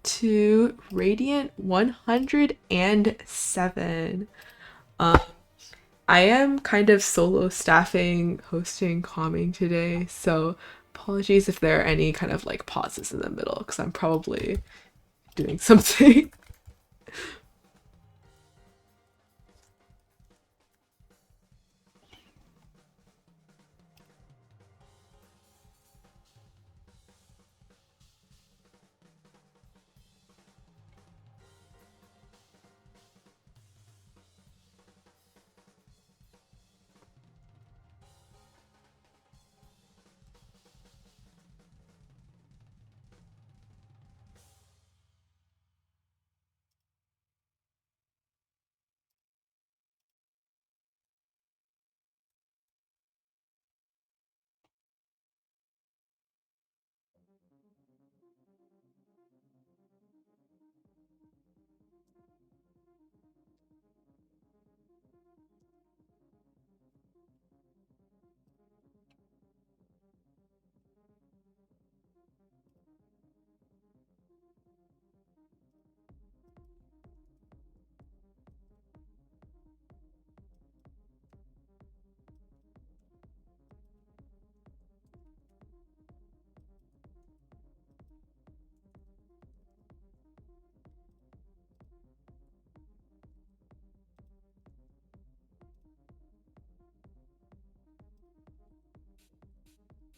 to Radiant 107. Um, I am kind of solo staffing, hosting, calming today, so apologies if there are any kind of like pauses in the middle because I'm probably doing something.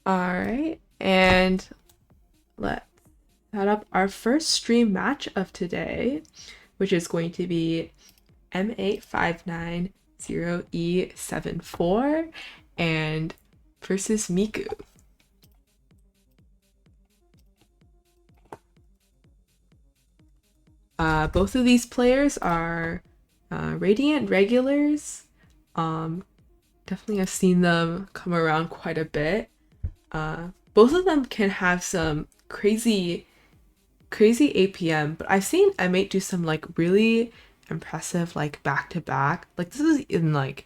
All right, and let's set up our first stream match of today, which is going to be M8590E74 and versus Miku. Both of these players are Radiant regulars. Um, Definitely have seen them come around quite a bit. Both of them can have some crazy APM, but I've seen M8 do some like really impressive like back to back. Like this is in like,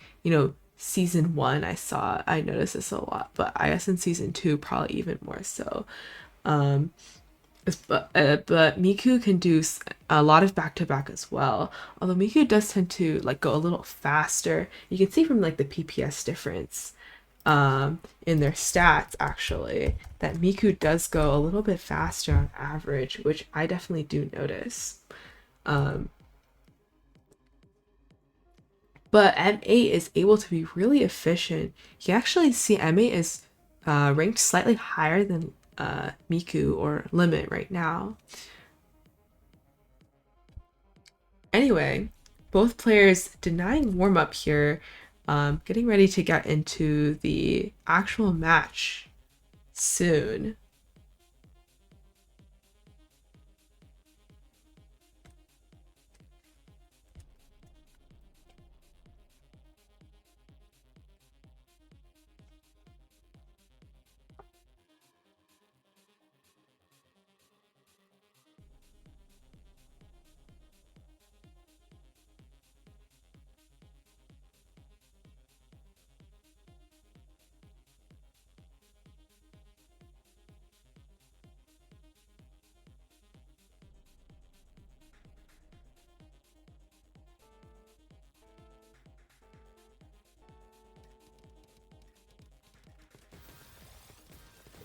season 1 I noticed this a lot, but I guess in season 2 probably even more so. Um but Miku can do a lot of back to back as well. Although Miku does tend to like go a little faster. You can see from like the PPS difference in their stats actually that Miku does go a little bit faster on average, which I definitely do notice. Um, but M8 is able to be really efficient. You actually see M8 is ranked slightly higher than Miku or Limit right now. Anyway, both players denying warm up here, getting ready to get into the actual match soon.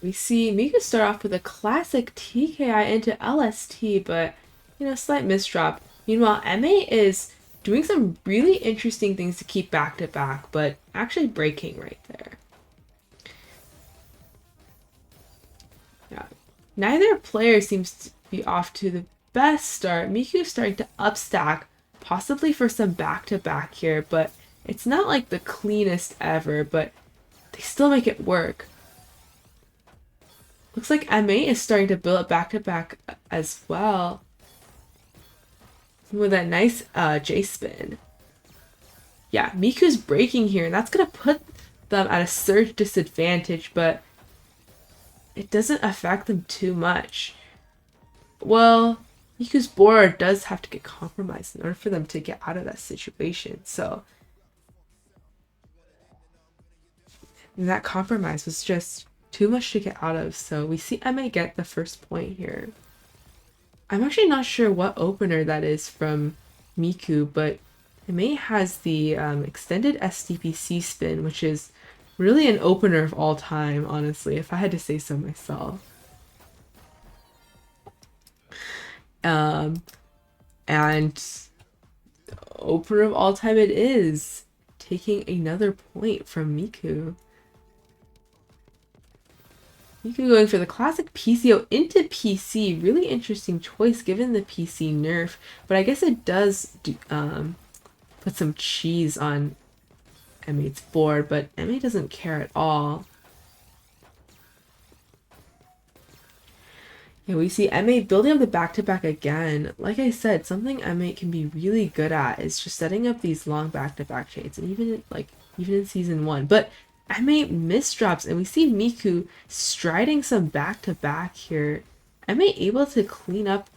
We see Mika start off with a classic TKI into LST, but slight misdrop. Meanwhile, MA is doing some really interesting things to keep back to back, but actually breaking right there. Yeah. Neither player seems to be off to the best start. Miku's starting to upstack, possibly for some back to back here, but it's not like the cleanest ever, but they still make it work. Looks like M8 is starting to build up back to back as well. With that nice J spin. Yeah, Miku's breaking here, and that's gonna put them at a surge disadvantage, but it doesn't affect them too much. Well, Miku's board does have to get compromised in order for them to get out of that situation. So, and that compromise was just too much to get out of. So we see Emma get the first point here. I'm actually not sure what opener that is from Miku, but Mei has the extended SDPC spin, which is really an opener of all time, honestly, if I had to say so myself. Um, and opener of all time it is, taking another point from Miku. Miku going for the classic PCO into PC. Really interesting choice given the PC nerf, but I guess it does put some cheese on M8's board, but M8 doesn't care at all. Yeah, we see M8 building up the back-to-back again. Like I said, something M8 can be really good at is just setting up these long back-to-back trades, and even in season 1. But M8 misdrops, and we see Miku striding some back-to-back here. M8 able to clean up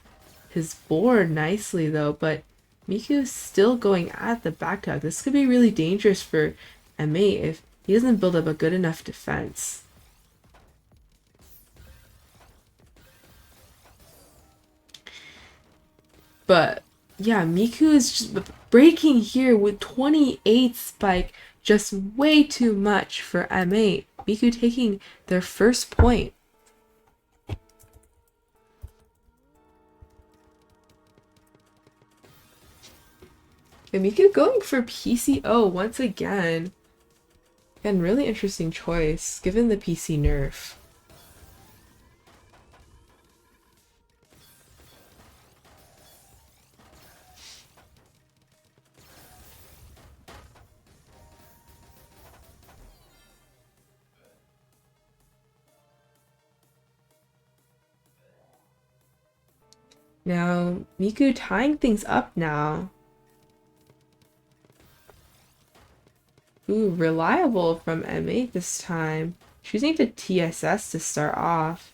his board nicely though, but Miku is still going at the back-to-back. This could be really dangerous for M8 if he doesn't build up a good enough defense. But yeah, Miku is just breaking here with 28 spike, just way too much for M8. Miku taking their first point. And Miku going for PCO once again. Again, really interesting choice, given the PC nerf. Now, Miku tying things up now. Ooh, reliable from M8 this time. Choosing to TSS to start off.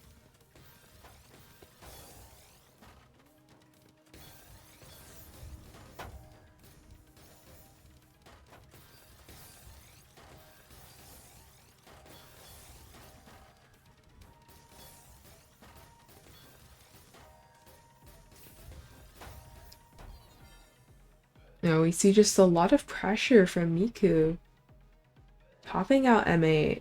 Now we see just a lot of pressure from Miku. Topping out M8.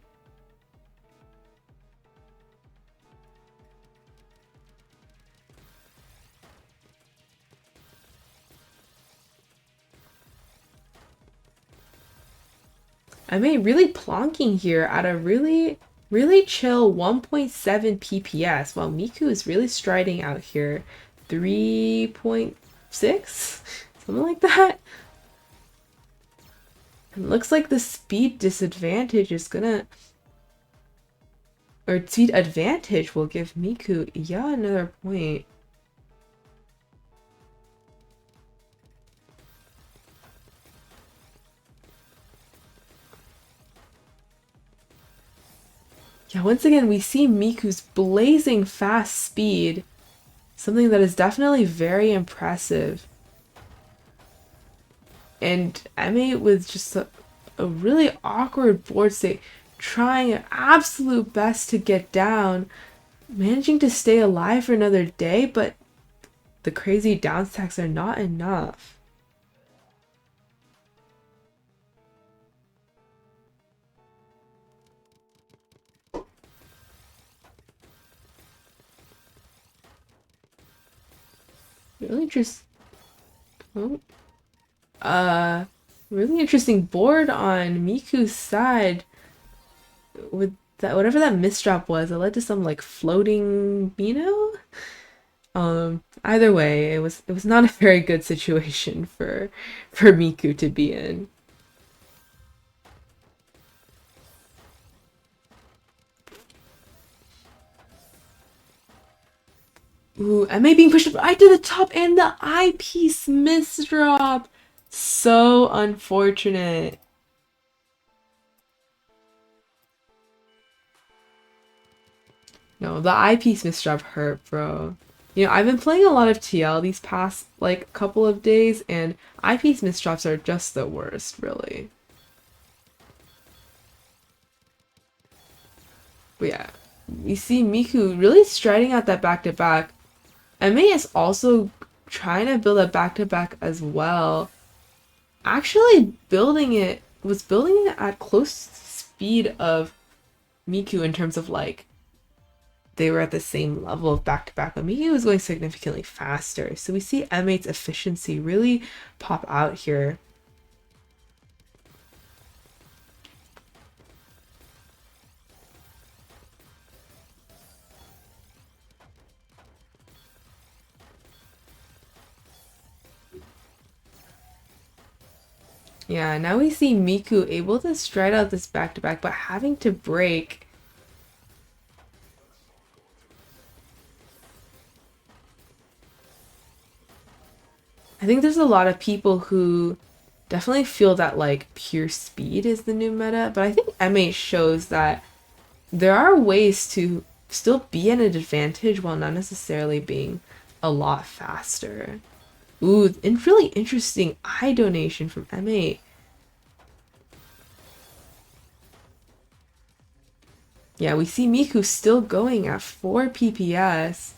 M8 really plonking here at a really chill 1.7 PPS, while Miku is really striding out here 3.6? Something like that. And looks like the speed disadvantage is gonna... Or speed advantage will give Miku, yeah, another point. Yeah, once again, we see Miku's blazing fast speed. Something that is definitely very impressive. And M8 with just a really awkward board state, trying an absolute best to get down, managing to stay alive for another day, but the crazy down stacks are not enough. Really just... Oh. Really interesting board on Miku's side with that, whatever that misdrop was. It led to some like floating Mino. Either way, it was not a very good situation for Miku to be in. Ooh, MA being pushed right to the top and the eyepiece misdrop. So unfortunate. No, the eyepiece misdrop hurt, bro. You know, I've been playing a lot of TL these past, like, couple of days, and eyepiece misdrops are just the worst, really. But yeah, we see Miku really striding out that back-to-back. MA is also trying to build a back-to-back as well. Actually building it at close speed of Miku in terms of like they were at the same level of back to back, but Miku was going significantly faster. So we see M8's efficiency really pop out here. Yeah, now we see Miku able to stride out this back to back, but having to break. I think there's a lot of people who definitely feel that like pure speed is the new meta, but I think M8 shows that there are ways to still be at an advantage while not necessarily being a lot faster. Ooh, and really interesting eye donation from M8. Yeah, we see Miku still going at 4 PPS.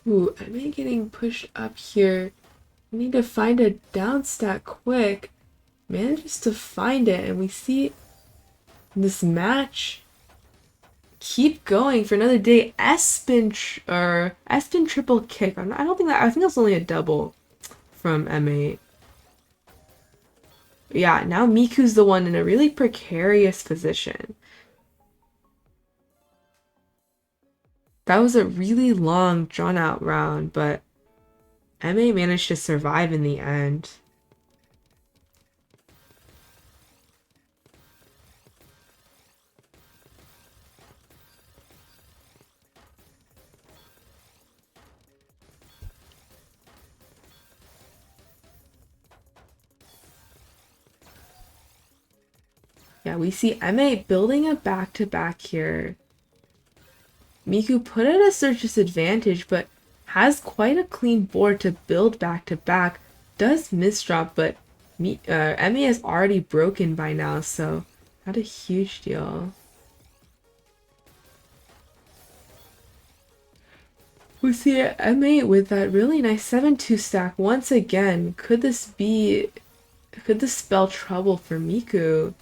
Ooh, M8 getting pushed up here. We need to find a down stack quick. Manages to find it, and we see this match keep going for another day. S-spin triple kick. I don't think that. I think that's only a double from M8. Yeah, now Miku's the one in a really precarious position. That was a really long, drawn out round, but MA managed to survive in the end. Yeah, we see MA building a back-to-back here. Miku put at a search disadvantage, but has quite a clean board to build back-to-back. Does misdrop, but MA is already broken by now, so not a huge deal. We see M8 with that really nice 7-2 stack once again. Could this spell trouble for Miku?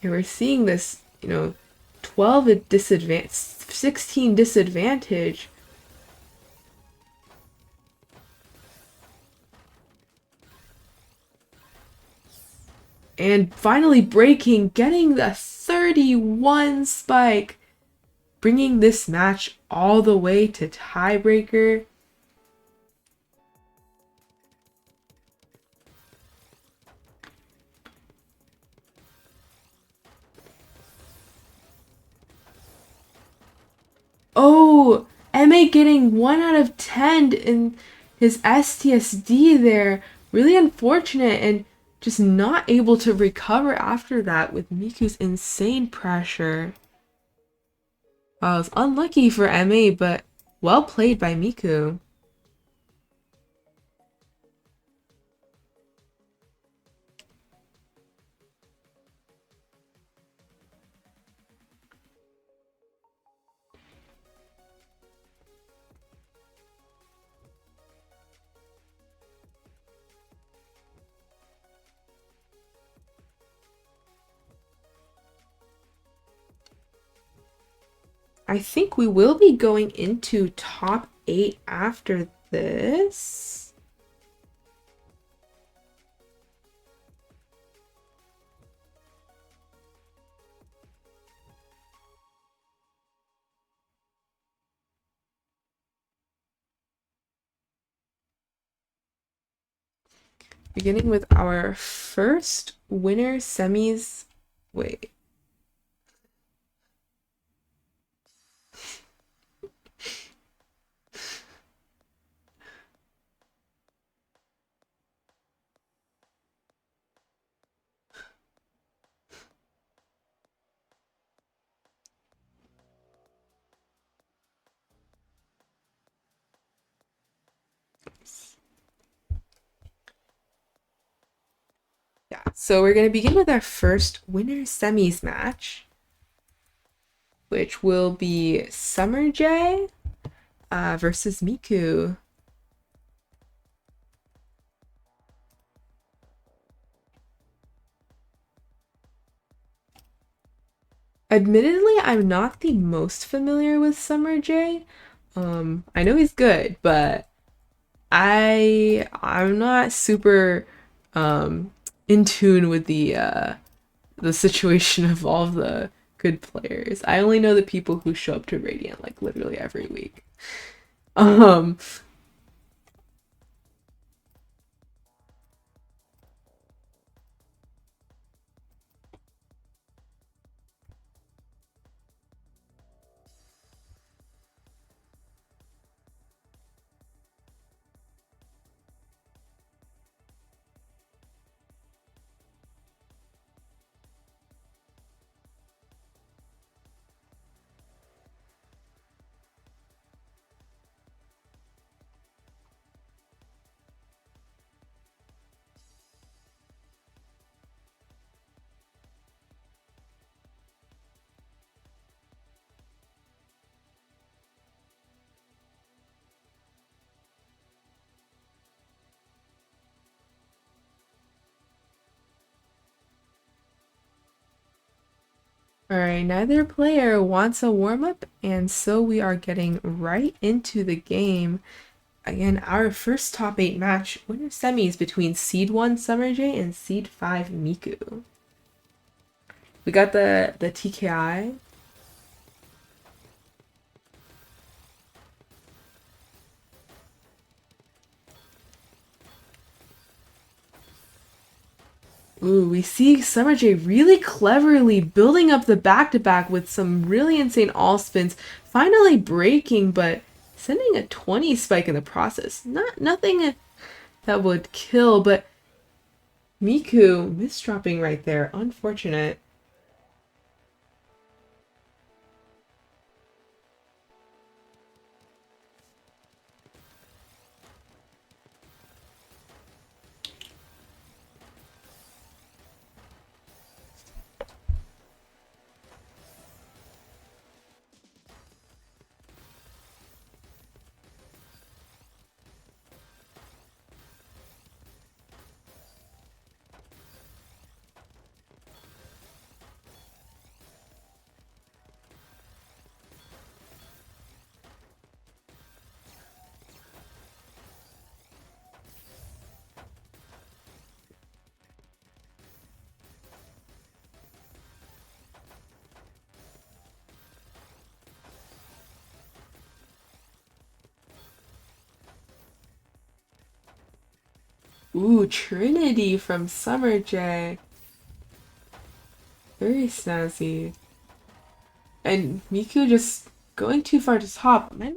And we're seeing this, 12 at disadvantage, 16 disadvantage. And finally breaking, getting the 31 spike, bringing this match all the way to tiebreaker. MA getting 1 out of 10 in his STSD there. Really unfortunate and just not able to recover after that with Miku's insane pressure. Wow, it was unlucky for MA, but well played by Miku. I think we will be going into top 8 after this. Beginning with our first winner semis. Wait. Yeah, so we're going to begin with our first winner semis match, which will be Summer J versus Miku. Admittedly, I'm not the most familiar with Summer J. I know he's good, but I'm not super um in tune with the situation of all of the good players. I only know the people who show up to Radiant like literally every week. Um all right, neither player wants a warm up, and so we are getting right into the game. Again, our first top 8 match, winner semis between Seed 1 Summer J and Seed 5 Miku. We got the TKI. Ooh, we see Summer J really cleverly building up the back-to-back with some really insane all spins, finally breaking, but sending a 20 spike in the process. Nothing that would kill, but Miku misdropping right there. Unfortunate. Ooh, Trinity from Summer J. Very snazzy. And Miku just going too far to top. Might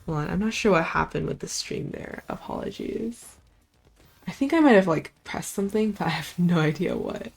Hold on, I'm not sure what happened with the stream there. Apologies. I think I might have like pressed something, but I have no idea what.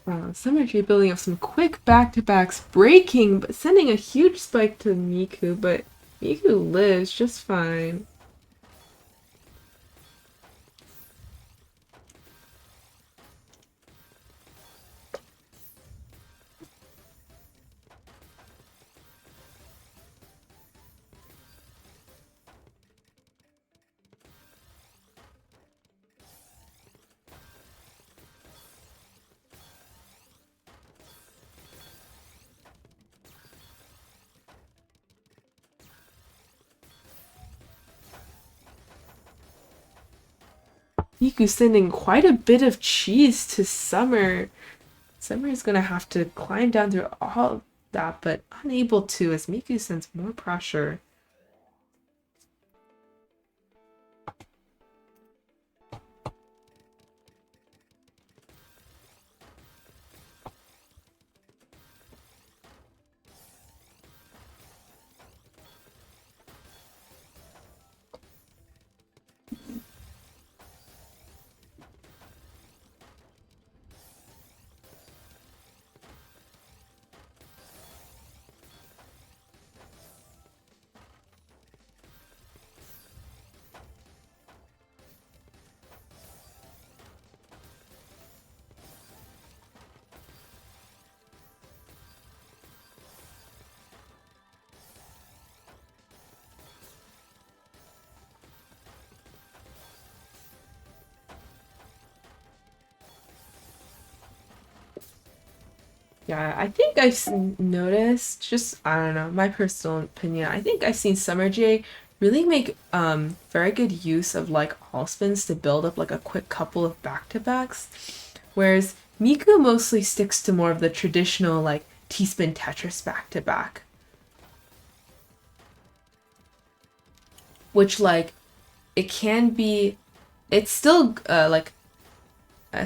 Wow, Summer Tree building up some quick back-to-backs, breaking, but sending a huge spike to Miku, but Miku lives just fine. Miku sending quite a bit of cheese to Summer. Summer is gonna have to climb down through all that, but unable to as Miku sends more pressure. Yeah, I think noticed, just, I don't know, my personal opinion, I think I've seen Summer J really make very good use of like all spins to build up like a quick couple of back-to-backs, whereas Miku mostly sticks to more of the traditional like T-spin Tetris back-to-back, which like it can be, it's still like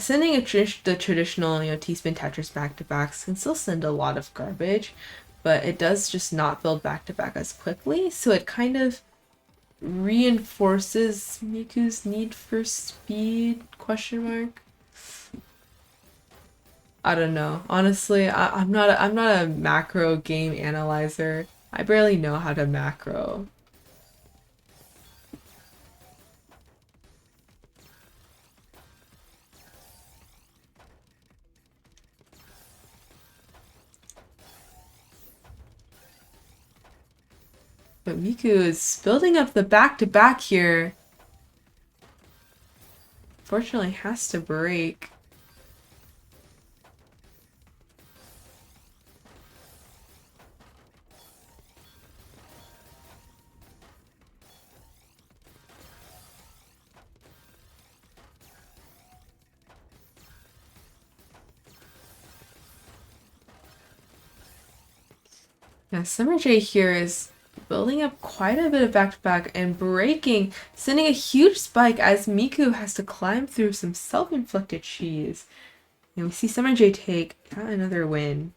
sending the traditional, T-spin Tetris back-to-backs can still send a lot of garbage, but it does just not build back-to-back as quickly, so it kind of reinforces Miku's need for speed, question mark. I don't know. Honestly, I'm not a macro game analyzer. I barely know how to macro. But Miku is building up the back-to-back here. Fortunately, has to break. Yeah, Summer J here is building up quite a bit of back-to-back and breaking, sending a huge spike as Miku has to climb through some self-inflicted cheese. And we see Summer J take another win.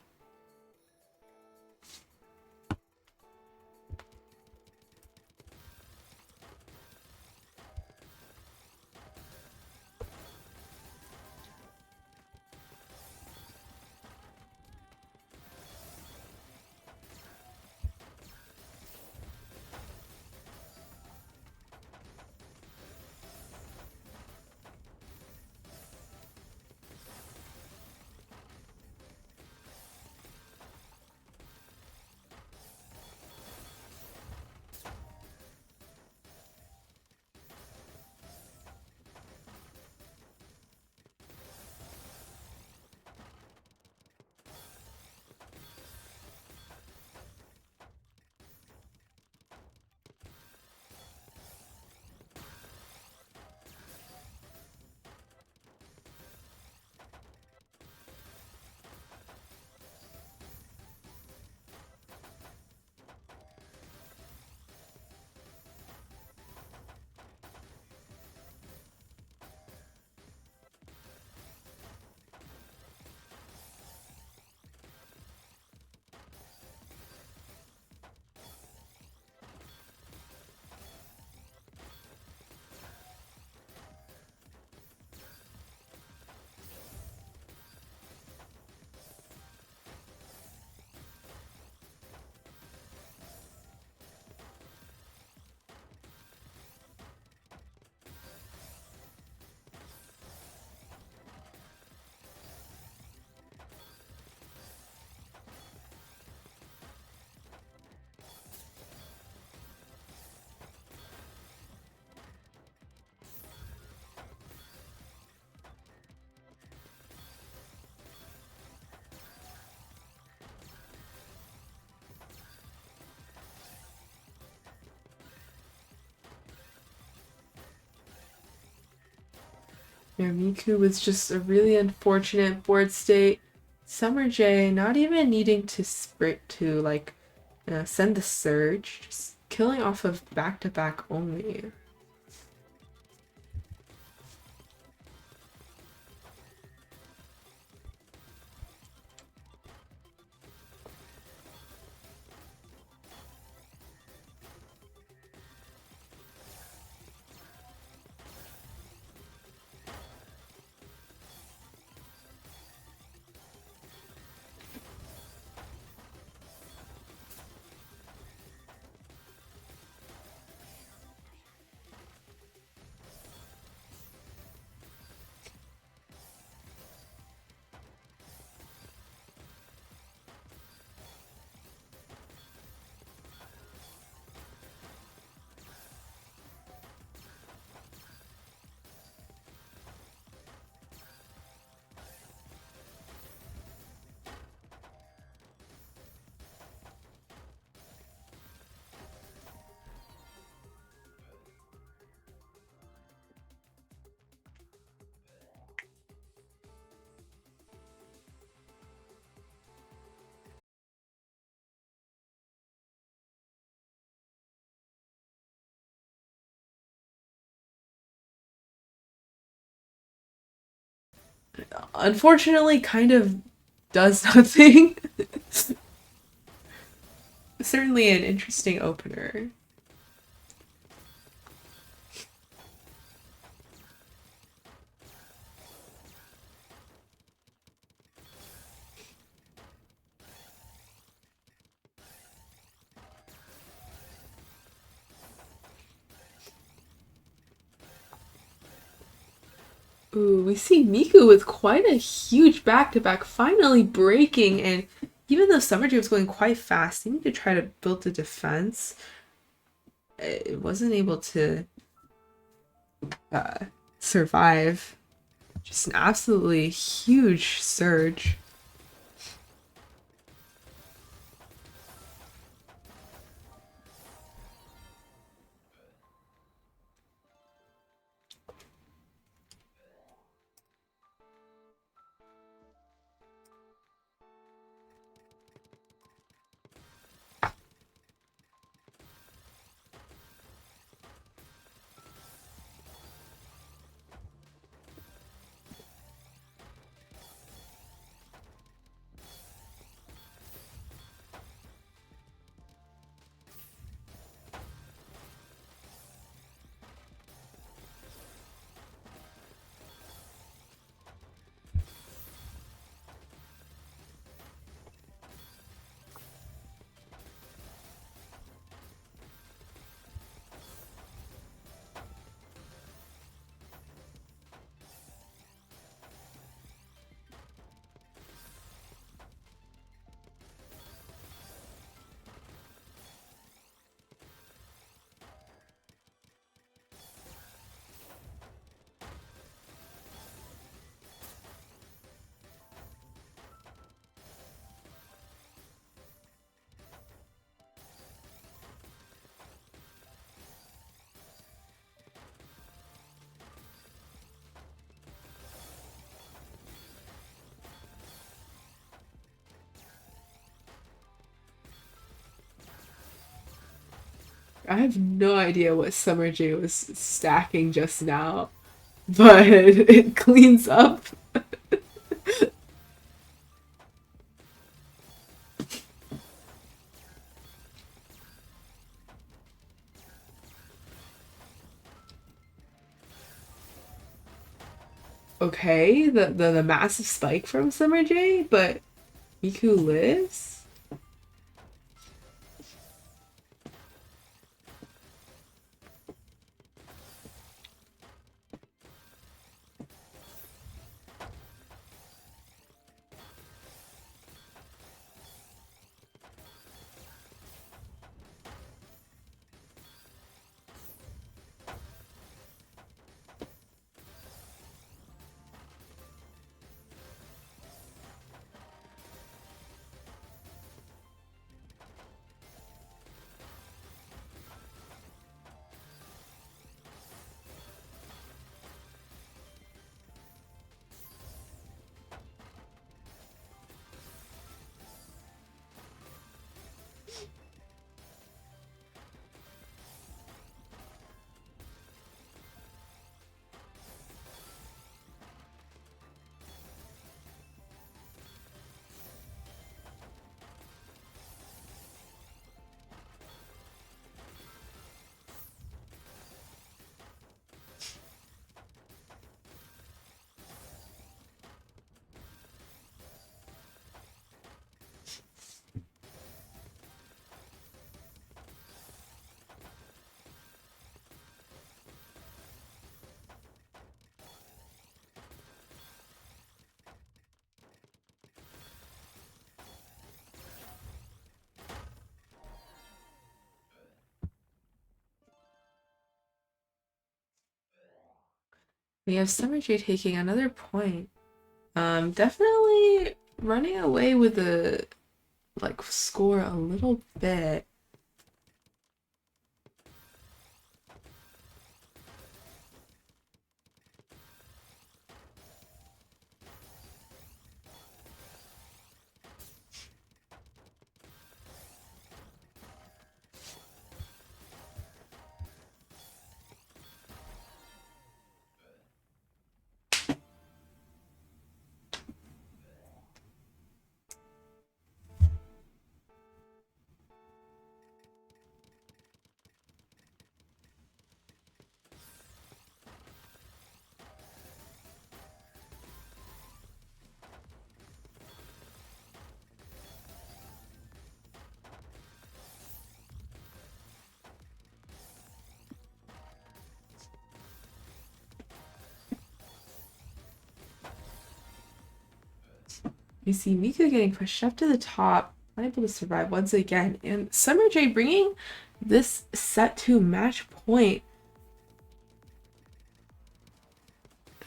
Yeah, Miku was just a really unfortunate board state. Summer J not even needing to sprint to like send the surge, just killing off of back to back only. Unfortunately, kind of does nothing. Certainly an interesting opener. Ooh, we see Miku with quite a huge back-to-back finally breaking, and even though Summer J was going quite fast, he needed to try to build the defense. It wasn't able to uh, survive. Just an absolutely huge surge. I have no idea what Summer J was stacking just now, but it cleans up. Okay, the massive spike from Summer J, but Miku lives? We have Summer J taking another point. Definitely running away with the like score a little bit. You see Miku getting pushed up to the top, unable to survive once again, and Summer J bringing this set to match point.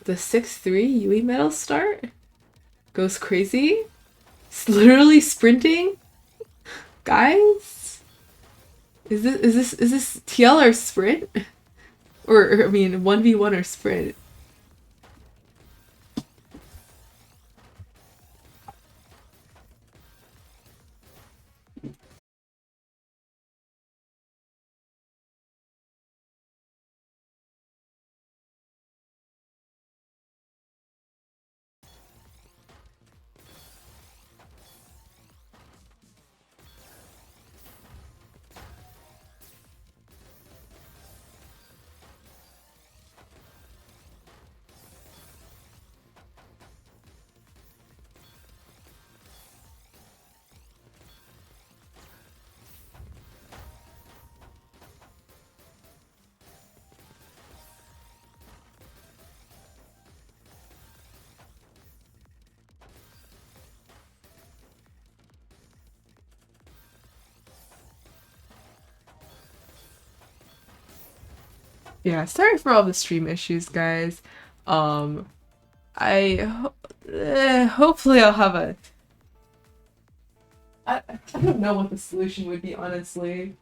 The 6-3 Yui medal start goes crazy. It's literally sprinting. Guys, is this TL or sprint? Or I mean 1v1 or sprint? Yeah, sorry for all the stream issues, guys. Um, hopefully I'll have a. I don't know what the solution would be, honestly.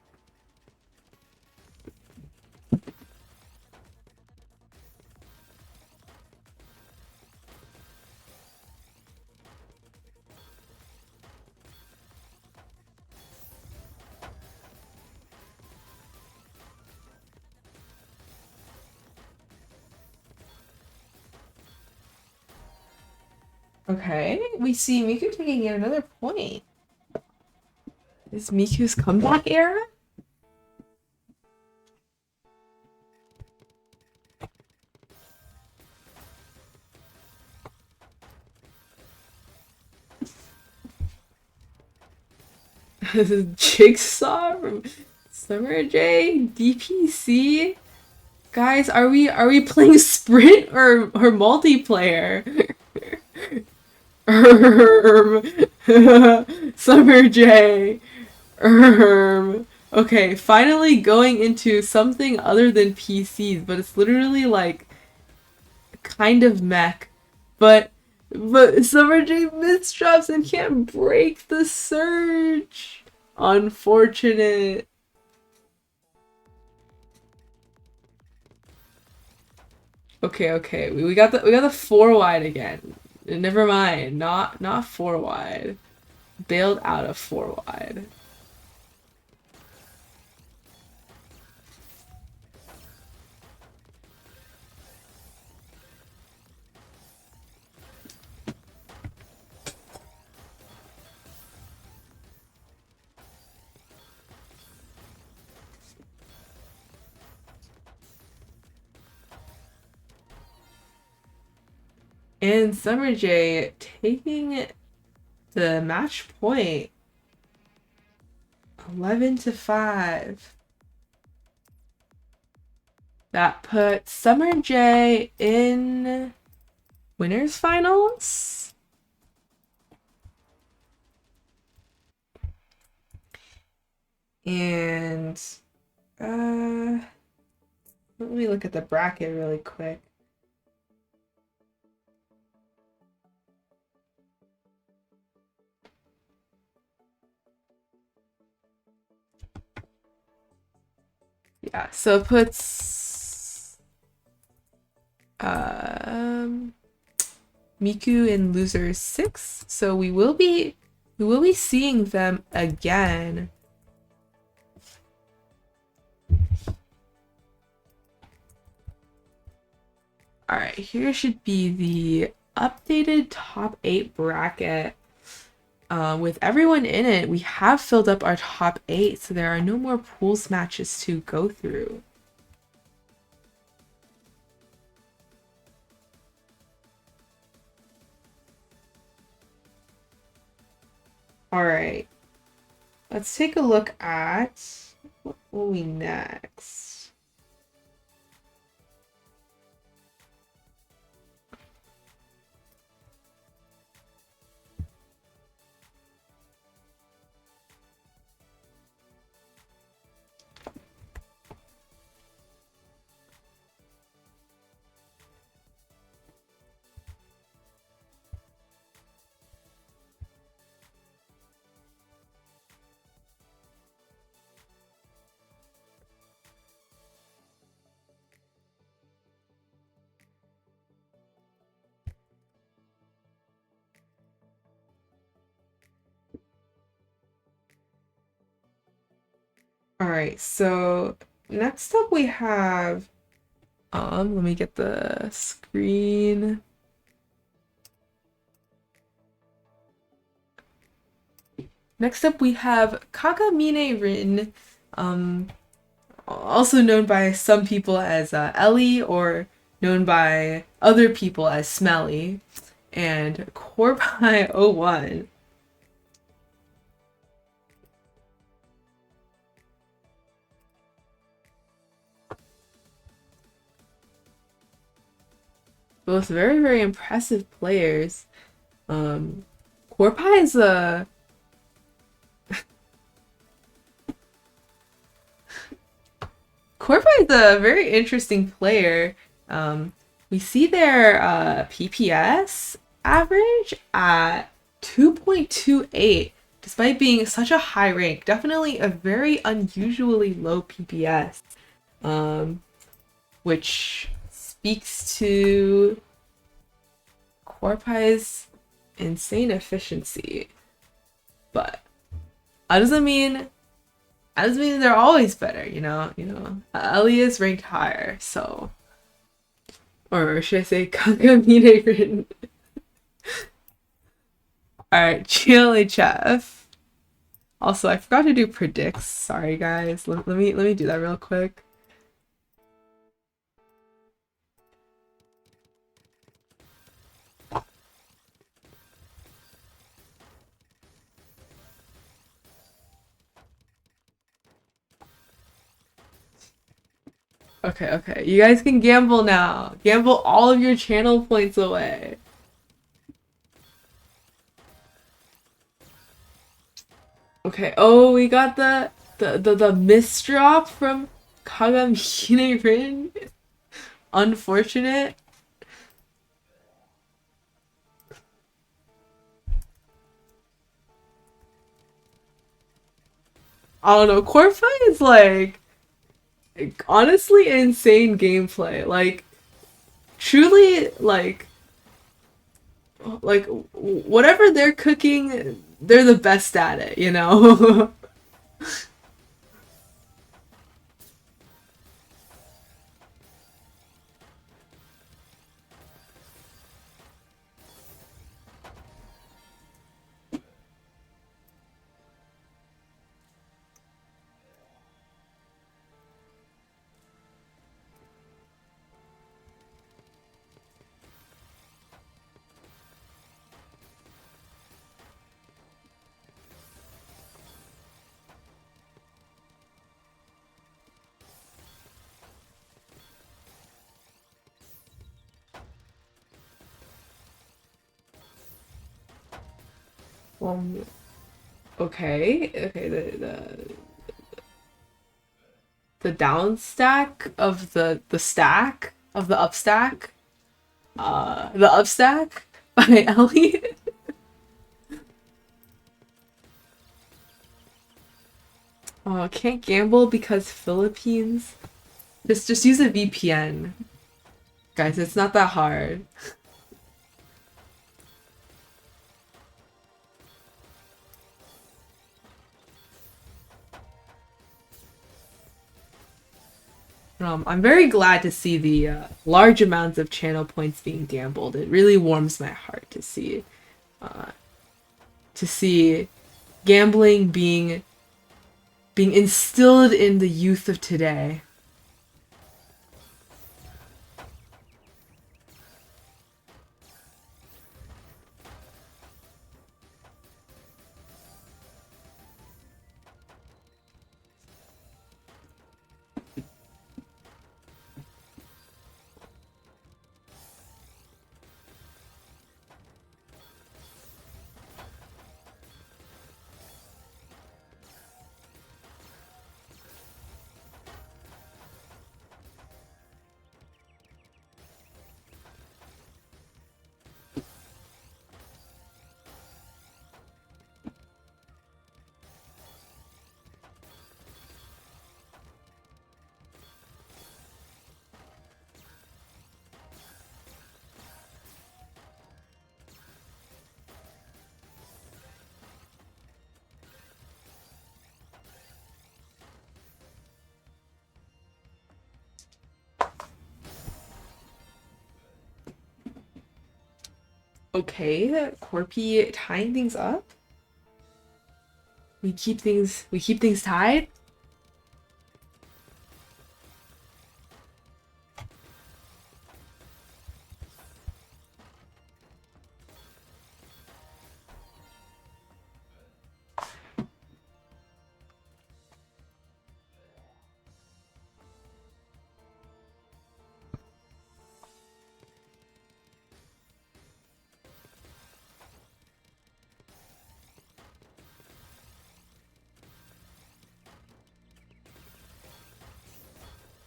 Okay, we see Miku taking yet another point. Is Miku's comeback era? Jigsaw from Summer J, DPC. Guys, are we playing sprint or multiplayer? Summer J. Okay, finally going into something other than PCs, but it's literally like kind of mech. But Summer J misdrops and can't break the surge. Unfortunate. Okay. We got the 4 wide again. Never mind. Not 4 wide. Bailed out of 4 wide. And Summer J taking the match point 11-5. That puts Summer J in winners finals. And let me look at the bracket really quick. Yeah, so it puts um Miku in loser 6. So we will be seeing them again. Alright, here should be the updated top 8 bracket. With everyone in it, we have filled up our top 8, so there are no more pools matches to go through. Alright, let's take a look at what will we next. Alright, so next up we have let me get the screen. Next up we have Kagamine Rin, also known by some people as Ellie, or known by other people as Smelly, and Corpy01. Both very, very impressive players. Corpy is a Corpy is a very interesting player. We see their PPS average at 2.28, despite being such a high rank. Definitely a very unusually low PPS, which speaks to Corpy's insane efficiency. But that doesn't mean they're always better, you know. Ellie is ranked higher, so, or should I say Kagamine Rin? Alright, GLHF. Also, I forgot to do predicts. Sorry guys. Let me do that real quick. Okay. You guys can gamble now. Gamble all of your channel points away. Okay. Oh, we got the misdrop from Kagamine Rin. Unfortunate. I don't know. Corpy is like honestly insane gameplay. Like truly like whatever they're cooking, they're the best at it, you know? Um, okay, the down stack of the stack of the up stack, the up stack by Ellie. Oh, can't gamble because Philippines. Just use a VPN. Guys, it's not that hard. I'm very glad to see the large amounts of channel points being gambled. It really warms my heart to see gambling being instilled in the youth of today. Okay, Corpy tying things up. We keep things tied.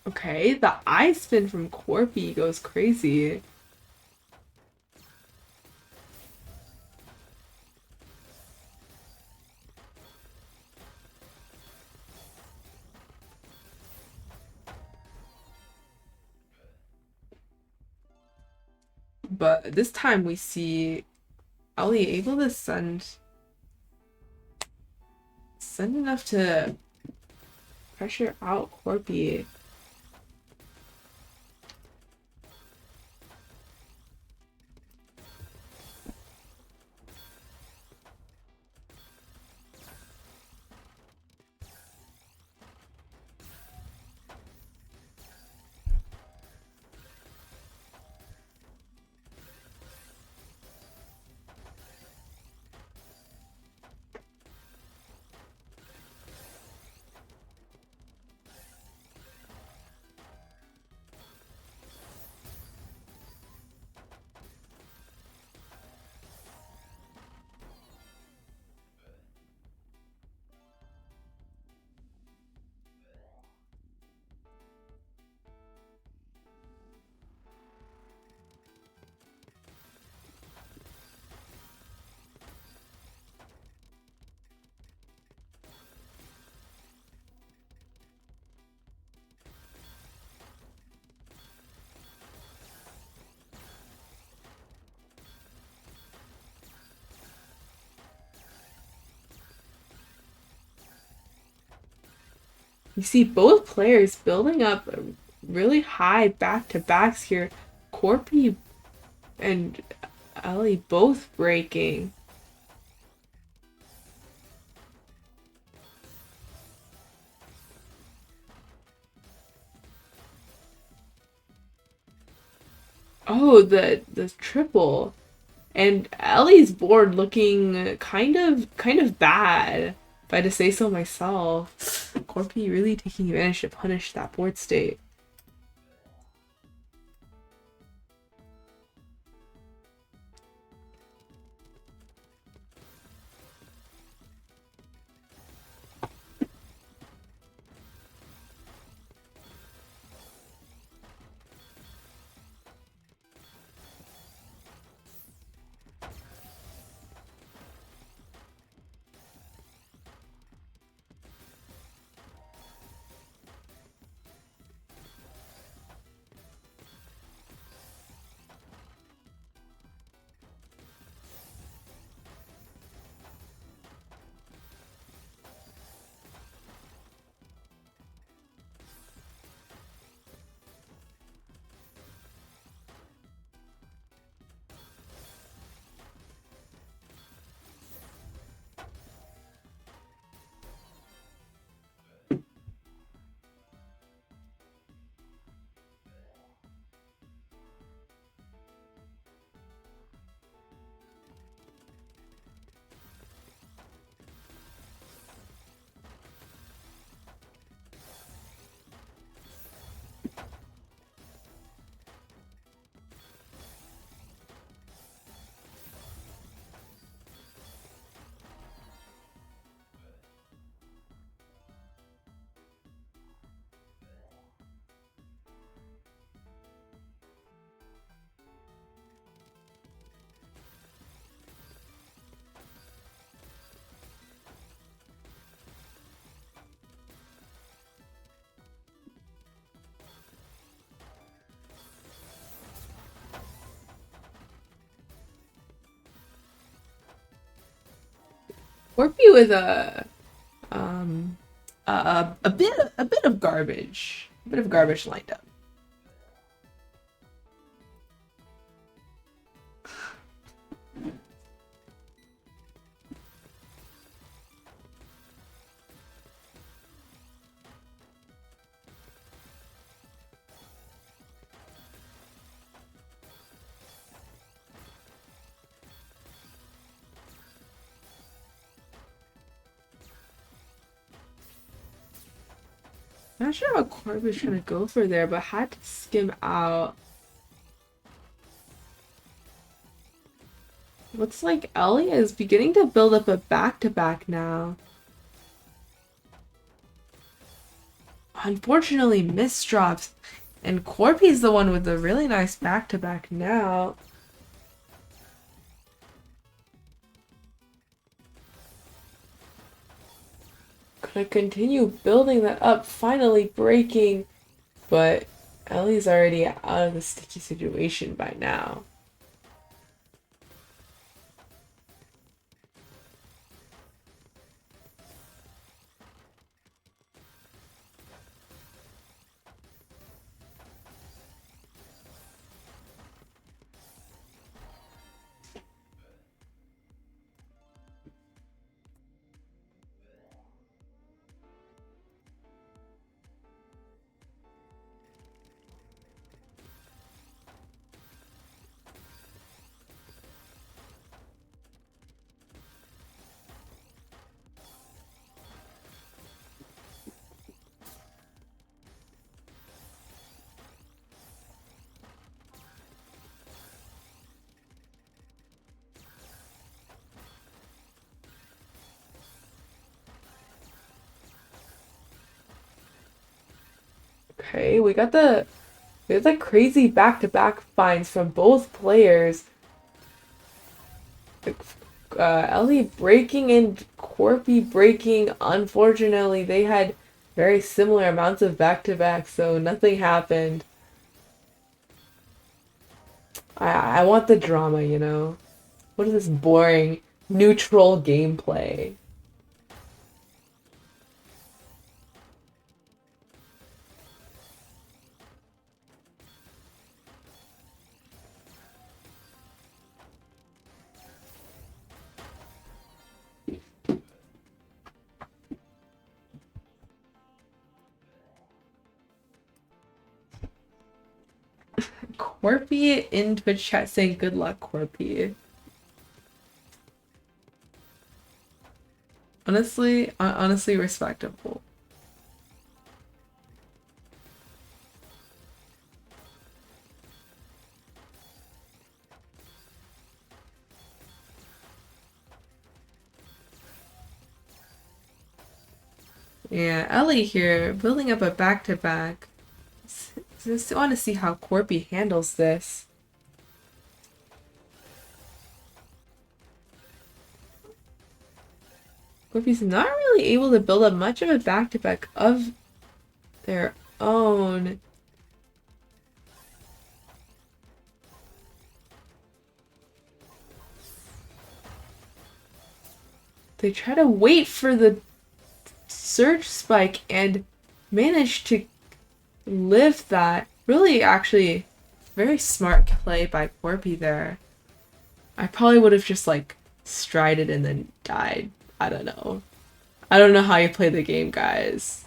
Okay, the eye spin from Corpy goes crazy. But this time we see Ellie able to send enough to pressure out Corpy. You see both players building up really high back-to-backs here. Corpy and Ellie both breaking. Oh, the triple. And Ellie's board looking kind of bad, if I had to say so myself. Corpy really taking advantage to punish that board state. Corby with um a bit of garbage, a bit of garbage lined up. Not sure what Corby's trying to go for there, but had to skim out. Looks like Ellie is beginning to build up a back-to-back now. Unfortunately, miss drops. And Corby's the one with the really nice back-to-back now. Gonna continue building that up, finally breaking. But Ellie's already out of the sticky situation by now. Okay, we got the crazy back-to-back finds from both players. Ellie breaking and Corby breaking. Unfortunately, they had very similar amounts of back-to-back, so nothing happened. I want the drama, you know? What is this boring, neutral gameplay? Corby in Twitch chat saying good luck, Corby. Honestly respectable. Yeah, Ellie here, building up a back-to-back. Just want to see how Corby handles this. Corby's not really able to build up much of a back-to-back of their own. They try to wait for the surge spike and manage to live that. Really, actually, very smart play by Corby there. I probably would have just like strided and then died. I don't know. I don't know how you play the game, guys.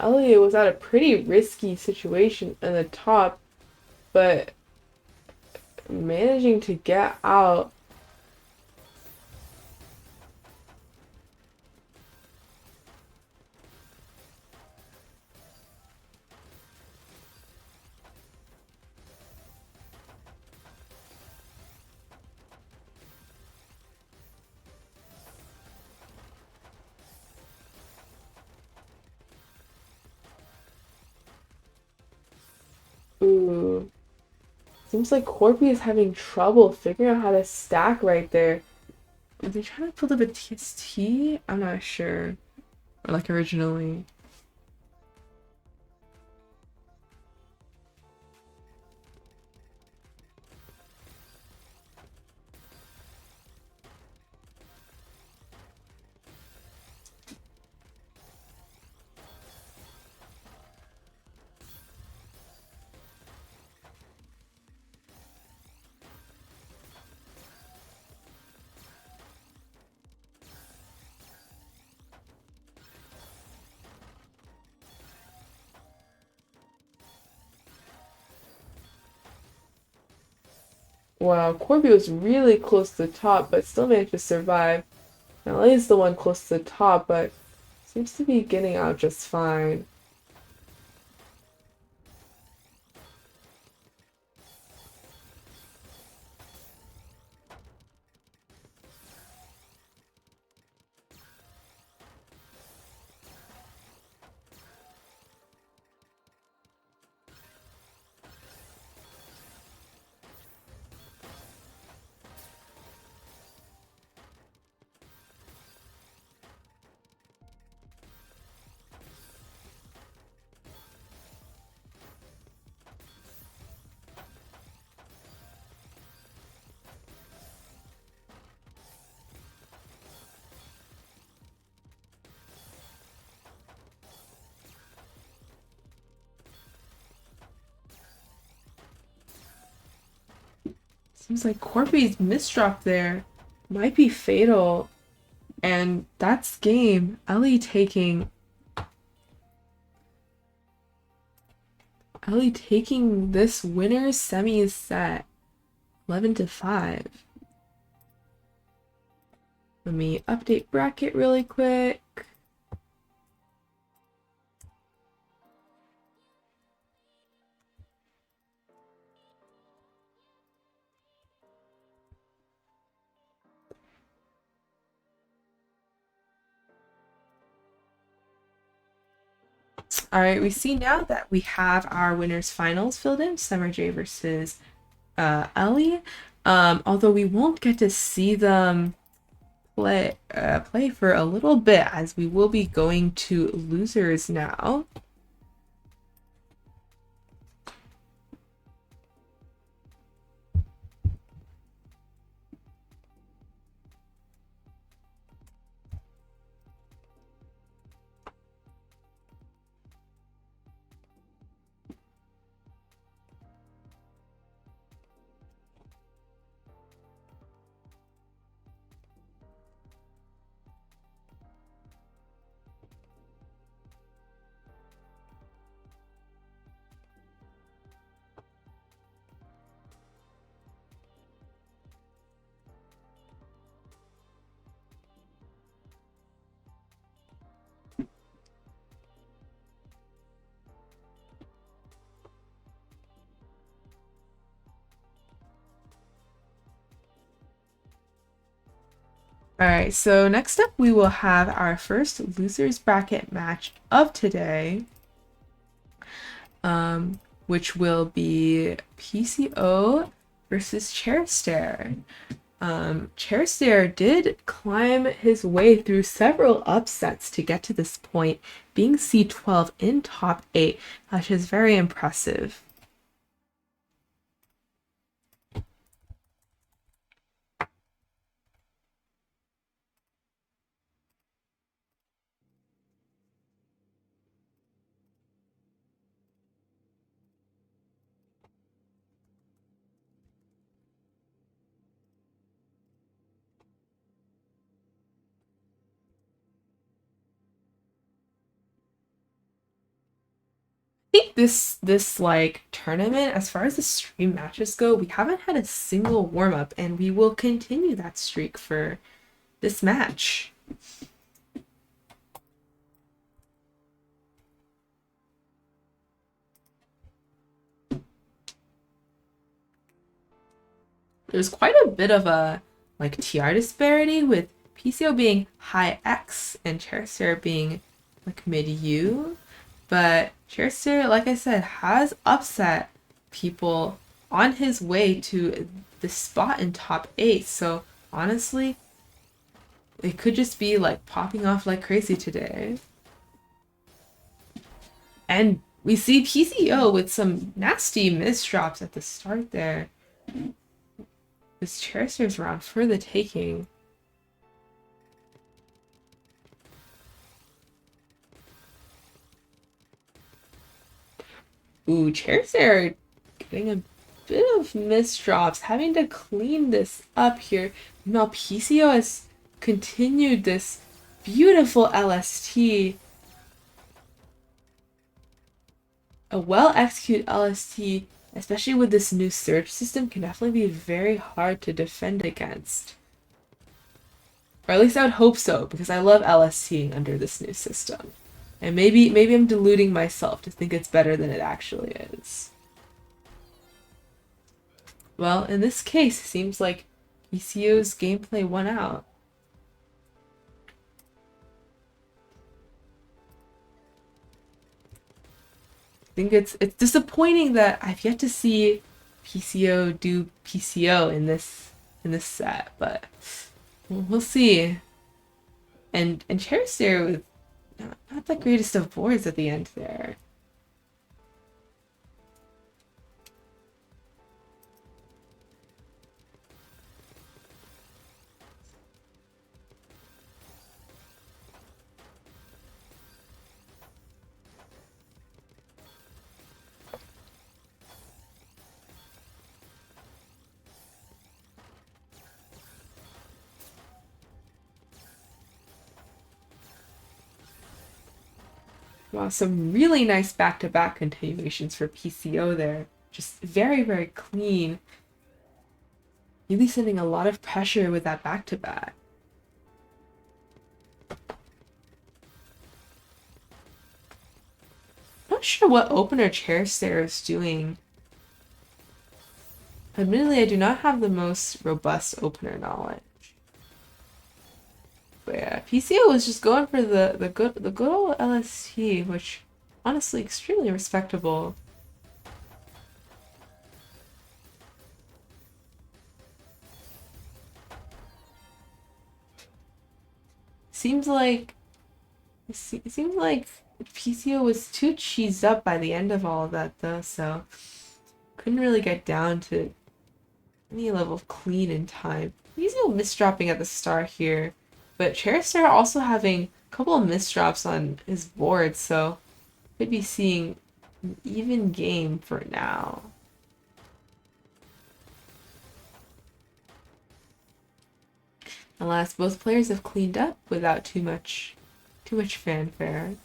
Elliot was at a pretty risky situation in the top, but managing to get out. Ooh. Seems like Corby is having trouble figuring out how to stack right there. Are they trying to build up a TST? I'm not sure. Or like originally. Wow, Corby was really close to the top, but still managed to survive. Now Ellie's the one close to the top, but seems to be getting out just fine. Seems like Corby's misdrop there might be fatal. And that's game. Ellie taking this winner's semis set 11 to 5. Let me update bracket really quick. All right, we see now that we have our winners finals filled in, Summer J versus Ellie. Although we won't get to see them play for a little bit, as we will be going to losers now. All right, so next up we will have our first losers bracket match of today, which will be PCO versus Chairstare. Chairstare did climb his way through several upsets to get to this point, being C12 in top 8, which is very impressive. think this like tournament, as far as the stream matches go, we haven't had a single warm up, and we will continue that streak for this match. There's quite a bit of a like TR disparity, with PCO being high X and Charissair being like mid U. But Charissair, like I said, has upset people on his way to the spot in top 8. So honestly, it could just be like popping off like crazy today. And we see PCO with some nasty misdrops at the start there. This Charissair's round for the taking. Ooh, Charizard getting a bit of misdrops, having to clean this up here. Now PCO has continued this beautiful LST. A well-executed LST, especially with this new surge system, can definitely be very hard to defend against. Or at least I would hope so, because I love LSTing under this new system. And maybe I'm deluding myself to think it's better than it actually is. Well, in this case, it seems like PCO's gameplay won out. I think it's disappointing that I've yet to see PCO do PCO in this set, but we'll see. And Charissair with not the greatest of boards at the end there. Wow, some really nice back-to-back continuations for PCO there. Just very, very clean. Really sending a lot of pressure with that back-to-back. Not sure what opener Charissair is doing. Admittedly, I do not have the most robust opener knowledge. But yeah, PCO was just going for the good old LST, which honestly extremely respectable. It seems like PCO was too cheesed up by the end of all of that though, so couldn't really get down to any level of clean in time. PCO misdropping at the start here, but Charissair also having a couple of misdrops on his board, so could be seeing an even game for now. Alas, both players have cleaned up without too much fanfare.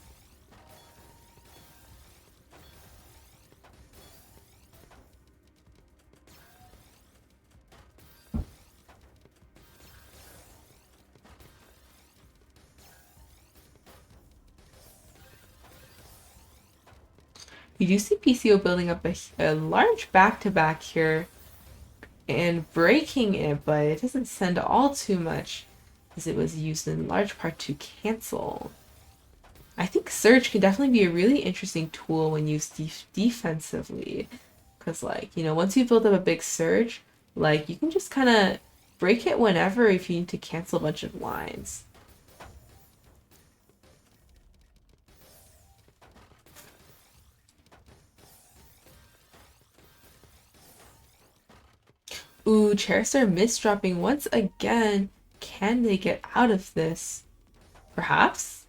You do see PCO building up a large back-to-back here and breaking it, but it doesn't send all too much as it was used in large part to cancel. I think Surge can definitely be a really interesting tool when used defensively. Because, like, you know, once you build up a big Surge, like, you can just kind of break it whenever if you need to cancel a bunch of lines. Ooh, Charizard misdropping once again. Can they get out of this? Perhaps?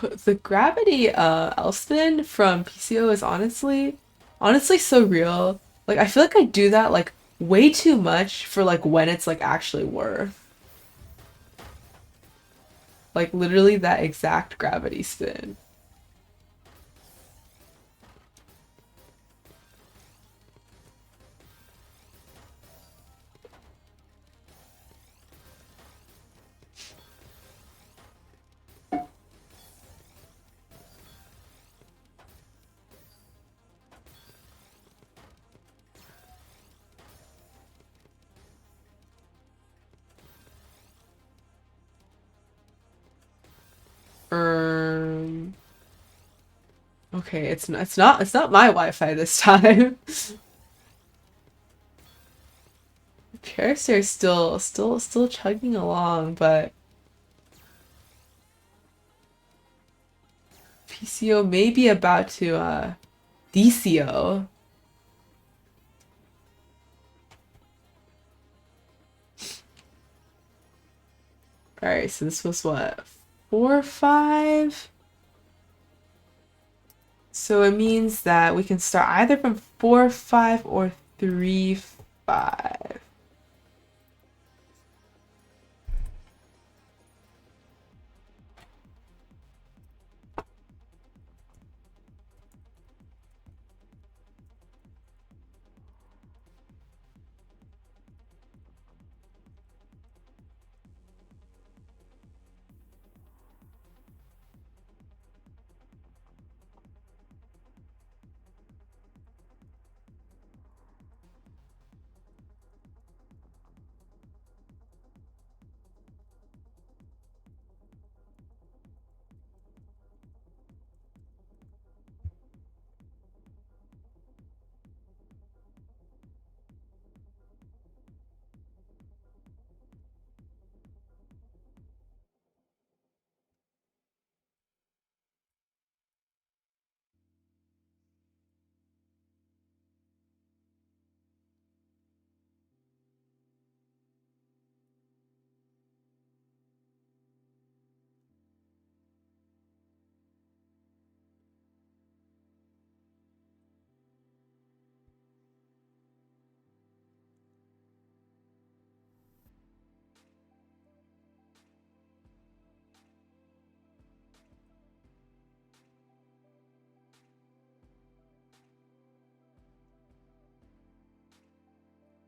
The gravity Elspin from PCO is honestly so real. Like I feel like I do that like way too much for like when it's like actually worth. Like literally that exact gravity spin. Um okay, it's not my Wi-Fi this time. Chair is still chugging along, but PCO may be about to DCO. Alright, so this was what? 4-5? So it means that we can start either from 4-5 or 3-5.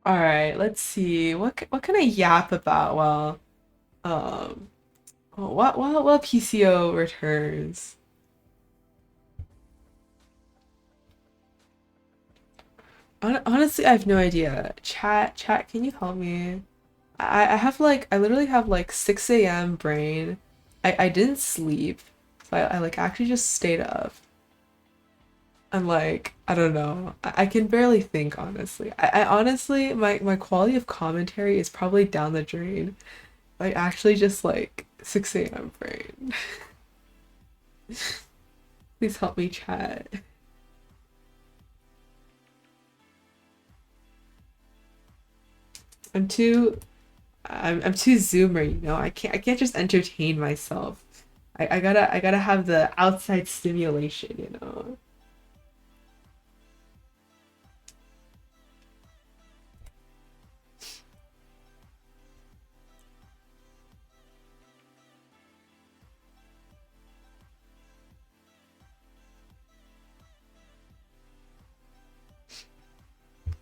All right, let's see. What can I yap about um what PCO returns? Honestly, I have no idea. Chat, can you help me? I literally have like 6 a.m. brain. I didn't sleep. So I like actually just stayed up. And like, I don't know. I can barely think honestly. I honestly my quality of commentary is probably down the drain. Like actually just like 6 a.m. brain. Please help me chat. I'm too I'm too zoomer, you know. I can't just entertain myself. I gotta have the outside stimulation, you know.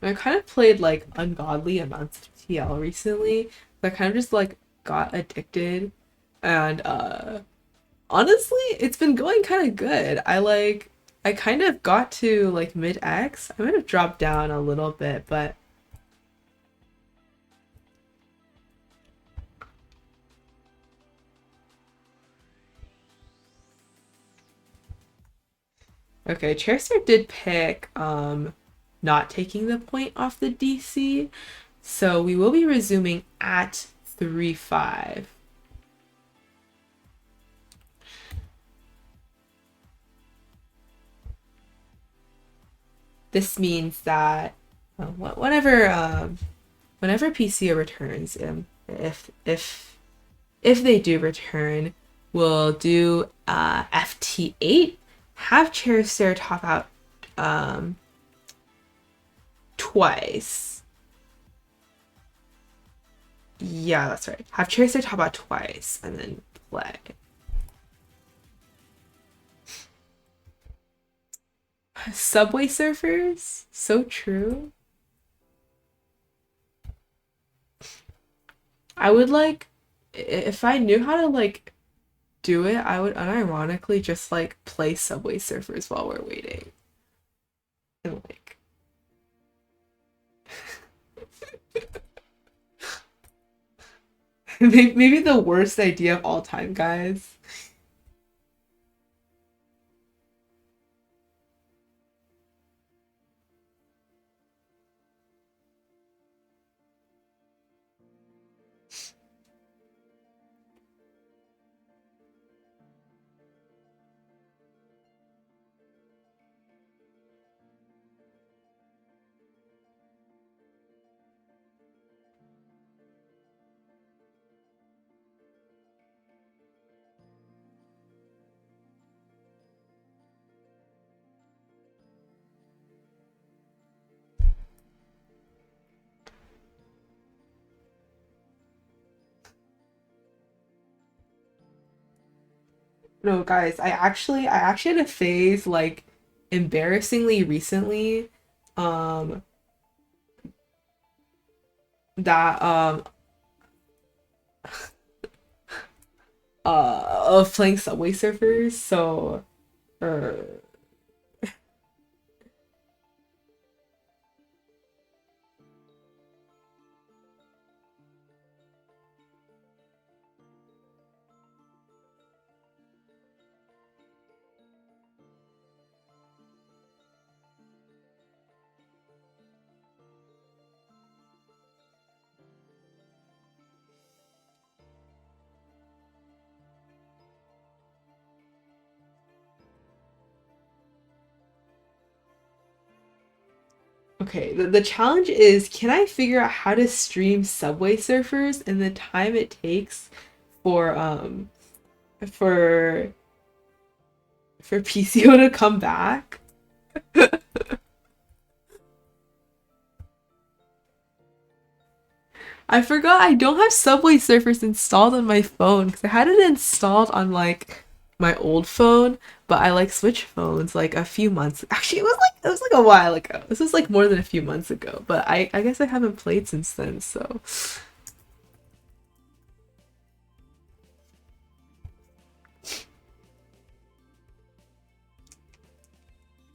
I kind of played like ungodly amounts of TL recently. So I kind of just like got addicted and honestly, it's been going kind of good. I kind of got to like mid X. I might have dropped down a little bit, but okay, Chairster did pick not taking the point off the DC. So we will be resuming at 3-5. This means that whenever whenever PCO returns, if they do return, We'll do FT8, have Chair top out um, twice. Yeah, that's right. Have Chair top out twice and then play. Subway Surfers? So true. I would like, if I knew how to like do it, I would unironically just like play Subway Surfers while we're waiting. And like, maybe the worst idea of all time, guys. No, guys, I actually had a phase like embarrassingly recently, um, that of playing Subway Surfers. So, uh, okay, the challenge is can I figure out how to stream Subway Surfers and the time it takes for for for PCO to come back? I forgot I don't have Subway Surfers installed on my phone because I had it installed on like my old phone, but I like switched phones like a few months. Actually, it was like a while ago. This was like more than a few months ago, but I guess I haven't played since then. So,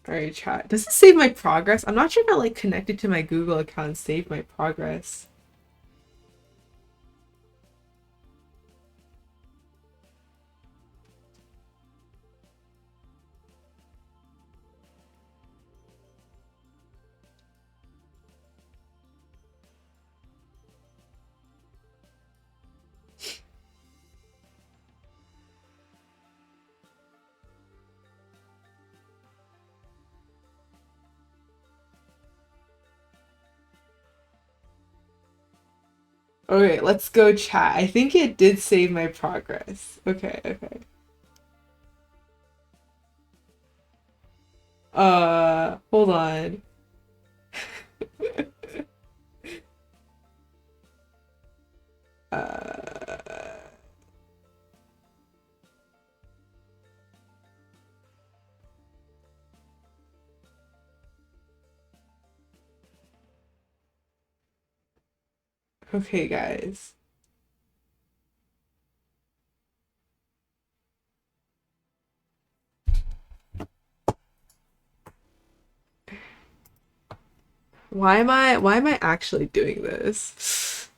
all right, chat. Does it save my progress? I'm not sure if I like connected to my Google account and save my progress. Okay, let's go chat. I think it did save my progress. Okay, okay. Hold on. Uh, okay, guys. Why am I actually doing this?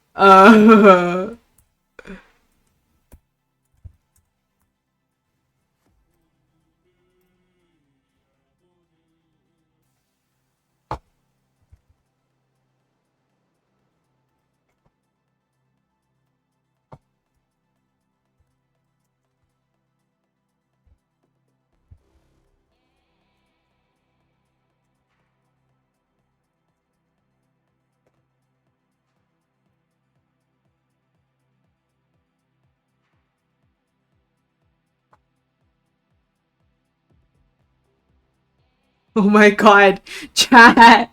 Oh my god, chat.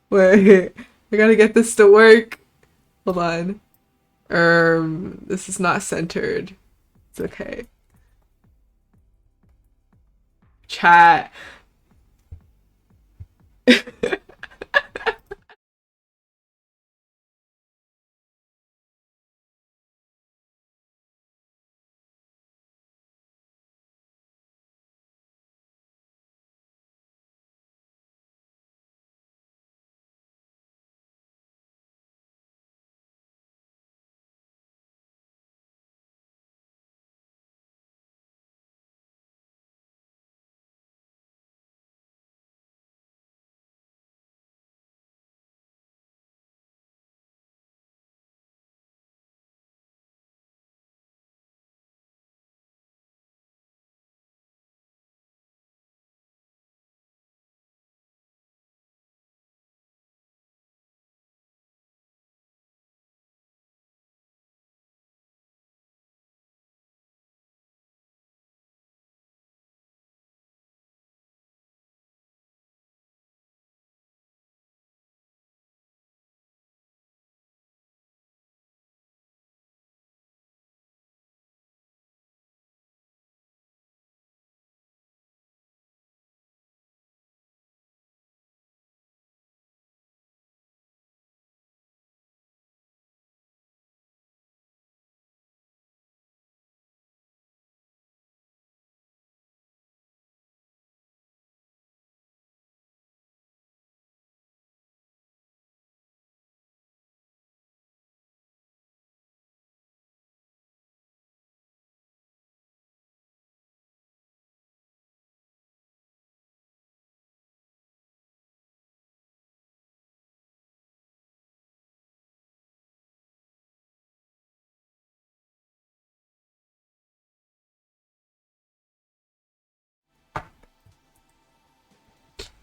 Wait, I gotta get this to work. Hold on. This is not centered. It's okay. Chat.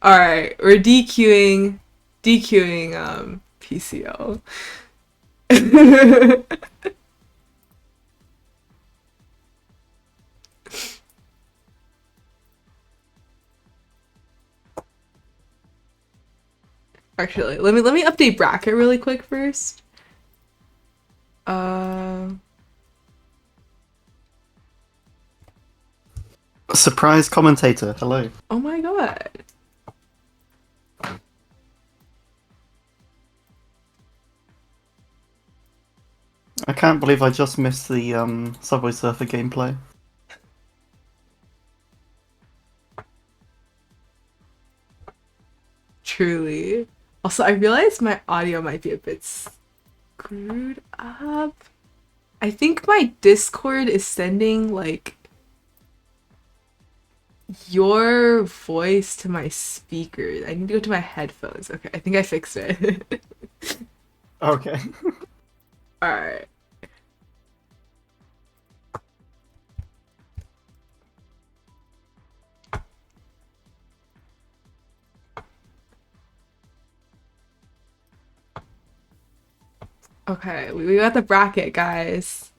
Alright, we're DQing PCO. Actually, let me update bracket really quick first. Uh Surprise commentator, hello. oh my god. I can't believe I just missed the Subway Surfer gameplay. Truly. Also, I realized my audio might be a bit screwed up. I think my Discord is sending like your voice to my speakers. I need to go to my headphones. Okay, I think I fixed it. Okay. Alright. Okay, we got the bracket, guys.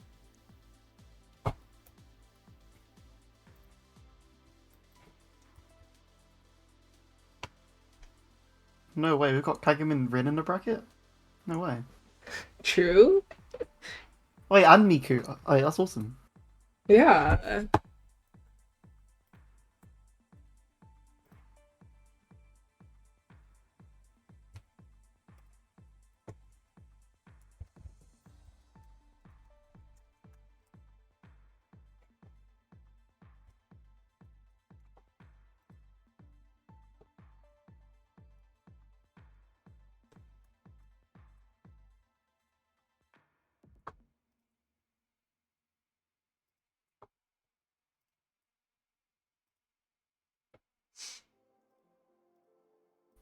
No way, we've got Kagami Rin in the bracket? No way. True? Wait, and Miku. Oh, that's awesome. Yeah.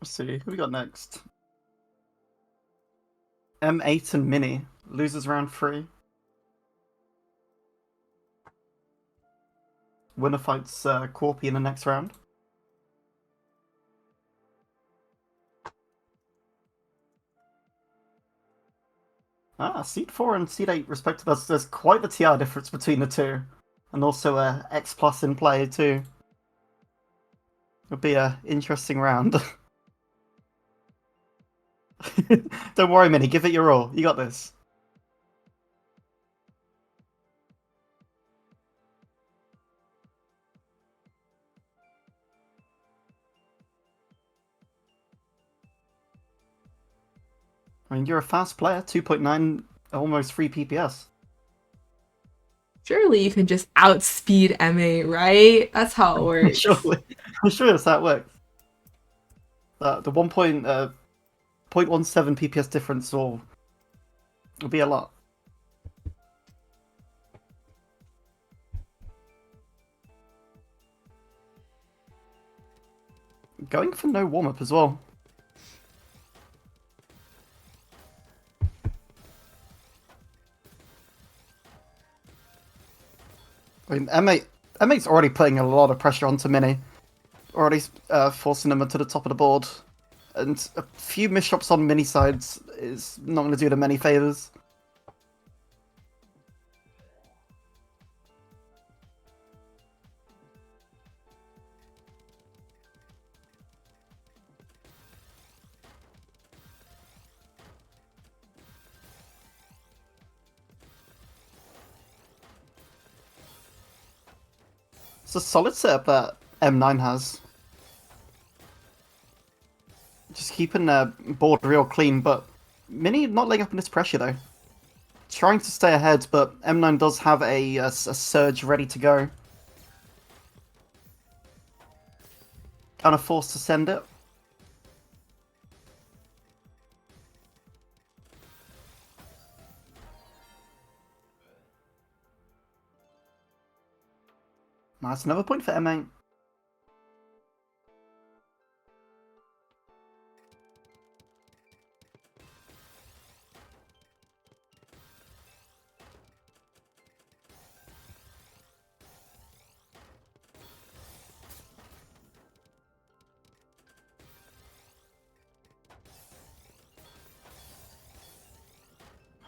Let's see, who we got next? M8 and Mini. Losers round 3. Winner fights Corpy in the next round. Ah, Seed 4 and Seed 8 respectively. There's quite the TR difference between the two. And also X Plus in play too. It'll be a interesting round. Don't worry, Minnie, give it your all. You got this. I mean, you're a fast player, 2.9, almost 3 PPS. Surely you can just outspeed MA, right? That's how it works. Surely. I'm sure that's how it works. The 1.17 PPS difference will be a lot. Going for no warm-up as well. I mean, M8's already putting a lot of pressure onto Mini. Already forcing them to the top of the board. And a few misshops on Mini sides is not going to do them any favours. It's a solid setup that M9 has. Just keeping the board real clean, but Mini not laying up in this pressure though. Trying to stay ahead, but M9 does have a surge ready to go. Kind of forced to send it. Nice, another point for M8.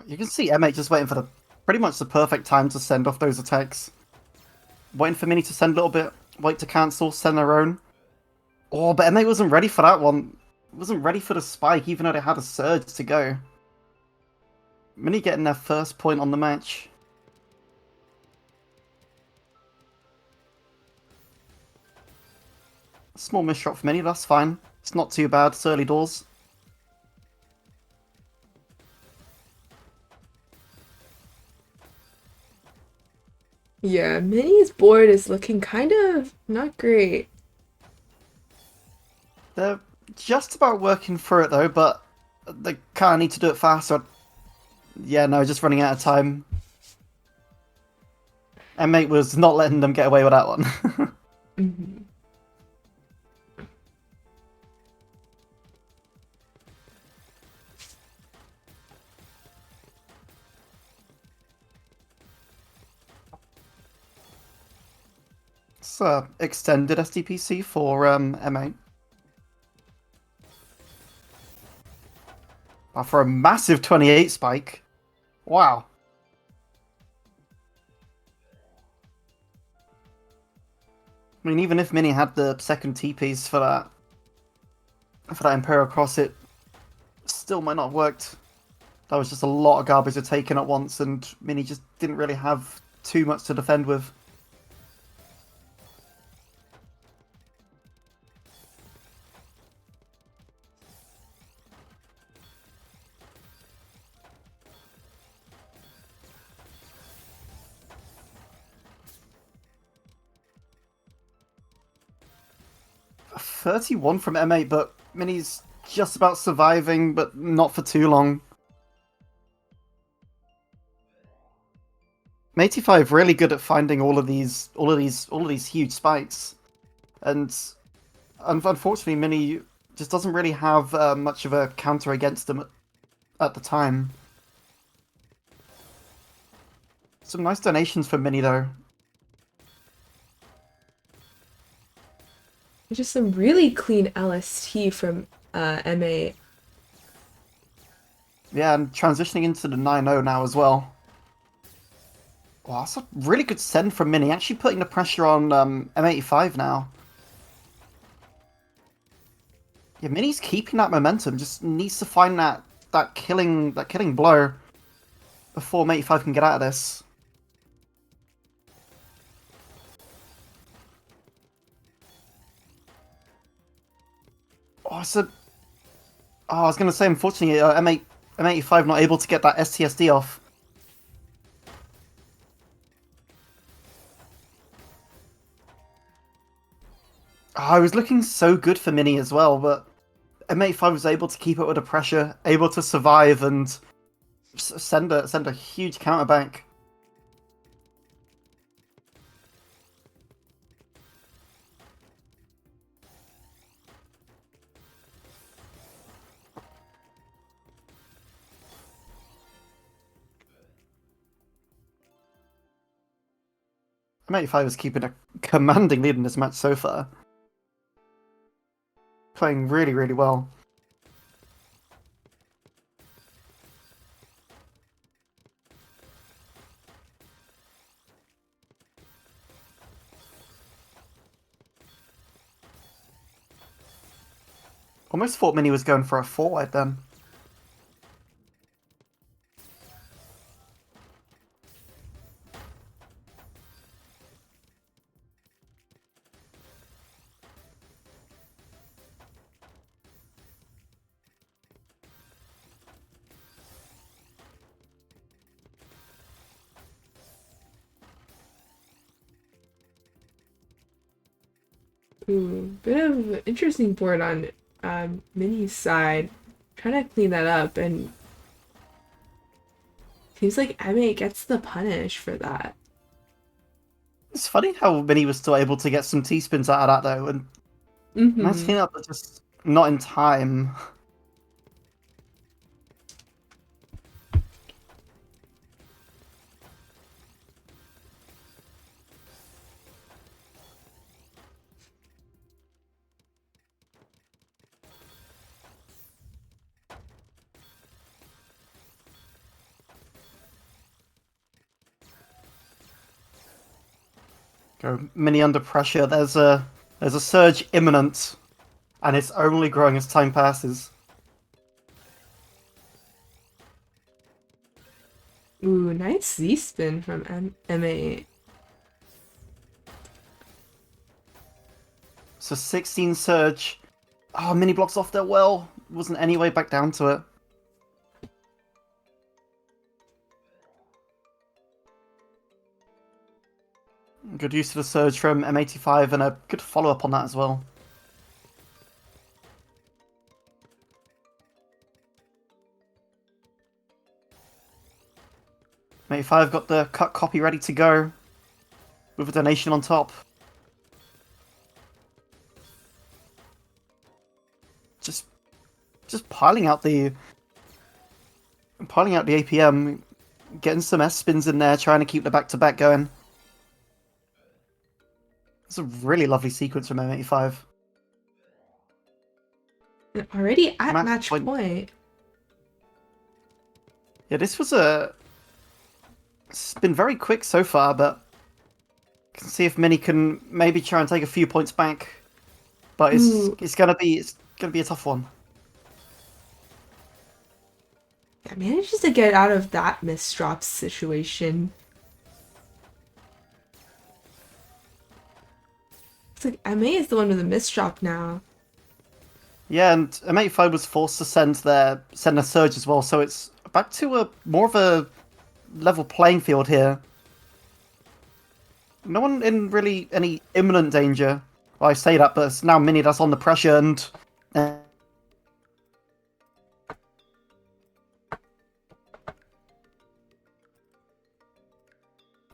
You can see M8 just waiting for pretty much the perfect time to send off those attacks. Waiting for Mini to send a little bit, wait to cancel, send their own. Oh, but M8 wasn't ready for that one. Wasn't ready for the spike, even though they had a surge to go. Mini getting their first point on the match. Small miss shot for Mini, that's fine. It's not too bad, it's early doors. Yeah, Minnie's board is looking kind of not great. They're just about working through it though, but they kind of need to do it faster. Yeah, no, just running out of time. M8 was not letting them get away with that one. Mhm. 'It's extended SDPC for M8. For a massive 28 spike. Wow. I mean, even if Mini had the second T-piece for that Imperial Cross, it still might not have worked. That was just a lot of garbage to take in at once, and Mini just didn't really have too much to defend with. A 31 from M8, but Mini's just about surviving, but not for too long. M85 really good at finding all of these huge spikes, and unfortunately, Mini just doesn't really have much of a counter against them at the time. Some nice donations for Mini though. Just some really clean LST from MA. Yeah, and transitioning into the 9-0 now as well. Wow, that's a really good send from Mini. Actually putting the pressure on M85 now. Yeah, Mini's keeping that momentum. Just needs to find that killing blow before M85 can get out of this. Oh, it's a. Oh, I was gonna say, unfortunately, M85 not able to get that STSD off. Oh, I was looking so good for Mini as well, but M85 was able to keep up with the pressure, able to survive and send a huge counter back. M85 is keeping a commanding lead in this match so far. Playing really, really well. Almost thought Mini was going for a forward then. Ooh, bit of interesting board on Minnie's side. Trying to clean that up, and seems like Emma gets the punish for that. It's funny how Mini was still able to get some T-spins out of that though, and nice Mm-hmm. cleanup, but just not in time. Go Mini under pressure. There's a surge imminent, and it's only growing as time passes. Ooh, nice Z spin from MA. So 16 surge. Oh, Mini blocks off there well. Wasn't any way back down to it. Good use of the surge from M85 and a good follow up on that as well. M85 got the cut copy ready to go with a donation on top. Just just piling out the APM, getting some S spins in there, trying to keep the back to back going. It's a really lovely sequence from M85. And already at Match match point. point. Yeah, this was a. It's been very quick so far, but can see if Mini can maybe try and take a few points back. But it's Ooh, it's gonna be it's gonna be a tough one. yeah, manages to get out of that misdrop situation. It's like MA is the one with the misdrop now. Yeah, and M85 was forced to send a surge as well, so it's back to a more of a level playing field here. No one in really any imminent danger. Well, I say that, but it's now Mini that's on the pressure and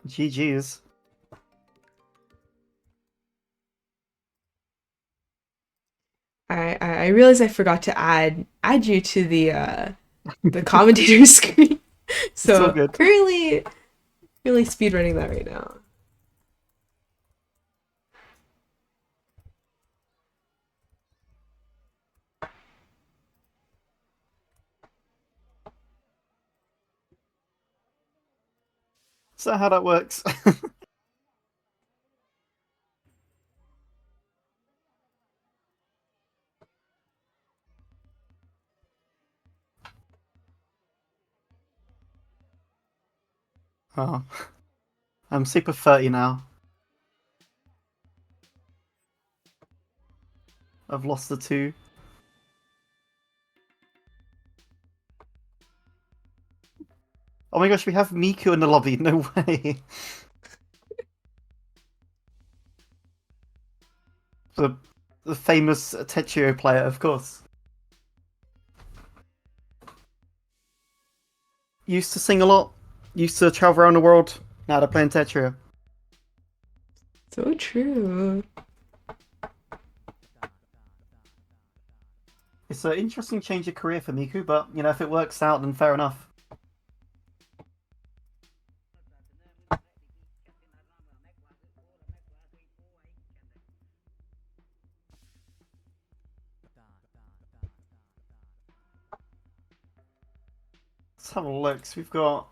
GG's. I realize I forgot to add you to the commentator screen. It's all So good. currently really speedrunning that right now. So how that works? Oh, I'm Super 30 now. I've lost the two. Oh my gosh, we have Miku in the lobby. No way. The the famous Tetsuo player, of course. Used to sing a lot. Used to travel around the world. Now they're playing Tetsuo. So true. It's an interesting change of career for Miku, but you know, if it works out, then fair enough. Let's have a look. So we've got.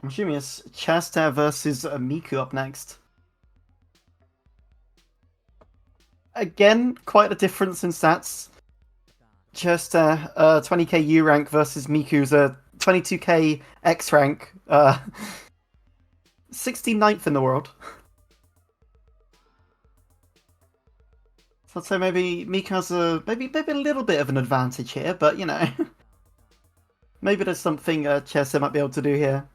I'm assuming it's Chester versus Miku up next. Again, quite a difference in stats. Chester, 20k U rank versus Miku's 22k X rank, 69th in the world. So I'd say maybe Miku has maybe a little bit of an advantage here, but you know, maybe there's something Chester might be able to do here.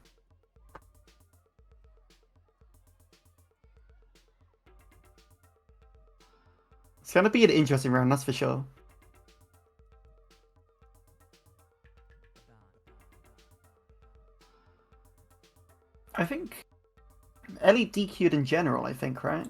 It's gonna be an interesting round, that's for sure. I think Ellie DQ'd in general, I think, right?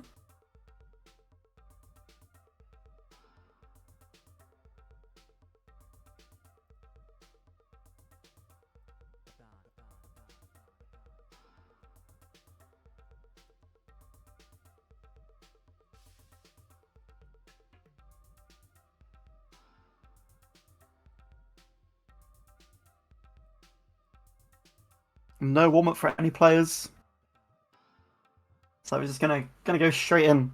No warm up for any players. So we're just gonna go straight in.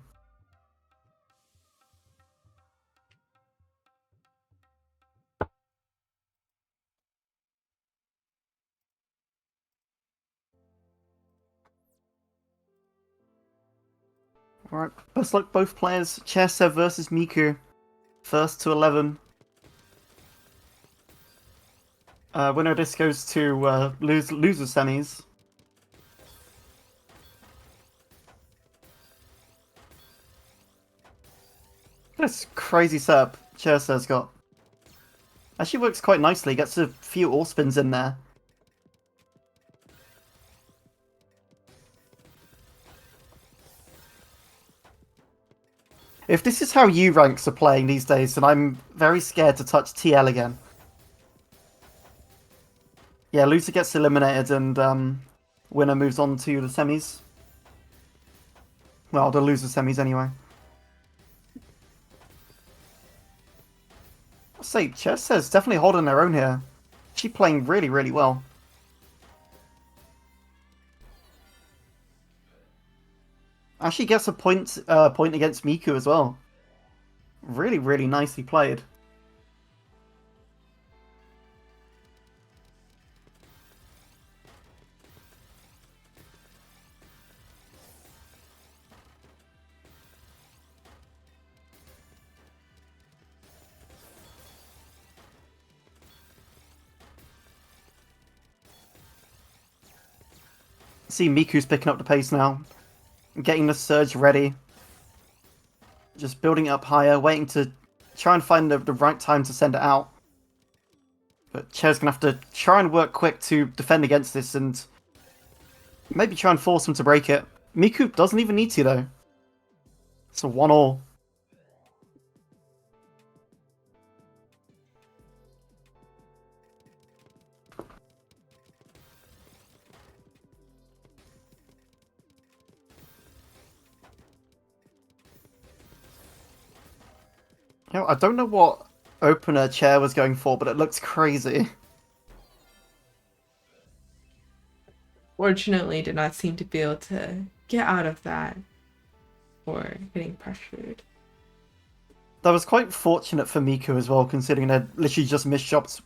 Alright, best luck both players. Chester versus Miku. First to 11. Winner of this goes to loser semis. This crazy setup Chester's got. Actually works quite nicely. Gets a few all spins in there. If this is how U ranks are playing these days, then I'm very scared to touch TL again. Yeah, loser gets eliminated and winner moves on to the semis. Well, the loser semis anyway. I'll say Chester's definitely holding their own here. She's playing really, really well. Actually gets a point against Miku as well. Really, really nicely played. See Miku's picking up the pace now. Getting the surge ready. Just building it up higher, waiting to try and find the right time to send it out. But Chair's going to have to try and work quick to defend against this and maybe try and force him to break it. Miku doesn't even need to, though. It's a 1-all. You know, I don't know what opener Chair was going for, but it looks crazy. unfortunately did not seem to be able to get out of that or getting pressured. That was quite fortunate for Miku as well, considering they literally just missed shots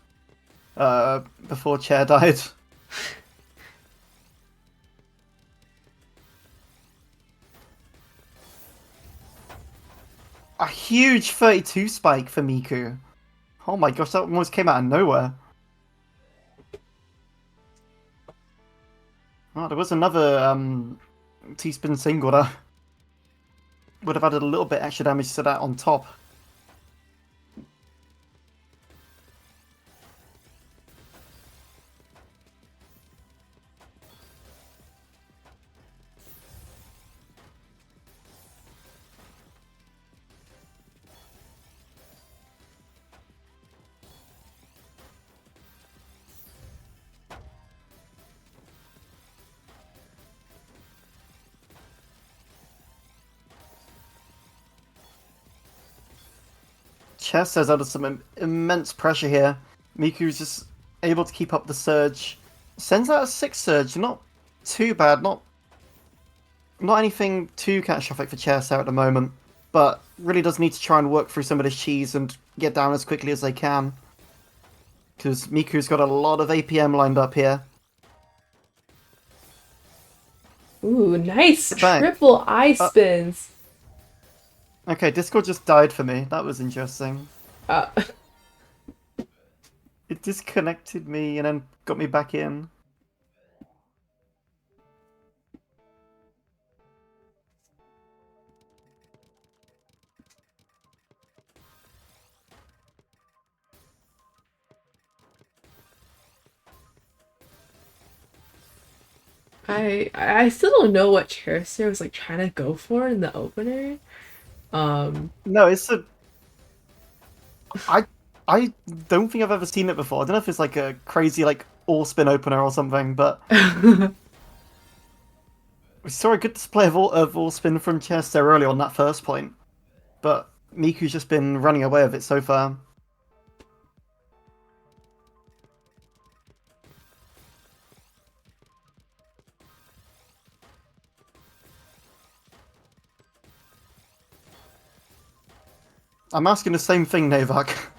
before Chair died. A huge 32 spike for Miku. Oh my gosh, that almost came out of nowhere. Oh, there was another T-spin single that would have added a little bit extra damage to that on top. Chess says under some immense pressure here. Miku's just able to keep up the surge. Sends out a 6 surge, not too bad, not anything too catastrophic for Chess at the moment, but really does need to try and work through some of this cheese and get down as quickly as they can. Because Miku's got a lot of APM lined up here. Ooh, nice Bang. triple eye spins. Okay, Discord just died for me. That was interesting. Uh, It disconnected me and then got me back in. I still don't know what Charissair was like trying to go for in the opener. No, it's a. I don't think I've ever seen it before. I don't know if it's like a crazy like all spin opener or something, but we saw a good display of all spin from Chess there early on that first point. But Miku's just been running away with it so far. I'm asking the same thing, Navak.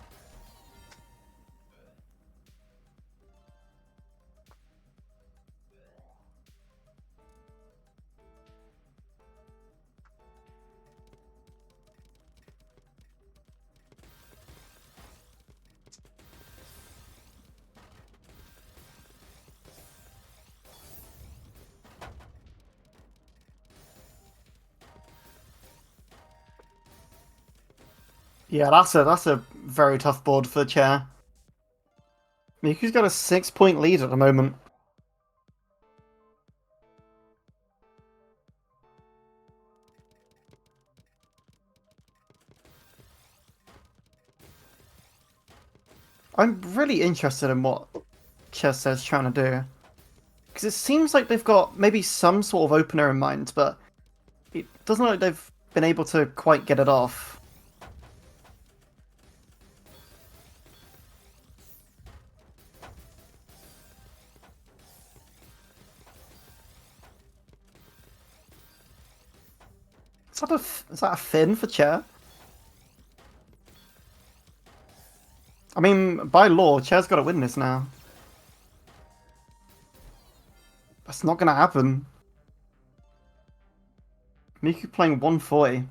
Yeah, that's a very tough board for Chair. Miku's got a 6-point lead at the moment. I'm really interested in what Chess says trying to do. Because it seems like they've got maybe some sort of opener in mind, but it doesn't look like they've been able to quite get it off. Is that a Finn for Chair? I mean, by law, Chair's got to win this now. That's not going to happen. Miku playing 140.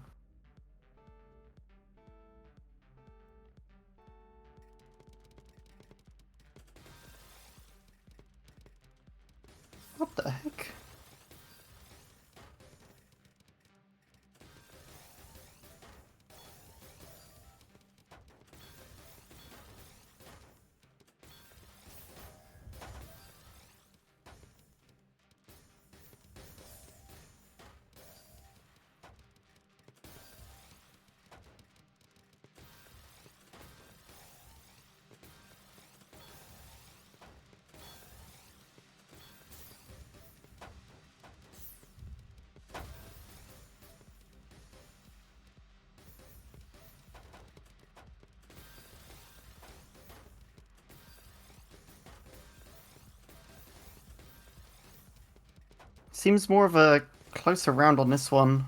What the heck? Seems more of a closer round on this one.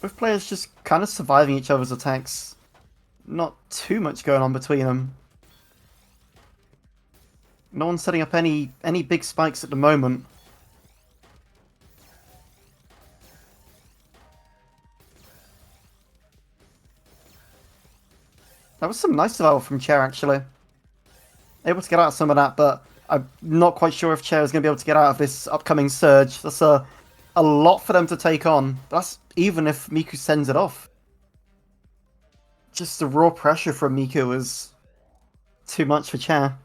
Both players just kind of surviving each other's attacks. Not too much going on between them. No one's setting up any big spikes at the moment. That was some nice survival from Chair, actually. Able to get out of some of that, but I'm not quite sure if Chair is going to be able to get out of this upcoming surge. That's a lot for them to take on. That's even if Miku sends it off. Just the raw pressure from Miku is too much for Chair.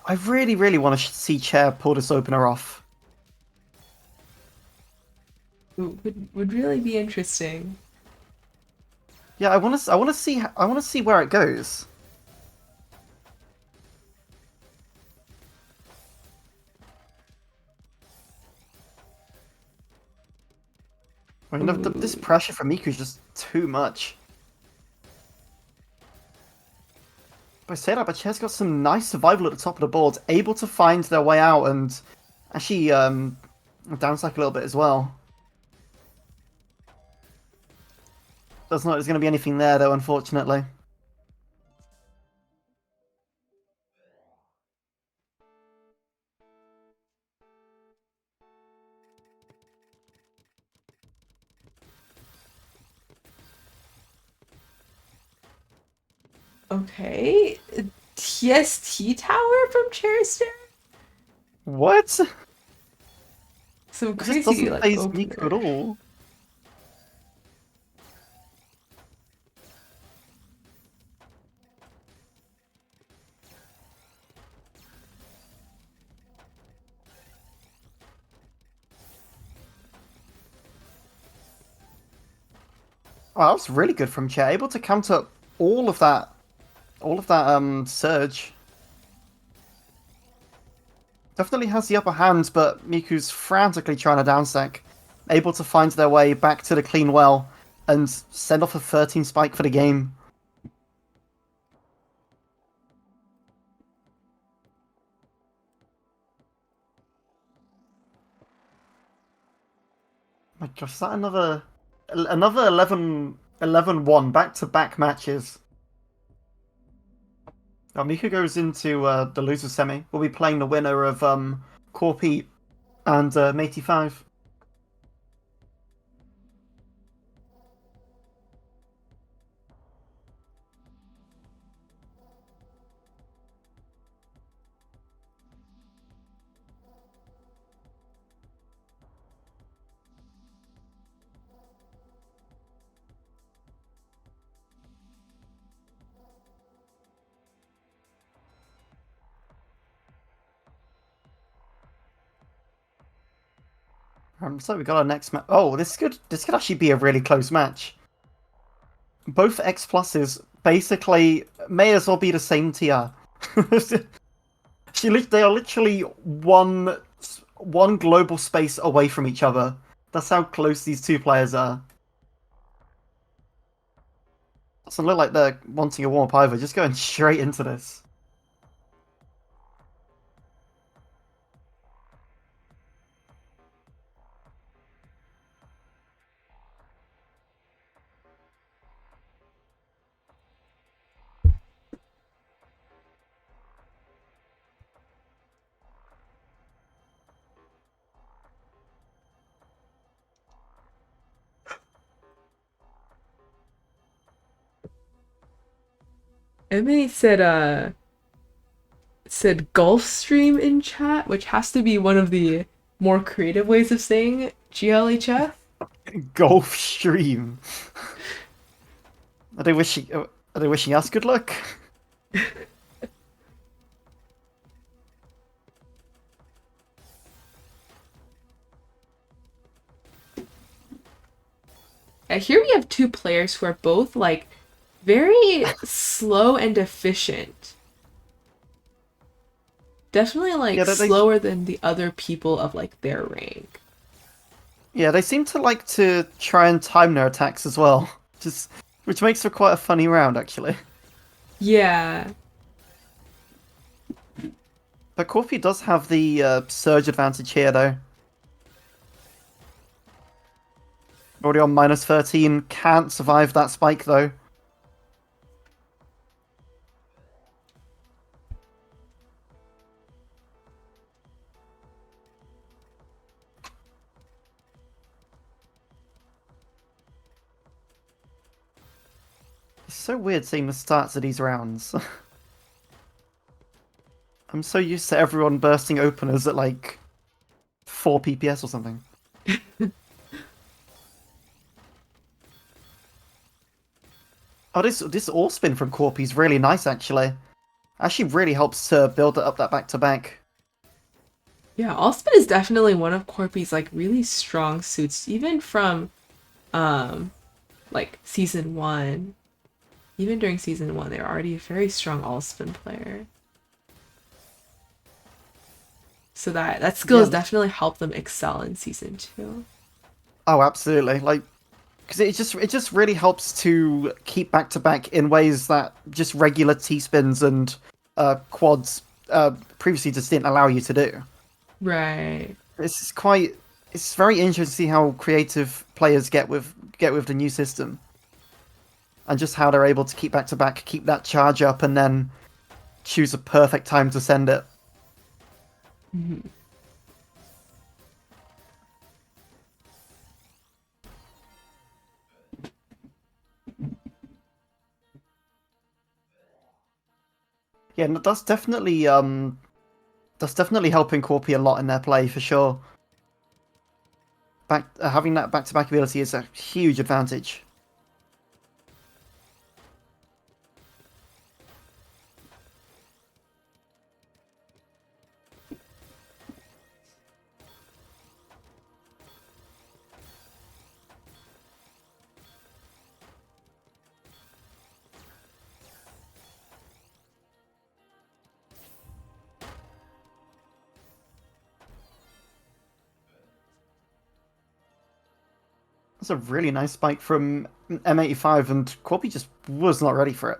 I really, really want to see Chair pull this opener off. Would really be interesting. Yeah, I want to see where it goes. I mean, this Ooh. pressure from Miku is just too much. But I say that, but Chair's got some nice survival at the top of the board, able to find their way out and actually downstack a little bit as well. Doesn't look like there's going to be anything there though, unfortunately. Okay. TST tower from Chairster? What? Some It just crazy doesn't like phase Miku opener. at all. Oh, that was really good from Chair, able to counter all of that, surge. Definitely has the upper hand, but Miku's frantically trying to downstack, able to find their way back to the clean well and send off a 13 spike for the game. My gosh, is that another 11-1 back-to-back matches? Now, Miku goes into the loser semi. We'll be playing the winner of Core Pete and Matey 5. So we got our next match. Oh, this could actually be a really close match. Both X pluses basically may as well be the same tier. They are literally one global space away from each other. That's how close these two players are. Doesn't look like they're wanting a warm up either. Just going straight into this. Emily said Gulfstream in chat, which has to be one of the more creative ways of saying GLHF. Golf stream. Are they wishing us good luck? Here we have two players who are both like very slow and efficient. Definitely like Yeah, they slower than the other people of like their rank. Yeah, they seem to like to try and time their attacks as well, just which makes for quite a funny round actually. Yeah. But Corpi does have the surge advantage here though. Already on -13, can't survive that spike though. It's so weird seeing the starts of these rounds. I'm so used to everyone bursting openers at like 4 PPS or something. Oh, this all spin from Corpi is really nice actually. Actually, really helps to build it up that back to back. Yeah, Allspin is definitely one of Corpi's like really strong suits, even from um like season one. Even during season one, they were already a very strong Allspin player. So that skill has Yeah. definitely helped them excel in season two. Oh, absolutely. Like, because it just really helps to keep back to back in ways that just regular T spins and quads previously just didn't allow you to do. Right. It's quite. It's very interesting to see how creative players get with the new system, and just how they're able to keep back to back, keep that charge up, and then choose a perfect time to send it. Mhm. Yeah, and that's definitely helping Corpi a lot in their play for sure. Having that back to back ability is a huge advantage. That's a really nice spike from M85, and Corby just was not ready for it.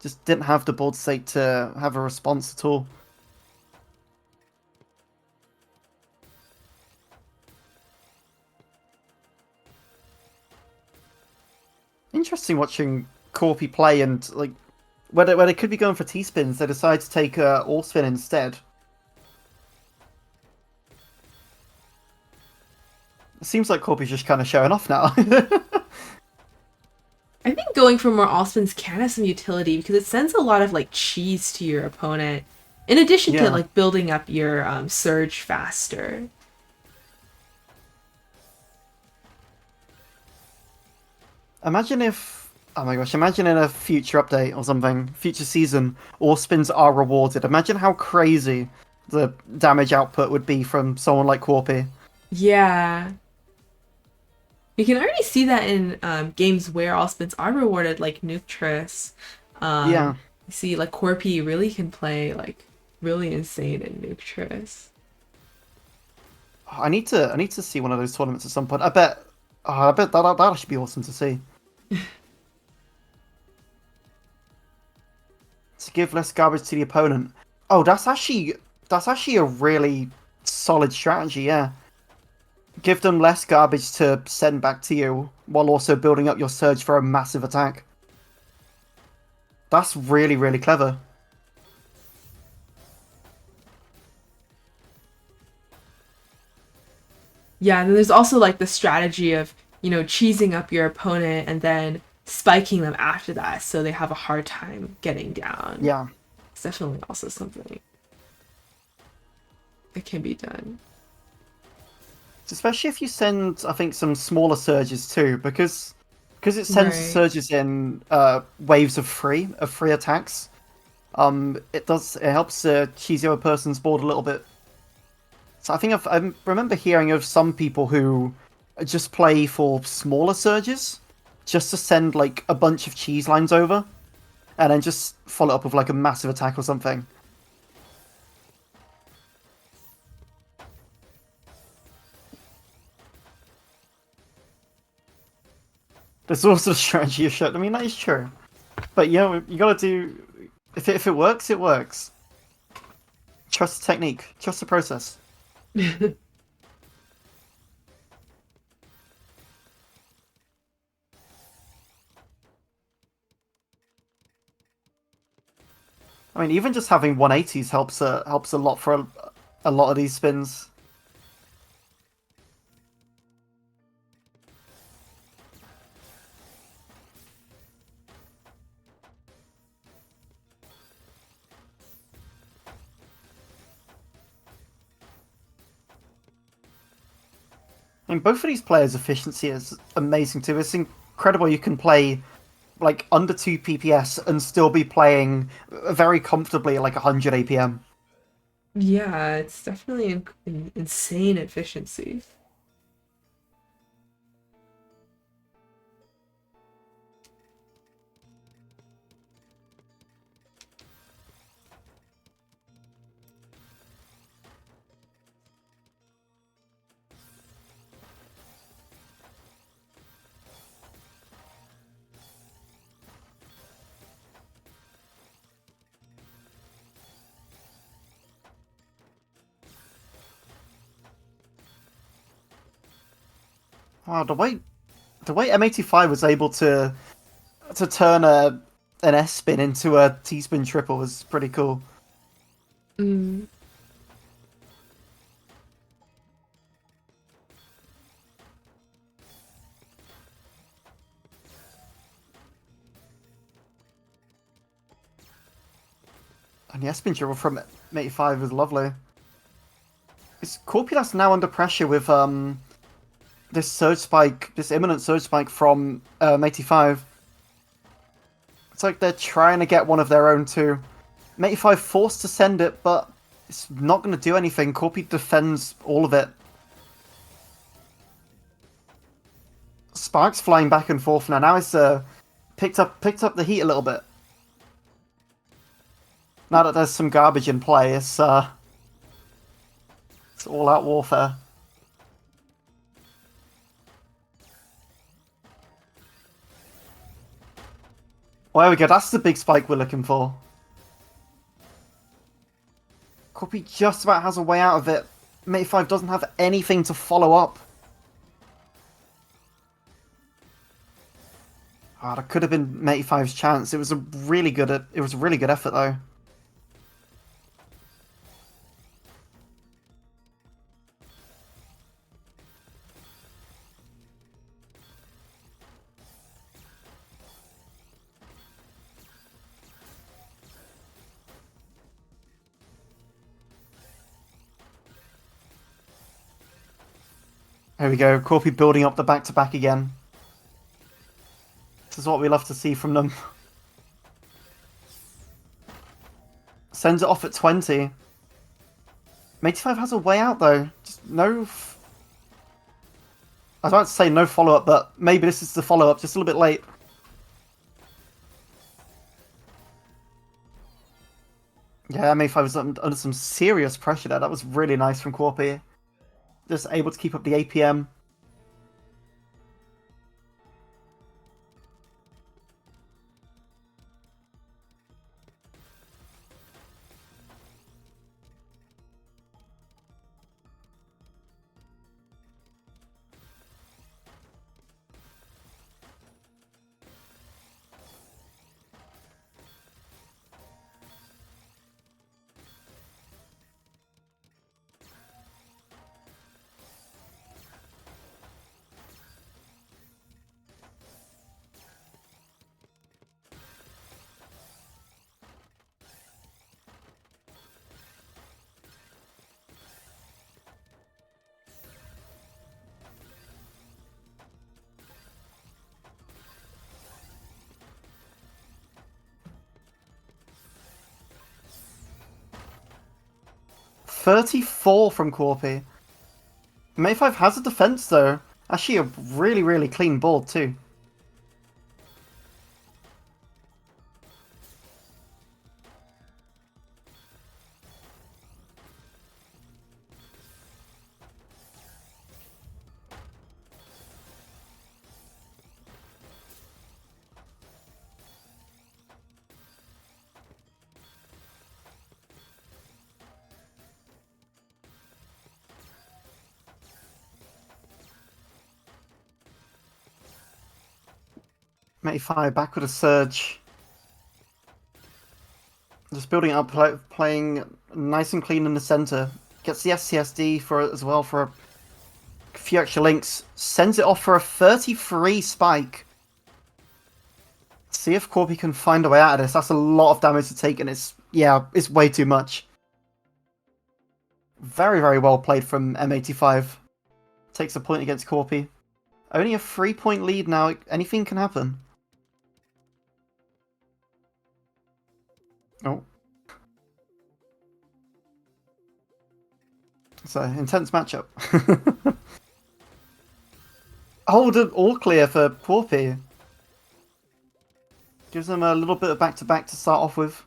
Just didn't have the board state to have a response at all. Interesting watching Corpy play and like where they could be going for T spins, they decide to take all spin instead. It seems like Corpy's just kind of showing off now. I think going for more Allspins can have some utility because it sends a lot of like cheese to your opponent, in addition to Yeah. like building up your surge faster. Imagine if, oh my gosh, imagine in a future update or something, future season, all spins are rewarded. Imagine how crazy the damage output would be from someone like Corpy. Yeah. You can already see that in games where all spins are rewarded, like Nuketris. Yeah, You see, like Corpi really can play like really insane in Nuketris. I need to see one of those tournaments at some point. I bet that should be awesome to see. To give less garbage to the opponent. Oh, that's actually a really solid strategy. Yeah, give them less garbage to send back to you while also building up your surge for a massive attack. That's really clever. Yeah, and then there's also like the strategy of, cheesing up your opponent and then spiking them after that so they have a hard time getting down. Yeah. It's definitely also something that can be done. Especially if you send, I think, some smaller surges too, because it sends Right. surges in waves of free attacks. It helps cheese the other person's board a little bit. So I remember hearing of some people who just play for smaller surges, just to send like a bunch of cheese lines over, and then just follow up with like a massive attack or something. There's also a strategy of shut. I mean, that is true. But you gotta do. If it works, it works. Trust the technique. Trust the process. I mean, even just having 180s helps a lot for a lot of these spins. I mean, both of these players' efficiency is amazing too. It's incredible you can play like under 2 PPS and still be playing very comfortably like 100 APM. Yeah, it's definitely insane efficiency. Wow, the way M85 was able to turn an S spin into a T spin triple was pretty cool. Mm. And the S spin triple from M85 was lovely. It's Corpi that's now under pressure with this surge spike, this imminent surge spike from M85. It's like they're trying to get one of their own too. M85 forced to send it, but it's not going to do anything. Corpi defends all of it. Sparks flying back and forth now. Now it's picked up the heat a little bit. Now that there's some garbage in play, it's all out warfare. Well, there we go. That's the big spike we're looking for. Corpi just about has a way out of it. M85 doesn't have anything to follow up. Ah, that could have been M85's chance. It was a really good effort though. There we go. Corpi building up the back-to-back again. This is what we love to see from them. Sends it off at 20. M85 has a way out though. Just no... I was about to say no follow-up, but maybe this is the follow-up, just a little bit late. Yeah, M85 was under some serious pressure there. That was really nice from Corpi. Just able to keep up the APM. .34 from Corpi. M85 has a defense though. Actually, a really, really clean board too. M85 back with a surge. Just building up, playing nice and clean in the center. Gets the SCSD for it as well for a few extra links. Sends it off for a 33 spike. See if Corby can find a way out of this. That's a lot of damage to take, and it's way too much. Very, very well played from M85. Takes a point against Corby. Only a 3-point lead now. Anything can happen. Oh. It's an intense matchup. Hold it all clear for Corby. Gives them a little bit of back-to-back to start off with.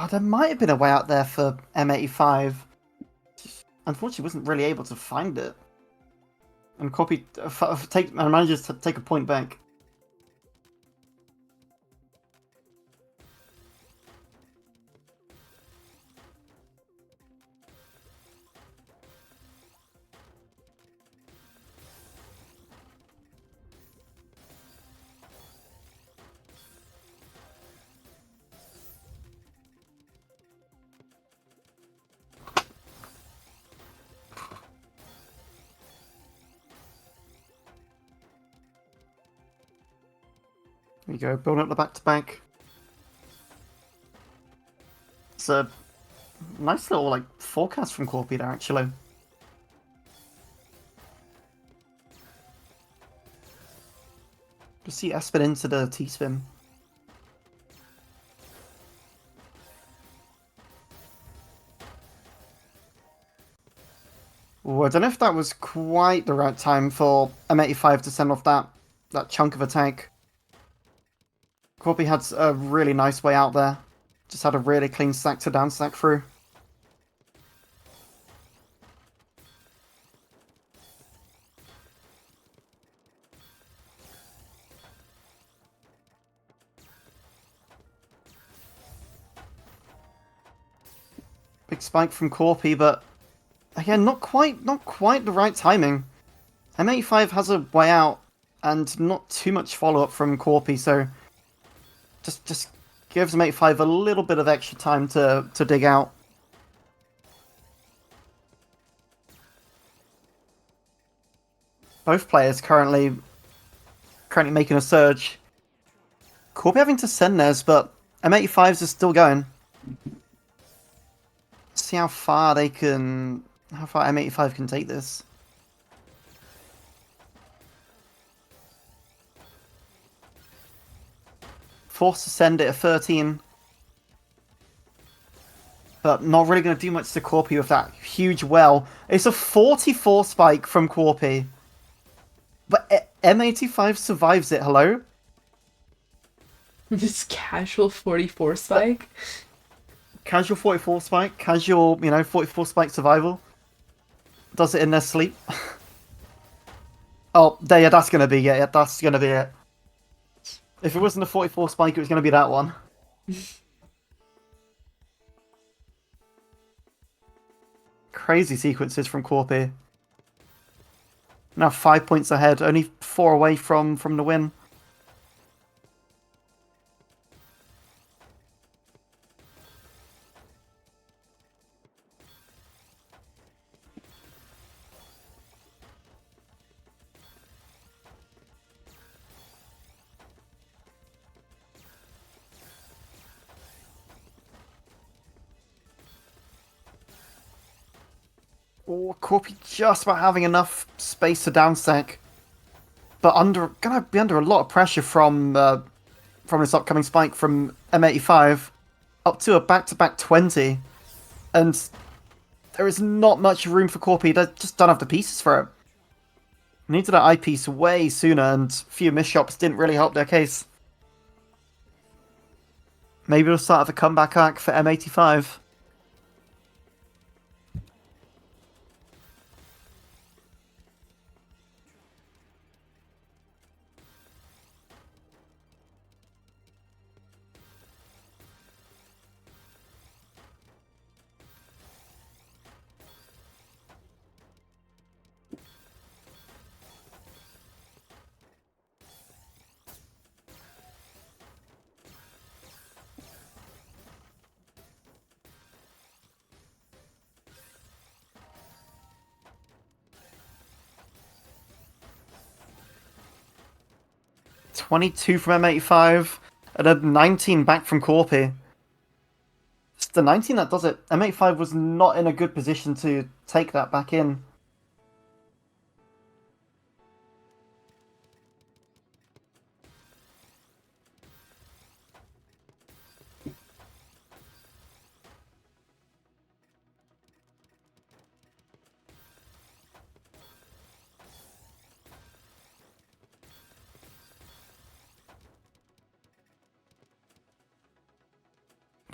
Oh, there might have been a way out there for M85. Unfortunately, wasn't really able to find it. And manages to take a point back. There you go, building up the back-to-back. It's a nice little forecast from Corby there, actually. Just see Espen into the T-spin. Ooh, I don't know if that was quite the right time for M85 to send off that chunk of attack. Corby had a really nice way out there. Just had a really clean stack to down stack through. Big spike from Corby, but again, not quite the right timing. M85 has a way out and not too much follow-up from Corby, so just gives M85 a little bit of extra time to dig out. Both players currently making a surge. Corby having to send theirs, but M85s are still going. Let's see how far M85 can take this. Forced to send it at 13. But not really going to do much to Corby with that huge well. It's a 44 spike from Corby. But M85 survives it, hello? Just casual 44 spike? Casual 44 spike, casual, 44 spike survival. Does it in their sleep. Oh, yeah, that's going to be it. Yeah, that's going to be it. If it wasn't a 44 spike, it was going to be that one. Crazy sequences from Corby. Now 5 points ahead, only 4 away from the win. Oh, Corby just about having enough space to downstack, but gonna be under a lot of pressure from this upcoming spike from M85, up to a back-to-back 20, and there is not much room for Corby. They just don't have the pieces for it. Needed that eyepiece way sooner, and few misshots didn't really help their case. Maybe it'll start the comeback arc for M85. $22 from M85, and a 19 back from Corpy. It's the 19 that does it. M85 was not in a good position to take that back in.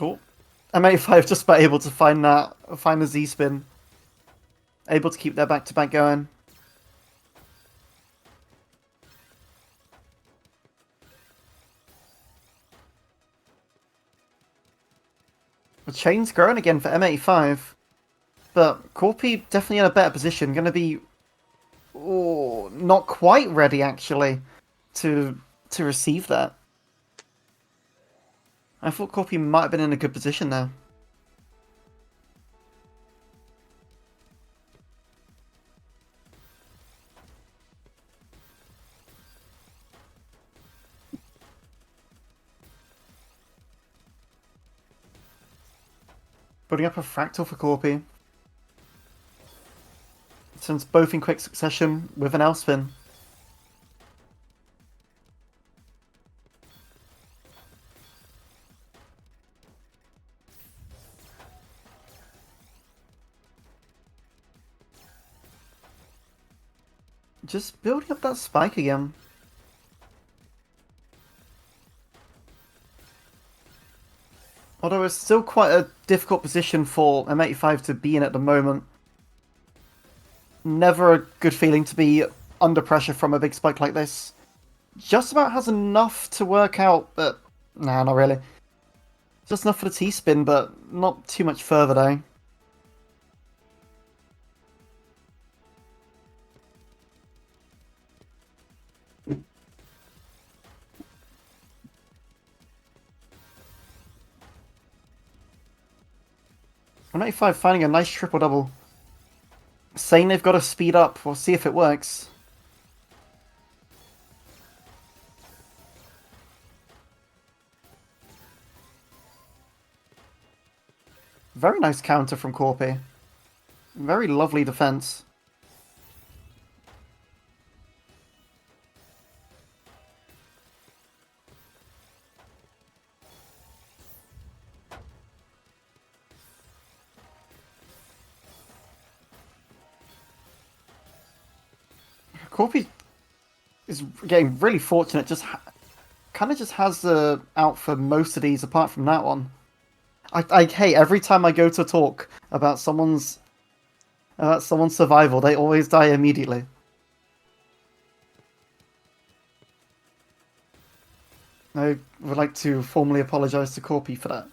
Oh, M85 just about able to find the Z spin, able to keep their back to back going. The chain's growing again for M85, but Corpy definitely in a better position. Going to be, not quite ready actually to receive that. I thought Corpy might have been in a good position there. Building up a fractal for Corpy. Sends both in quick succession with an L-spin. Just building up that spike again. Although it's still quite a difficult position for M85 to be in at the moment. Never a good feeling to be under pressure from a big spike like this. Just about has enough to work out, but nah, not really. Just enough for the T-spin, but not too much further though. M85 finding a nice triple-double. Saying they've got to speed up. We'll see if it works. Very nice counter from Corpy. Very lovely defense. Corpy is getting really fortunate. Just kind of just has the out for most of these, apart from that one. I hate every time I go to talk about someone's survival, they always die immediately. I would like to formally apologize to Corpy for that.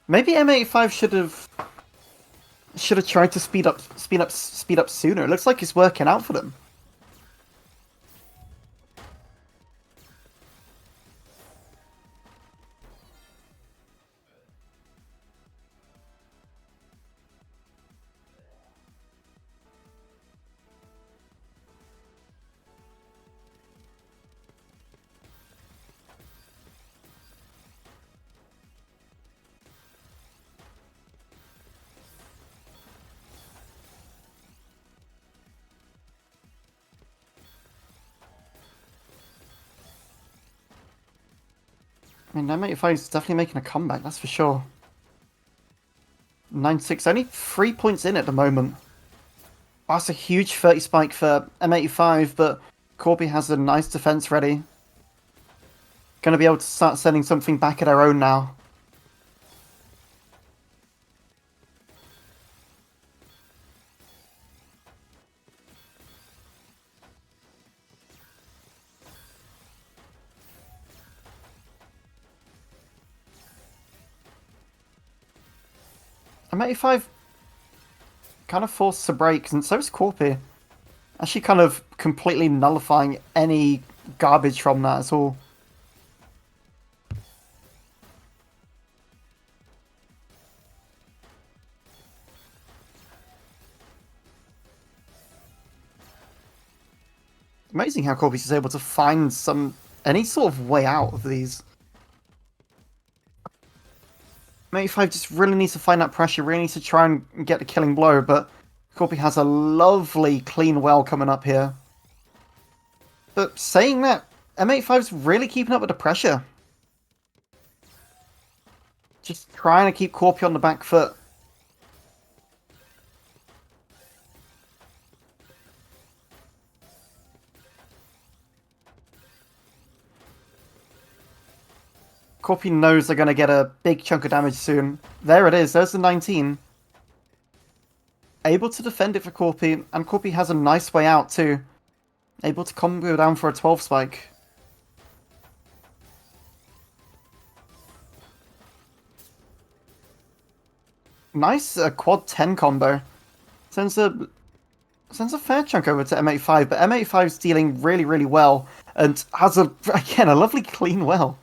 Maybe M85 should have tried to speed up sooner. It looks like it's working out for them. I mean, M85 is definitely making a comeback, that's for sure. 9-6, only 3 points in at the moment. That's a huge 30 spike for M85, but Corby has a nice defense ready. Gonna be able to start sending something back at our own now. M85 kind of forced to break, and so is Corby. Actually kind of completely nullifying any garbage from that at all. Amazing how Corby's is able to find any sort of way out of these. M85 just really needs to find that pressure, really needs to try and get the killing blow, but Corby has a lovely clean well coming up here. But saying that, M85's really keeping up with the pressure. Just trying to keep Corby on the back foot. Corby knows they're going to get a big chunk of damage soon. There it is, there's the 19. Able to defend it for Corby, and Corby has a nice way out too. Able to combo down for a 12 spike. Nice quad 10 combo. Sends a fair chunk over to M85, but M85's dealing really, really well, and has again a lovely clean well.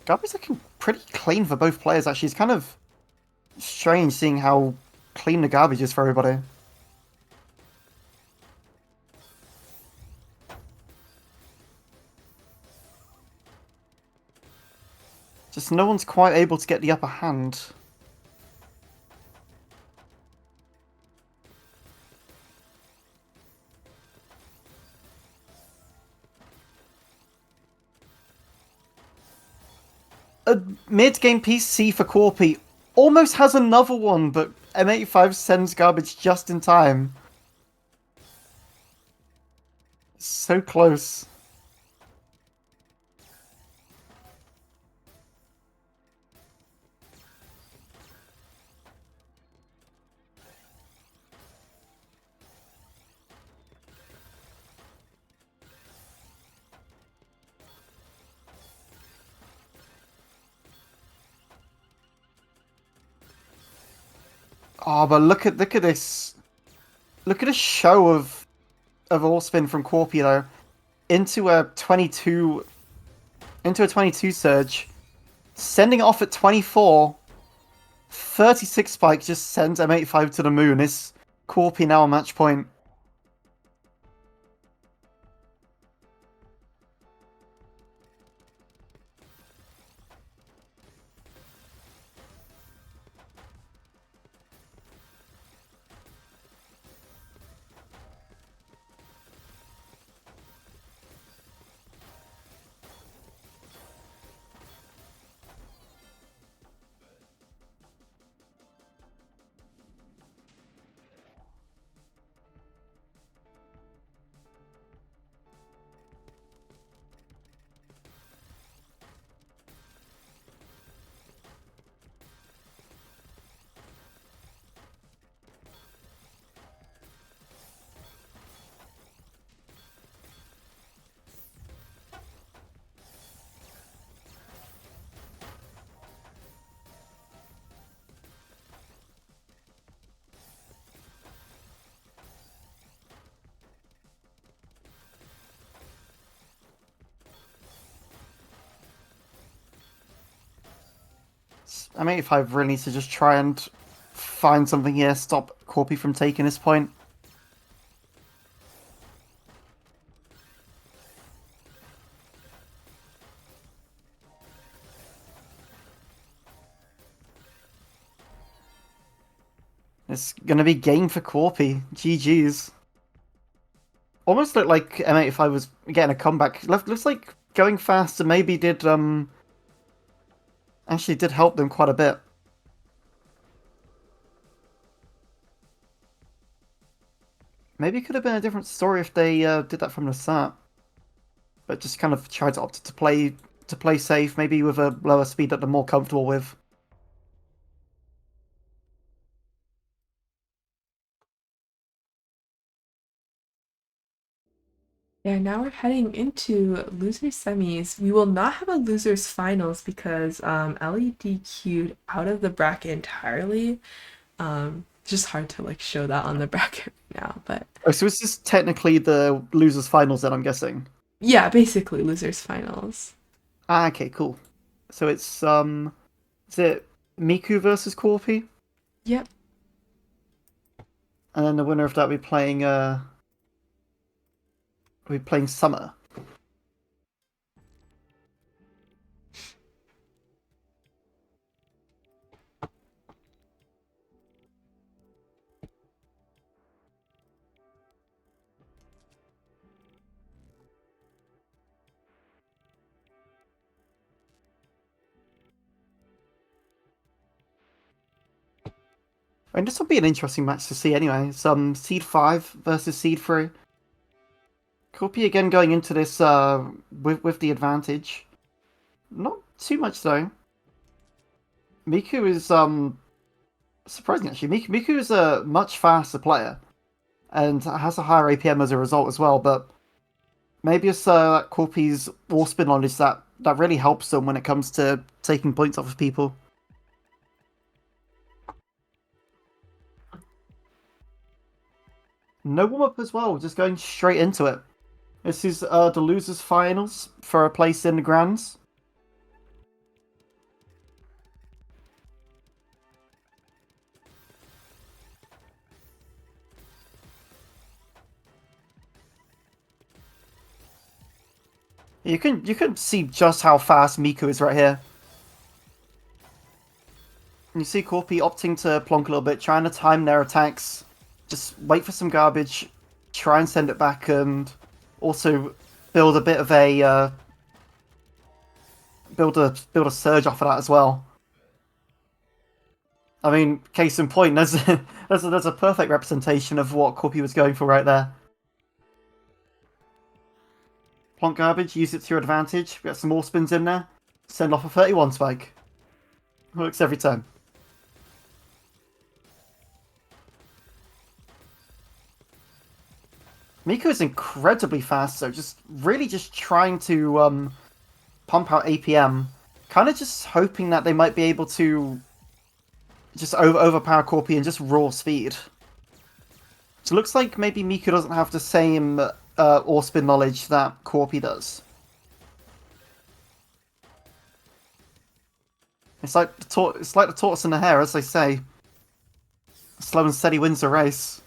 Garbage looking pretty clean for both players, actually. It's kind of strange seeing how clean the garbage is for everybody. Just no one's quite able to get the upper hand. A mid-game PC for Corby almost has another one, but M85 sends garbage just in time. So close. Oh, but look at this. Look at a show of all spin from Corby though. Into a 22 surge. Sending it off at 24. 36 spike just sends M85 to the moon. Is Corby now a match point? M85 really needs to just try and find something here, stop Corby from taking this point. It's gonna be game for Corby. GG's. Almost looked like M8 if I was getting a comeback. Looks like going faster maybe did actually did help them quite a bit. Maybe it could have been a different story if they did that from the start, but just kind of tried to opt to play safe, maybe with a lower speed that they're more comfortable with. Yeah, now we're heading into losers semis. We will not have a losers finals because Ellie DQ'd out of the bracket entirely. It's just hard to like show that on the bracket right now, but Oh, so it's just technically the losers finals then, I'm guessing. yeah, basically losers finals. Ah, okay, cool. So it's is it Miku versus Corpi? Yep. And then the winner of that will be playing Summer. And this will be an interesting match to see anyway. It's Seed 5 versus Seed 3. Corpi again going into this with the advantage. Not too much though. Miku is surprising actually. Miku is a much faster player and has a higher APM as a result as well, but maybe it's Corpi's wall spin knowledge that really helps them when it comes to taking points off of people. No warm up as well, just going straight into it. This is the losers finals for a place in the grands. You can see just how fast Miku is right here. And you see Corpi opting to plonk a little bit, trying to time their attacks. Just wait for some garbage, try and send it back, and also build a bit of a build a surge off of that as well. I mean, case in point, there's a perfect representation of what Corpi was going for right there. Plonk garbage, use it to your advantage, get some more spins in there, send off a 31 spike. Works every time. Miku is incredibly fast, so just trying to pump out APM, kind of just hoping that they might be able to just overpower Corpi and just raw speed. So it looks like maybe Miku doesn't have the same ore spin knowledge that Corpi does. It's like the tortoise and the hare, as they say. Slow and steady wins the race.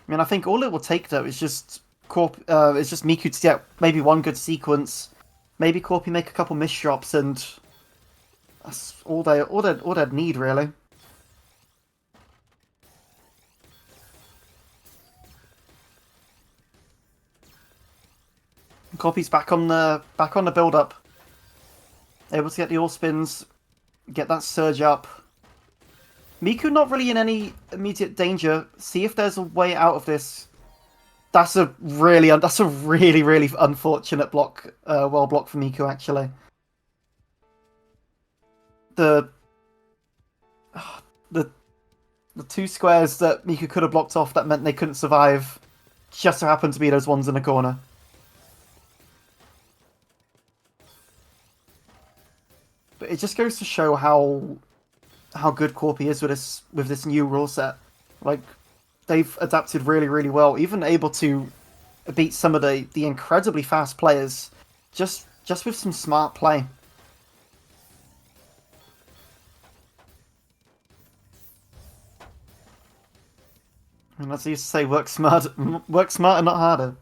I mean, I think all it will take though is just Miku to get maybe one good sequence, maybe Corpi make a couple miss drops, and that's all they'd need really. Corpi's back on the build up, able to get the all spins, get that surge up. Miku not really in any immediate danger. See if there's a way out of this. That's a really unfortunate block. Well blocked for Miku actually. The the the two squares that Miku could have blocked off that meant they couldn't survive just so happened to be those ones in the corner. But it just goes to show how good Corpi is with this new rule set. Like they've adapted really well, even able to beat some of the incredibly fast players just with some smart play. And as I used to say, work smarter, not harder.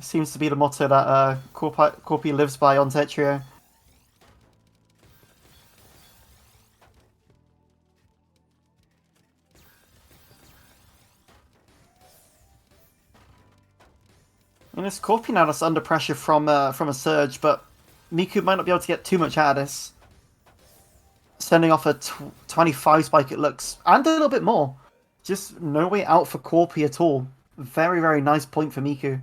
Seems to be the motto that Corpi lives by on Tetrio. And it's Corpi now that's under pressure from a surge, but Miku might not be able to get too much out of this. Sending off a 25 spike, it looks, and a little bit more. Just no way out for Corpi at all. Very, very nice point for Miku.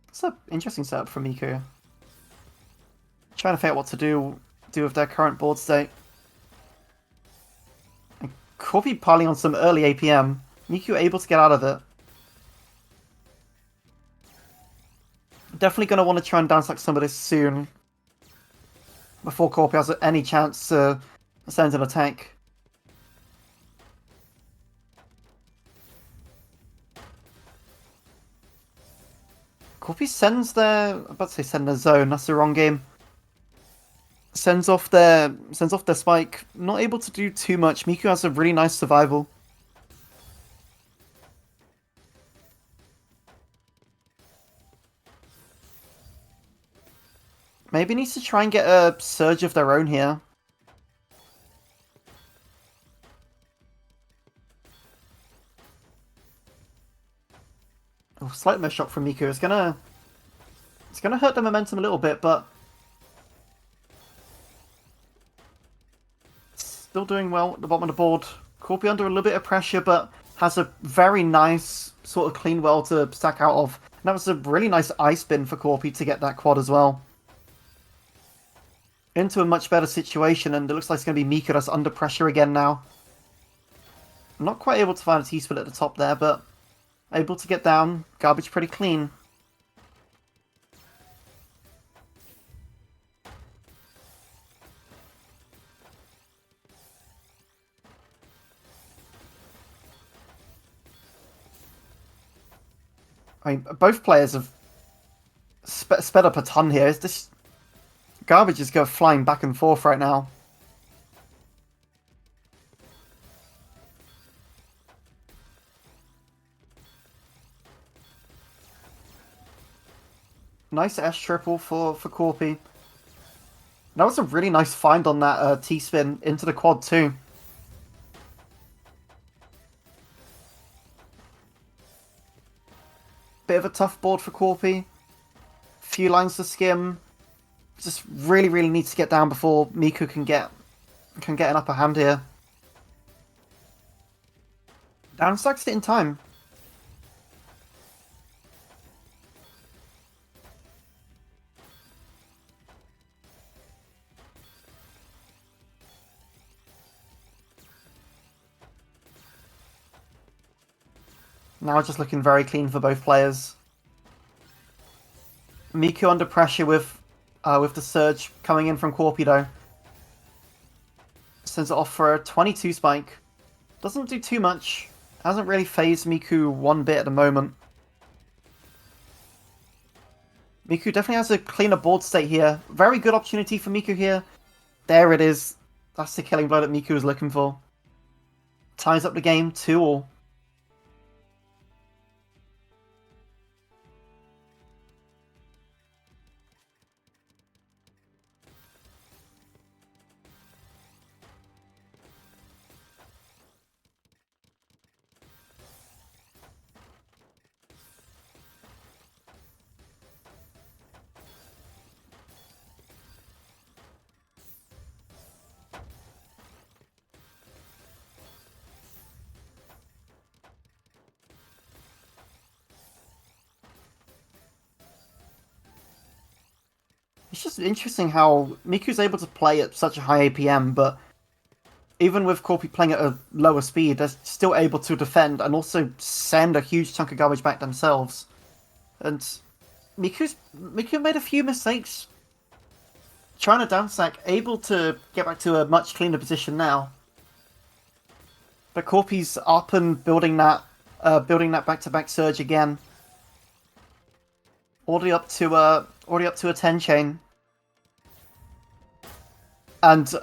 It's an interesting setup for Miku. Trying to figure out what to do with their current board state. And Corpi piling on some early APM. Miku able to get out of it. Definitely going to want to try and downstack some of this soon. Before Corpi has any chance to send an attack. Corpi sends their... I'm about to say send their zone, that's the wrong game. Sends off their spike. Not able to do too much. Miku has a really nice survival. Maybe needs to try and get a surge of their own here. Oh, slight miss shot from Miku. It's gonna hurt the momentum a little bit, but still doing well at the bottom of the board. Corpi under a little bit of pressure, but has a very nice sort of clean well to stack out of. And that was a really nice ice spin for Corpi to get that quad as well. Into a much better situation, and it looks like it's going to be Miku that's under pressure again now. I'm not quite able to find a T-split at the top there, but able to get down. Garbage pretty clean. I mean, both players have sped up a ton here. This garbage is going flying back and forth right now. Nice S triple for Corpi. That was a really nice find on that T-spin into the quad too. Bit of a tough board for Corpi. Few lines to skim. Just really, really needs to get down before Miku can get an upper hand here. Downstacks it in time. Now just looking very clean for both players. Miku under pressure with the surge coming in from Corpi though. Sends it off for a 22 spike. Doesn't do too much. Hasn't really phased Miku one bit at the moment. Miku definitely has a cleaner board state here. Very good opportunity for Miku here. There it is. That's the killing blow that Miku was looking for. Ties up the game 2-2. It's just interesting how Miku's able to play at such a high APM, but even with Corpi playing at a lower speed, they're still able to defend and also send a huge chunk of garbage back themselves. And Miku made a few mistakes trying to downstack, able to get back to a much cleaner position now. But Corpi's up and building that back-to-back surge again. Already up to a 10 chain. And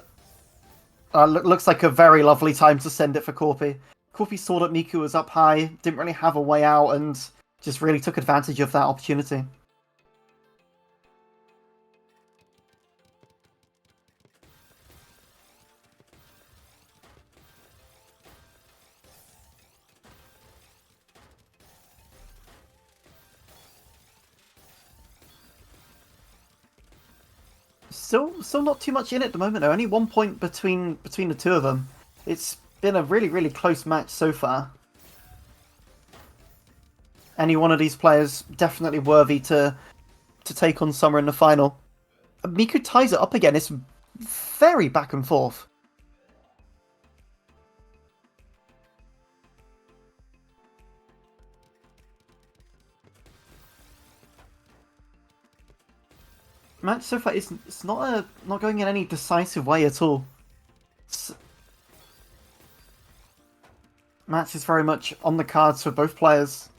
looks like a very lovely time to send it for Corpi. Corpi saw that Miku was up high, didn't really have a way out, and just really took advantage of that opportunity. Still not too much in it at the moment though. Only 1 point between the two of them. It's been a really close match so far. Any one of these players definitely worthy to take on Summer in the final. Miku ties it up again. It's very back and forth. Match so far it's not going in any decisive way at all. Match is very much on the cards for both players.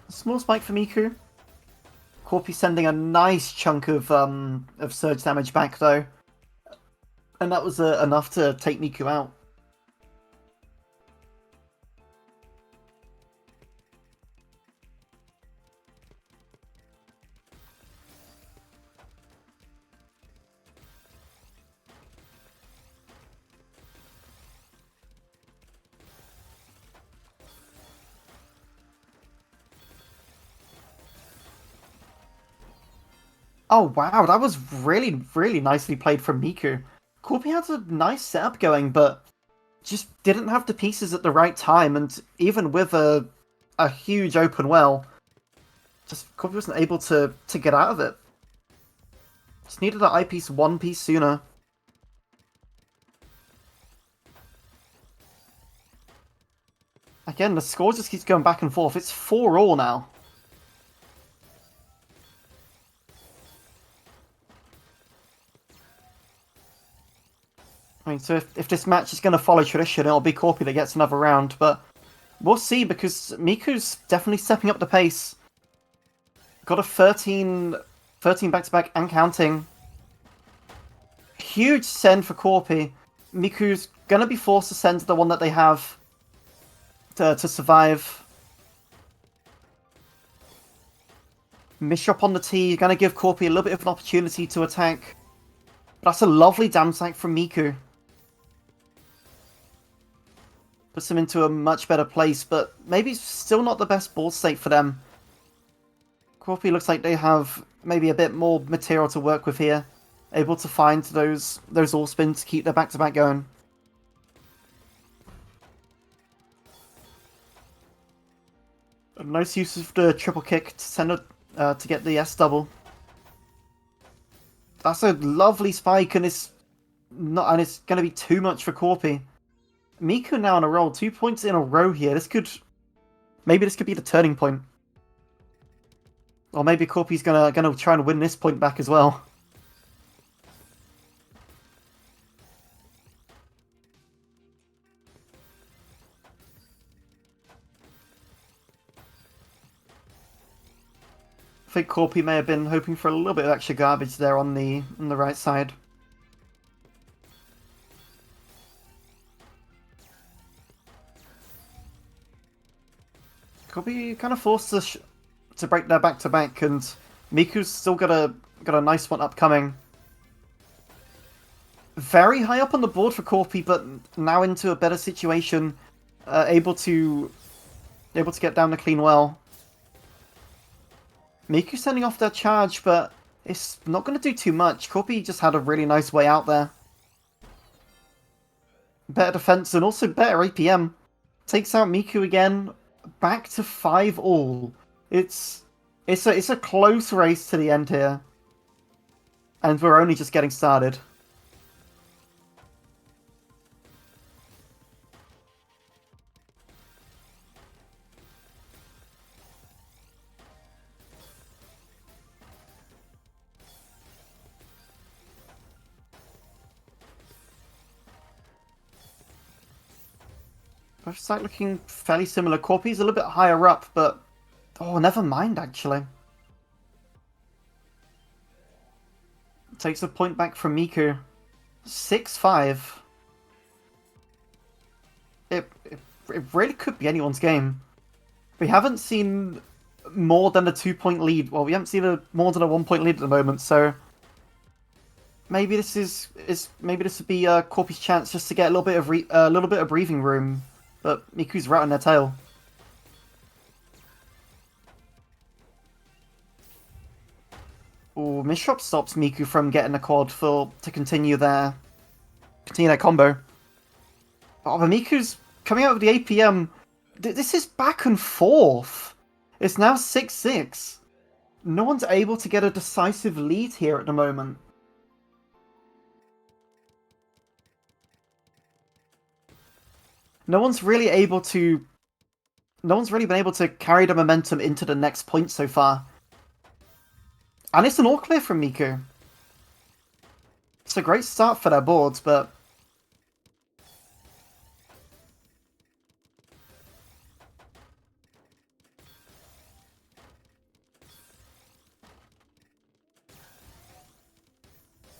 Small spike for Miku. Corpi sending a nice chunk of surge damage back though, and that was enough to take Miku out. Oh wow, that was really nicely played from Miku. Corpi had a nice setup going, but just didn't have the pieces at the right time, and even with a huge open well, just Corpi wasn't able to get out of it. Just needed that eyepiece one piece sooner. Again, the score just keeps going back and forth. It's 4-all now. I mean, so if this match is going to follow tradition, it'll be Corpi that gets another round, but we'll see, because Miku's definitely stepping up the pace. Got a 13 back-to-back and counting. Huge send for Corpi. Miku's going to be forced to send the one that they have to survive. Misshop on the T, going to give Corpi a little bit of an opportunity to attack. But that's a lovely damage tank from Miku. Puts them into a much better place, but maybe still not the best board state for them. Corpi looks like they have maybe a bit more material to work with here. Able to find those all spins to keep their back-to-back going. A nice use of the triple kick to send it to get the S double. That's a lovely spike, and it's going to be too much for Corpi. Miku now on a roll, 2 points in a row here. Maybe this could be the turning point. Or maybe Corpi's gonna try and win this point back as well. I think Corpi may have been hoping for a little bit of extra garbage there on the right side. Corpi kind of forced to break their back-to-back, and Miku's still got a nice one upcoming. Very high up on the board for Corpi, but now into a better situation, able to get down the clean well. Miku sending off their charge, but it's not going to do too much. Corpi just had a really nice way out there. Better defense and also better APM. Takes out Miku again. Back to 5-all. It's a close race to the end here. And we're only just getting started. Both sides looking fairly similar. Corpi's a little bit higher up, but... Oh, never mind, actually. Takes a point back from Miku. 6-5. It really could be anyone's game. We haven't seen more than a 2-point lead. Well, we haven't seen more than a 1-point lead at the moment, so maybe maybe this would be Corpy's chance just to get a little bit of breathing room. But Miku's right on their tail. Ooh, Mishop stops Miku from getting a quad to continue their combo. Oh, but Miku's coming out of the APM. This is back and forth. It's now 6-6. No one's able to get a decisive lead here at the moment. No one's really been able to carry the momentum into the next point so far. And it's an all clear from Miku. It's a great start for their boards, but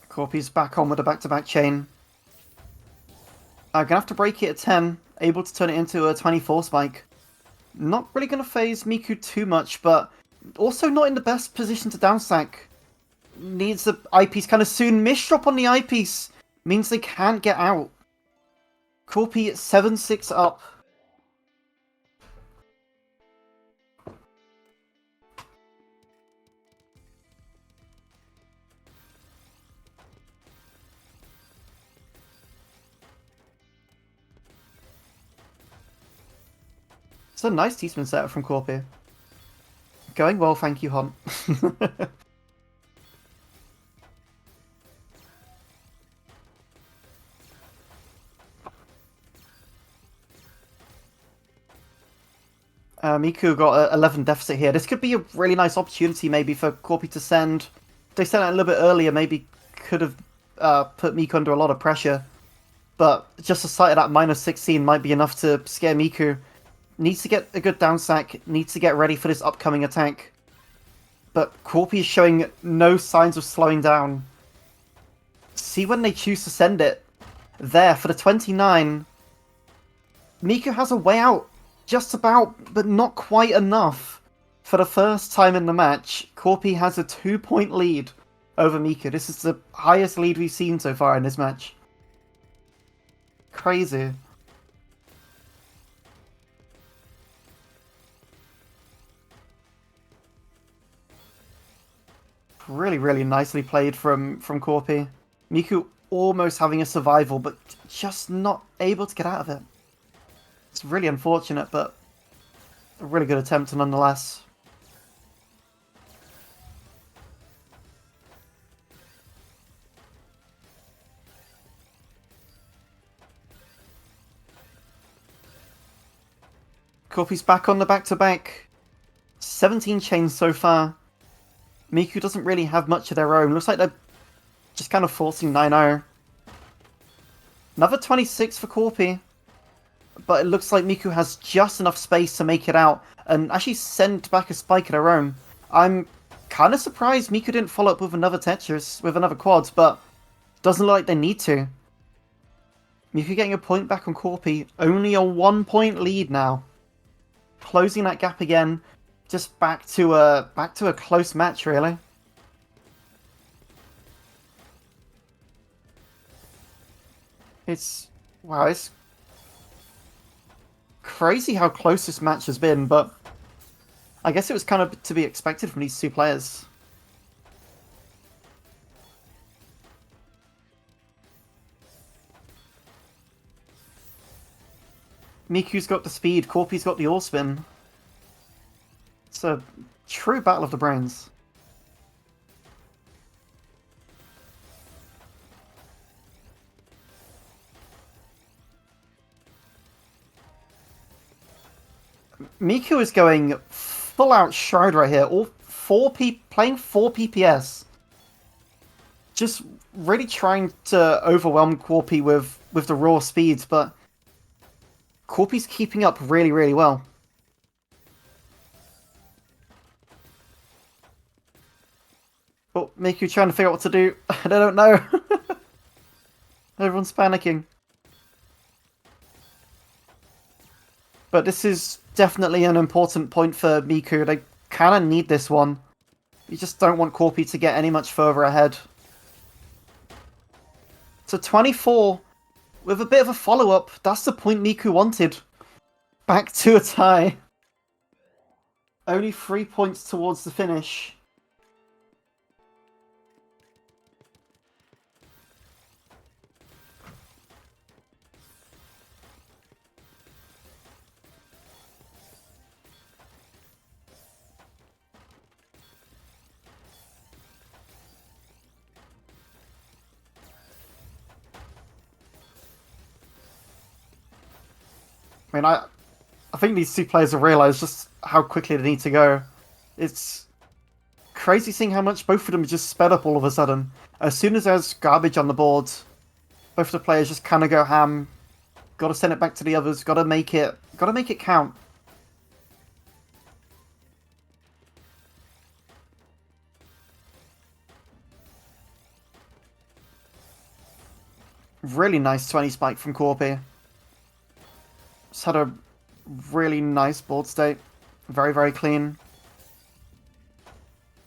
Corpy's back on with a back-to-back chain. I'm gonna have to break it at 10, able to turn it into a 24 spike. Not really gonna phase Miku too much, but also not in the best position to downstack. Needs the eyepiece kind of soon. Misdrop on the eyepiece means they can't get out. Corpy at 7-6 up. It's a nice Teasman setup from Corpy. Going well, thank you, Hunt. Miku got an 11 deficit here. This could be a really nice opportunity maybe for Corpy to send. If they sent it a little bit earlier, maybe could have put Miku under a lot of pressure. But just the sight of that -16 might be enough to scare Miku. Needs to get a good down sack, needs to get ready for this upcoming attack. But Corpy is showing no signs of slowing down. See when they choose to send it. There, for the 29. Miku has a way out. Just about, but not quite enough. For the first time in the match, Corpy has a 2-point lead over Miku. This is the highest lead we've seen so far in this match. Crazy. Really, really nicely played from Corpy. Miku almost having a survival, but just not able to get out of it. It's really unfortunate, but a really good attempt nonetheless. Corpy's back on the back-to-back. 17 chains so far. Miku doesn't really have much of their own. Looks like they're just kind of forcing 9-0. Another 26 for Corpy. But it looks like Miku has just enough space to make it out and actually send back a spike of their own. I'm kind of surprised Miku didn't follow up with another Tetris, with another quad, but doesn't look like they need to. Miku getting a point back on Corpy. Only a 1-point lead now. Closing that gap again. Just back to a close match, really. Wow, it's crazy how close this match has been, but I guess it was kind of to be expected from these two players. Miku's got the speed, Corpy's got the all spin. It's a true battle of the brains. Miku is going full out Shroud right here. All playing 4 PPS. Just really trying to overwhelm Corpy with the raw speeds, but Corpy's keeping up really, really well. Oh, Miku trying to figure out what to do. I don't know. Everyone's panicking. But this is definitely an important point for Miku. They kind of need this one. You just don't want Corpi to get any much further ahead. So 24, with a bit of a follow-up, that's the point Miku wanted. Back to a tie. Only 3 points towards the finish. I mean, I think these two players have realised just how quickly they need to go. It's crazy seeing how much both of them just sped up all of a sudden. As soon as there's garbage on the board, both the players just kind of go ham. Got to send it back to the others. Got to make it count. Really nice 20 spike from Corpi. Just had a really nice board state. Very, very clean.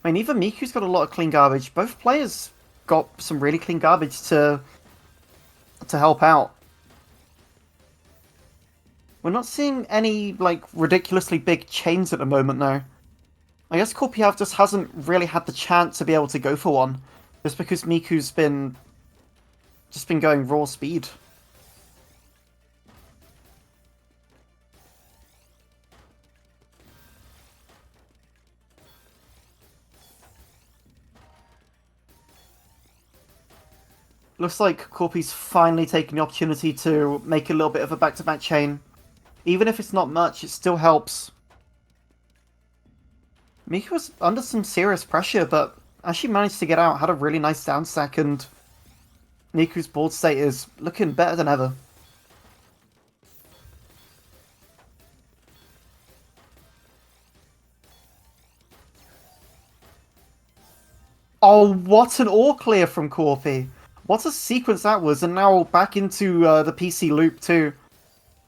I mean, even Miku's got a lot of clean garbage. Both players got some really clean garbage to help out. We're not seeing any, like, ridiculously big chains at the moment, though. I guess Corpiav just hasn't really had the chance to be able to go for one. Just because Miku's been going raw speed. Looks like Corpi's finally taking the opportunity to make a little bit of a back-to-back chain. Even if it's not much, it still helps. Miku was under some serious pressure, but actually managed to get out, had a really nice down stack, and Miku's board state is looking better than ever. Oh, what an all clear from Corpi! What a sequence that was, and now back into the PC loop too.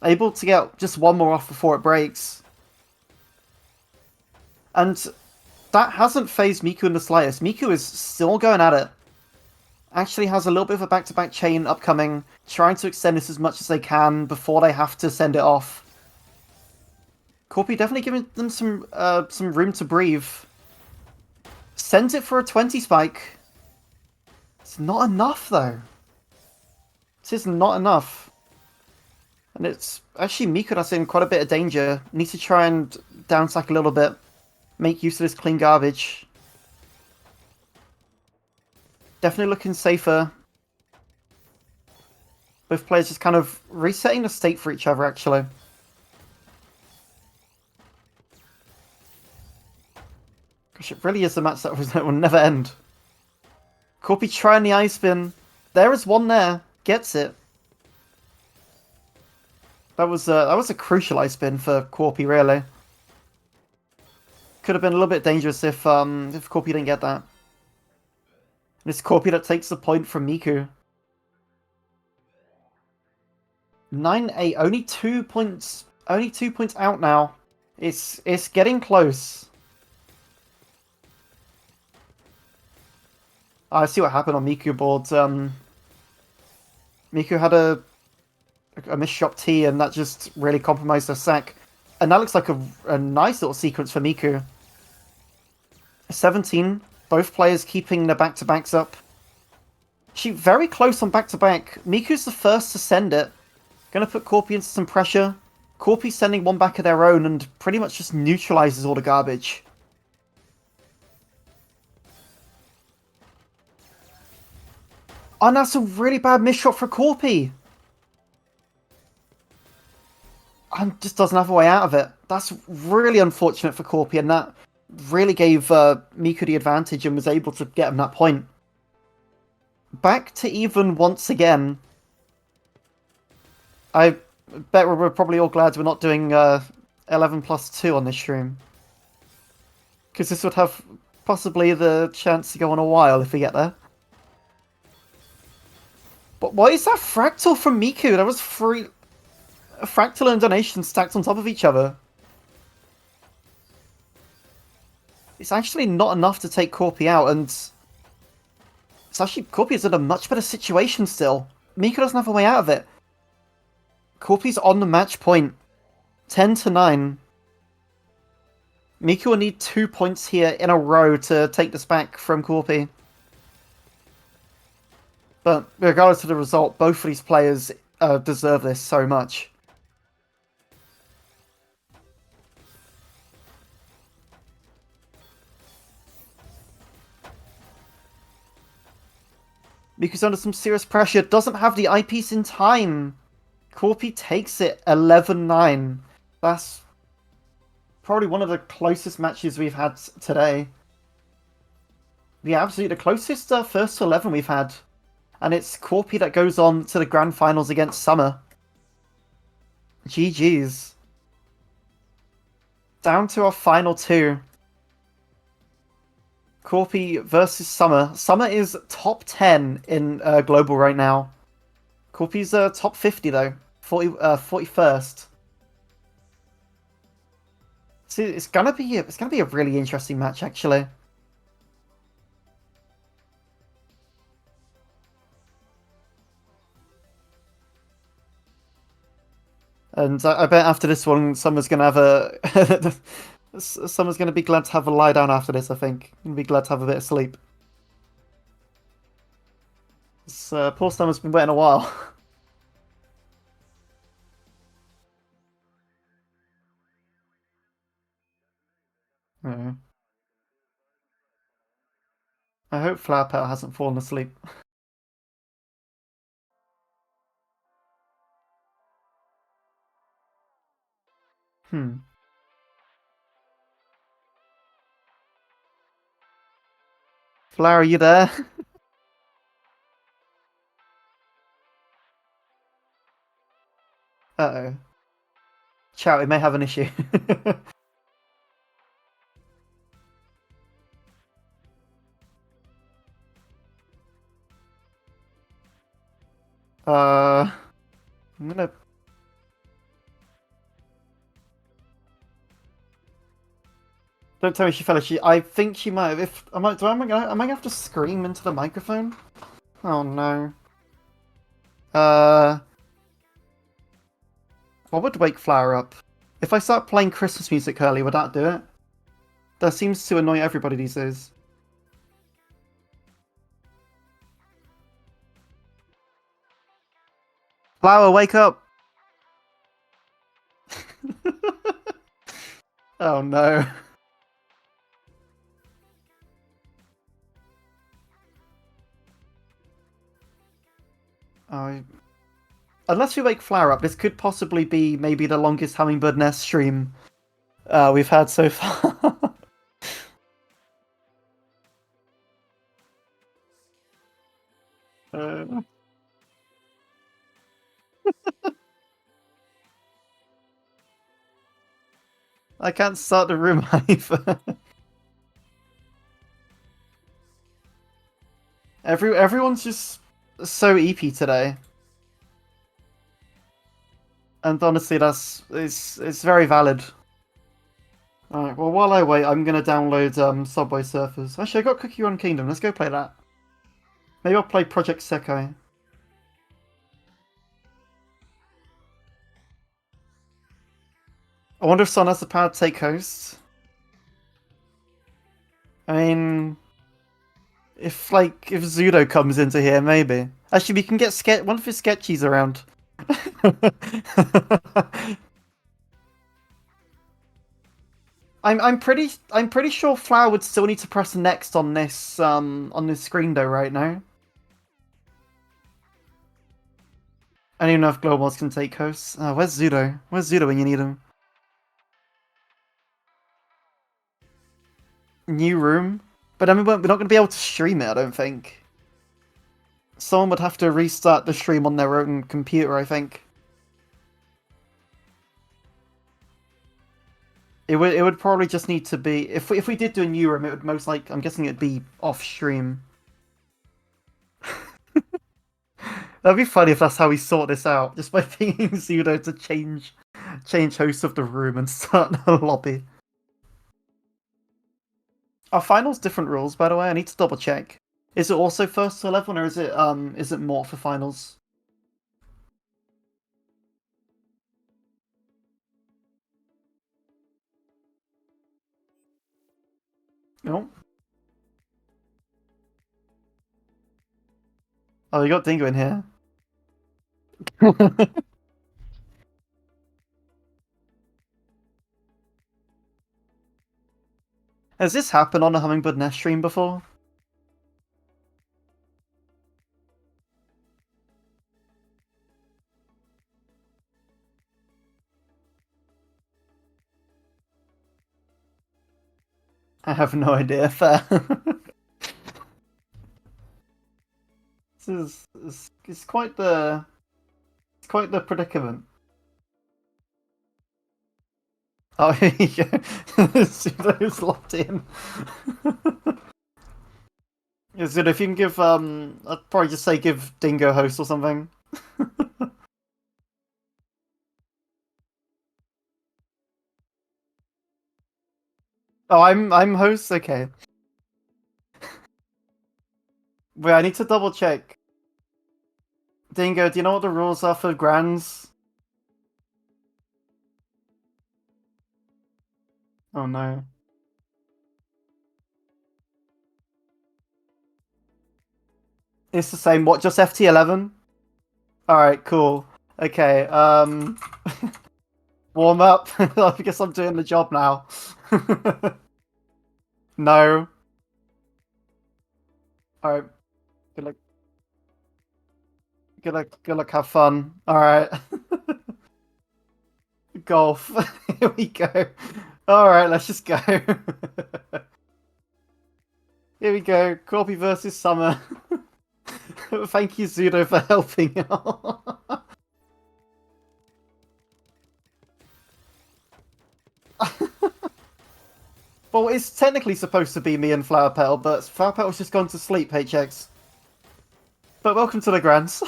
Able to get just one more off before it breaks. And that hasn't phased Miku in the slightest. Miku is still going at it. Actually has a little bit of a back-to-back chain upcoming, trying to extend this as much as they can before they have to send it off. Corpi definitely giving them some room to breathe. Sends it for a 20 spike. It's not enough, though. This is not enough. And it's actually Miku that's in quite a bit of danger. Needs to try and downstack a little bit. Make use of this clean garbage. Definitely looking safer. Both players just kind of resetting the state for each other, actually. Gosh, it really is a match that will never end. Corpi trying the ice spin. There is one there. Gets it. That was a crucial ice spin for Corpi, really. Could have been a little bit dangerous if Corpi didn't get that. And it's Corpi that takes the point from Miku. 9-8, only 2 points. Only 2 points out now. It's getting close. I see what happened on Miku board. Miku had a misshot T, and that just really compromised her sack. And that looks like a nice little sequence for Miku. 17, both players keeping their back-to-backs up. She very close on back-to-back. Miku's the first to send it. Gonna put Corpi into some pressure. Corpi sending one back of their own and pretty much just neutralizes all the garbage. Oh, and that's a really bad misshot for Corpi. And just doesn't have a way out of it. That's really unfortunate for Corpi, and that really gave Miku the advantage and was able to get him that point. Back to even once again. I bet we're probably all glad we're not doing 11 plus 2 on this stream. Because this would have possibly the chance to go on a while if we get there. But why is that fractal from Miku? That was free. A fractal and donation stacked on top of each other. It's actually not enough to take Corpi out, and it's actually Corpi is in a much better situation still. Miko doesn't have a way out of it. Corpi's on the match point. 10-9. Miko will need 2 points here in a row to take this back from Corpi. But regardless of the result, both of these players deserve this so much. Miko's under some serious pressure, doesn't have the eyepiece in time. Corpi takes it 11-9. That's probably one of the closest matches we've had today. Yeah, absolutely the closest first to 11 we've had. And it's Corpi that goes on to the grand finals against Summer. GG's. Down to our final two. Corpi versus Summer. Summer is top 10 in global right now. Corpi's top 50 though, 41st. So it's gonna be a really interesting match actually. And I bet after this one, Summer's gonna have a Summer's gonna be glad to have a lie down after this. I think gonna be glad to have a bit of sleep. Poor Summer's been waiting a while. Yeah. I hope Flower Petal hasn't fallen asleep. Hmm. Flower, are you there? Uh-oh. Chat, we may have an issue. I'm gonna... Don't tell me she fell asleep. I think she might have. If am I gonna have to scream into the microphone? Oh no. Uh, what would wake Flower up? If I start playing Christmas music early, would that do it? That seems to annoy everybody these days. Flower, wake up! Oh no. I... Unless we wake Flower up, this could possibly be maybe the longest Hummingbird Nest stream we've had so far. uh... I can't start the room either. Everyone's just so EP today. And honestly, it's very valid. Alright, well while I wait, I'm gonna download Subway Surfers. Actually, I got Cookie Run Kingdom. Let's go play that. Maybe I'll play Project Sekai. I wonder if Son has the power to take hosts. I mean, if Zudo comes into here, maybe. Actually, we can get one of his sketchies around. I'm pretty sure Flower would still need to press next on this screen though right now. I don't even know if Globals can take hosts. Where's Zudo? Where's Zudo when you need him? New room? But I mean, we're not going to be able to stream it, I don't think. Someone would have to restart the stream on their own computer, I think. It would probably just need to be if we did do a new room, it would most like I'm guessing it'd be off stream. That'd be funny if that's how we sort this out, just by pinging Zudo to change host of the room and start a lobby. Are finals different rules, by the way? I need to double check. Is it also first to 11, or is it more for finals? No. Oh, you got Dingo in here. Has this happened on a Hummingbird Nest stream before? I have no idea. Fair. It's quite the predicament. Oh, here you go. Pseudo's locked in. Is it if you can give I'd probably just say give Dingo host or something. Oh, I'm host. Okay. Wait, I need to double check. Dingo, do you know what the rules are for grands? Oh no. It's the same. What? Just FT11? All right, cool. Okay. Warm up. I guess I'm doing the job now. No. All right. Good luck. Good luck. Good luck. Have fun. All right. Golf. Here we go. All right. Let's just go. Here we go. Corby versus Summer. Thank you, Zudo, for helping out. Well, it's technically supposed to be me and Flower Petal, but Flower Petal's just gone to sleep, HX. But welcome to the Grands.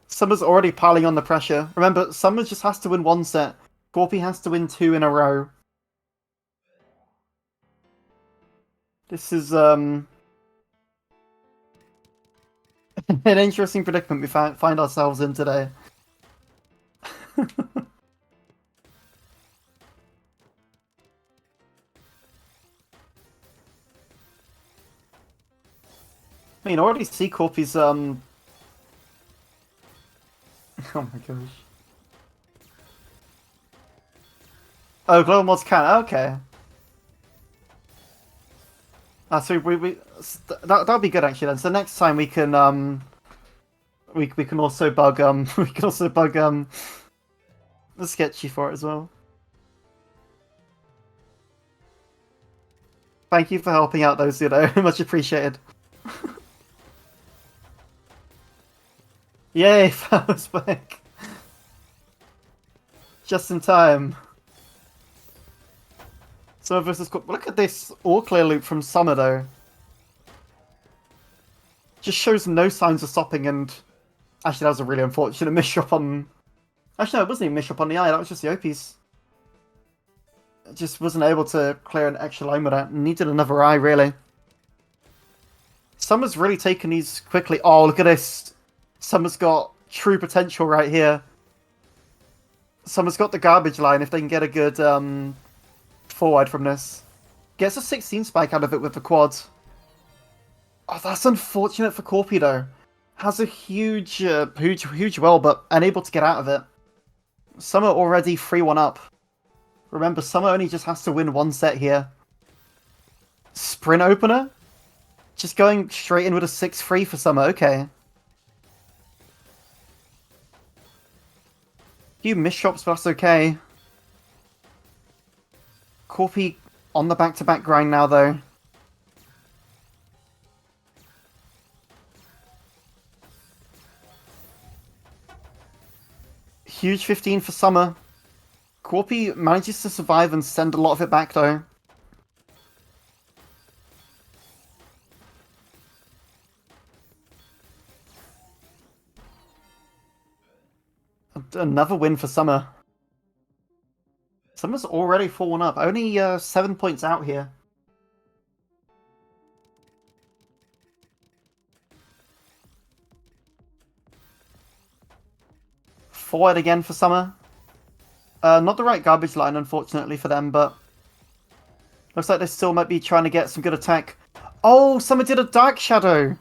Summer's already piling on the pressure. Remember, Summer just has to win one set. Corby has to win two in a row. This is, an interesting predicament we find ourselves in today. I mean, I already see Corpy's, oh my gosh. Oh, Global Mods can, okay. So that'll be good actually then. So next time we can, we can also bug, we can also bug, the Sketchy for it as well. Thank you for helping out those, much appreciated. Yay, Flowers back. Just in time. Summer versus look at this all clear loop from Summer though. Just shows no signs of stopping and actually that was a really unfortunate misshot on actually no, it wasn't even a misshot on the eye, that was just the O-piece. Just wasn't able to clear an extra line with that. Needed another eye really. Summer's really taken these quickly. Oh, look at this. Summer's got true potential right here. Summer's got the garbage line if they can get a good forward from this. Gets a 16 spike out of it with the quad. Oh, that's unfortunate for Corpy though. Has a huge well, but unable to get out of it. Summer already 3-1 up. Remember, Summer only just has to win one set here. Sprint opener? Just going straight in with a 6-3 for Summer, okay. Few misshots, but that's okay. Corpy on the back-to-back grind now, though. Huge 15 for Summer. Corpy manages to survive and send a lot of it back, though. Another win for Summer. Summer's already 4-1 up. Only 7 points out here. Forward again for Summer. Not the right garbage line, unfortunately, for them, but looks like they still might be trying to get some good attack. Oh, Summer did a Dark Shadow!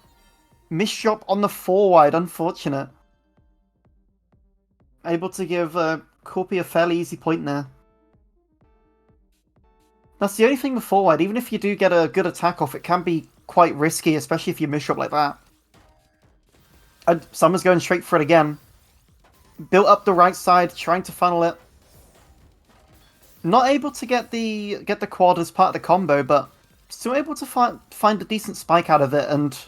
Missed shot on the 4-wide, unfortunate. Able to give Corpy a fairly easy point there. That's the only thing with 4-wide, even if you do get a good attack off, it can be quite risky, especially if you miss shot like that. And Summer's going straight for it again. Built up the right side, trying to funnel it. Not able to get the quad as part of the combo, but still able to find a decent spike out of it, and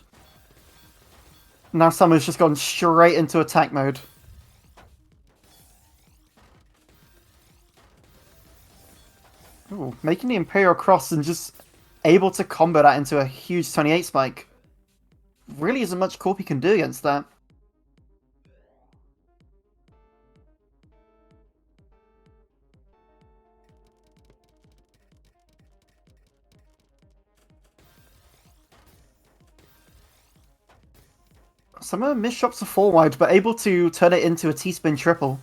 now Summer's just gone straight into attack mode. Ooh, making the Imperial Cross and just able to combo that into a huge 28 spike. Really isn't much Corpy can do against that. Summer missed shots a 4-wide, but able to turn it into a T-spin triple.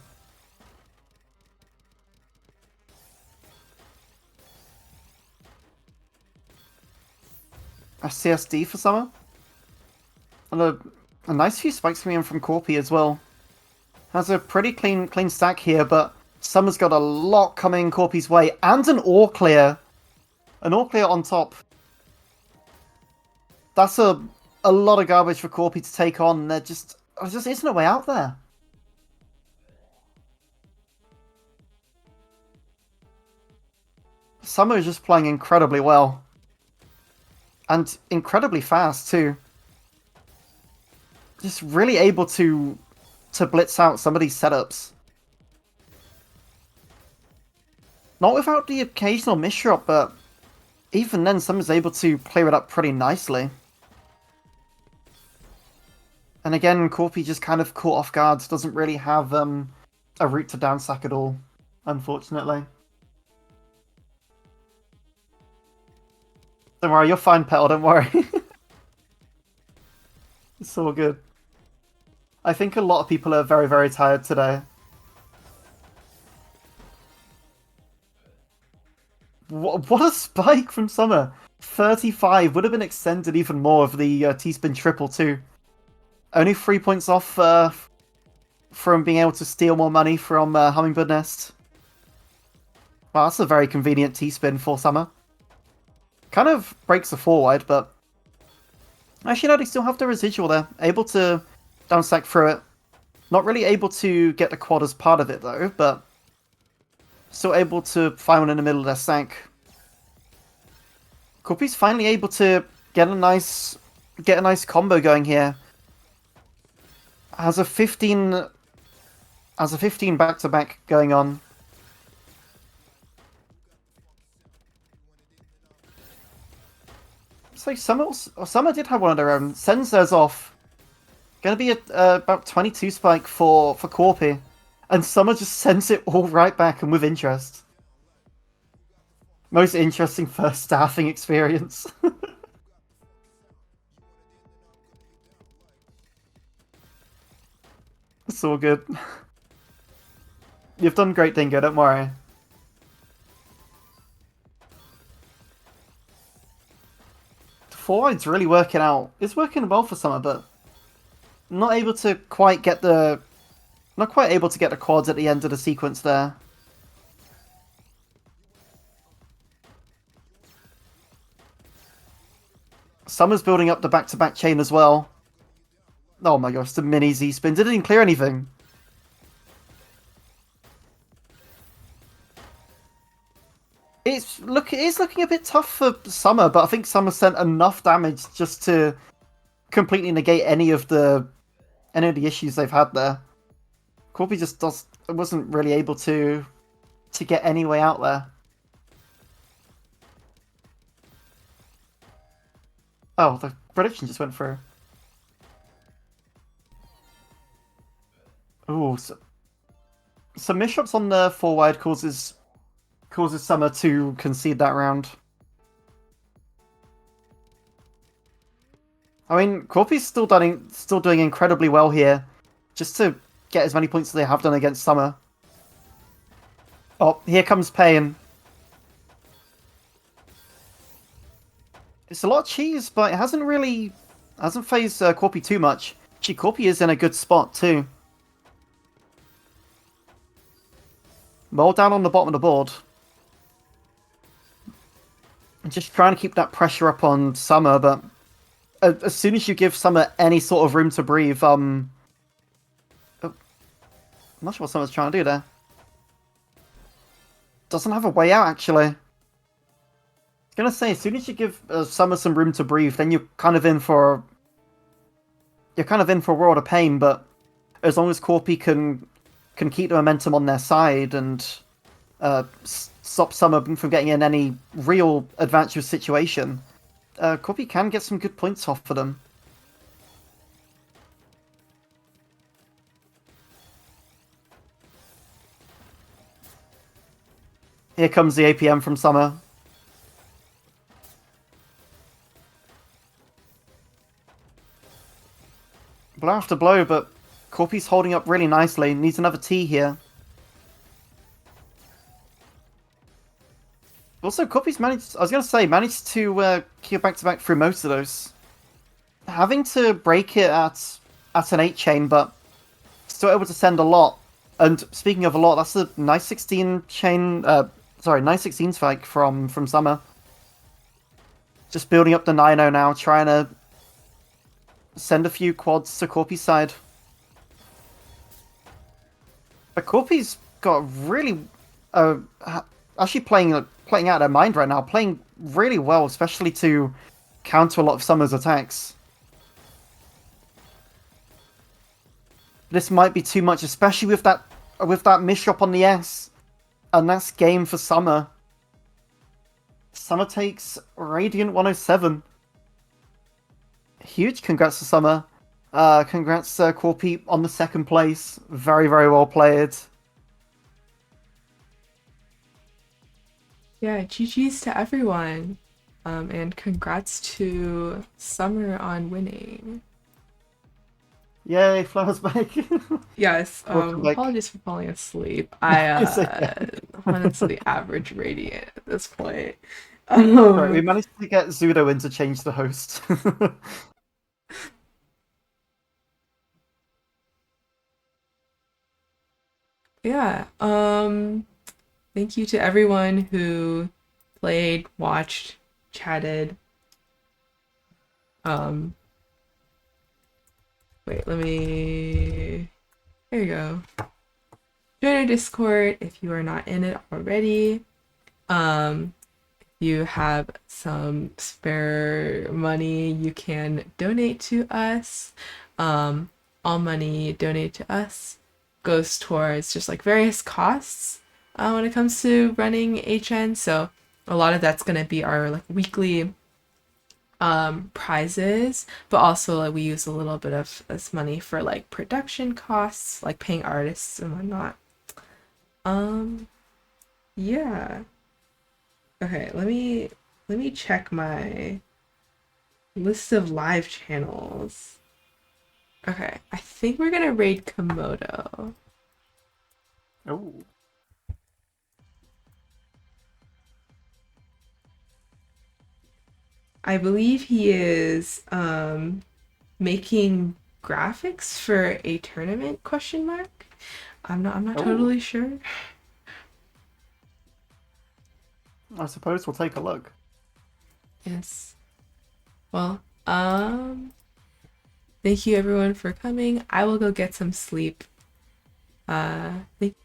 A CSD for Summer. And a nice few spikes coming in from Corpy as well. Has a pretty clean stack here, but Summer's got a lot coming Corpy's way. And an Ore Clear. An Ore Clear on top. That's a lot of garbage for Corpy to take on. There just isn't a way out there. Summer is just playing incredibly well. And incredibly fast, too. Just really able to blitz out some of these setups. Not without the occasional miss shot, but even then, Summer's able to clear it up pretty nicely. And again, Corpy just kind of caught off guard. Doesn't really have a route to downstack at all, unfortunately. Don't worry, you're fine, Petal, don't worry. It's all good. I think a lot of people are very, very tired today. What a spike from Summer! 35 would have been extended even more of the T-spin triple too. Only 3 points off from being able to steal more money from Hummingbird Nest. Wow, that's a very convenient T-spin for Summer. Kind of breaks the 4-wide, but actually no, they still have the residual there. Able to downstack through it. Not really able to get the quad as part of it though, but still able to find one in the middle of their stack. Corpy's finally able to get a nice combo going here. Has a 15 back-to-back going on. So Summer did have one of their own. Sends theirs off. Gonna be about 22 spike for Corpy. And Summer just sends it all right back and with interest. Most interesting first staffing experience. It's all good. You've done great, Dingo, don't worry. The 4-wide's really working out. It's working well for Summer, but not able to quite get the... Not quite able to get the quads at the end of the sequence there. Summer's building up the back-to-back chain as well. Oh my gosh, the mini Z-spin. Didn't even clear anything. It's looking a bit tough for Summer, but I think Summer sent enough damage just to completely negate any of the issues they've had there. Corpy just wasn't really able to get any way out there. Oh, the prediction just went through. Ooh, some miss-shots on the 4-wide causes Summer to concede that round. I mean, Corpy's still doing incredibly well here. Just to get as many points as they have done against Summer. Oh, here comes Pain. It's a lot of cheese, but it hasn't phased Corpi too much. Actually, Corpi is in a good spot too. Mole down on the bottom of the board. Just trying to keep that pressure up on Summer, but as soon as you give Summer any sort of room to breathe, I'm not sure what Summer's trying to do there. Doesn't have a way out, actually. I was gonna say, as soon as you give Summer some room to breathe, then you're kind of in for a world of pain. But as long as Corpi can keep the momentum on their side and stop Summer from getting in any real advantageous situation, Corpi can get some good points off for them. Here comes the APM from Summer. Blow after blow, but Corpi's holding up really nicely. Needs another T here. Also, Corpi's managed to keep back-to-back through most of those. Having to break it at an 8 chain, but still able to send a lot. And speaking of a lot, that's a nice 16 chain... nice 16 spike from Summer. Just building up the 9-0 now, trying to send a few quads to Corpi's side. But Corpi's got really... actually playing out of their mind right now. Playing really well, especially to counter a lot of Summer's attacks. This might be too much, especially with that miss shot on the S. And that's game for Summer. Summer takes Radiant 107. Huge congrats to Summer. Congrats Corpi on the second place. Very, very well played. Yeah, GG's to everyone. And congrats to Summer on winning. Yay, Flowers back. Yes, apologies for falling asleep. I wanted to the average Radiant at this point. Right, we managed to get Zudo in to change the host. Yeah, thank you to everyone who played, watched, chatted. Wait, there you go. Join our Discord if you are not in it already. If you have some spare money, you can donate to us. All money donated to us goes towards just like various costs when it comes to running HN. So a lot of that's gonna be our like weekly prizes, but also like we use a little bit of this money for like production costs, like paying artists and whatnot. Yeah. Okay, let me check my list of live channels. Okay, I think we're gonna raid Komodo. Oh. I believe he is making graphics for a tournament question mark. I'm not totally sure. I suppose we'll take a look. Yes. Well, thank you everyone for coming. I will go get some sleep. Thank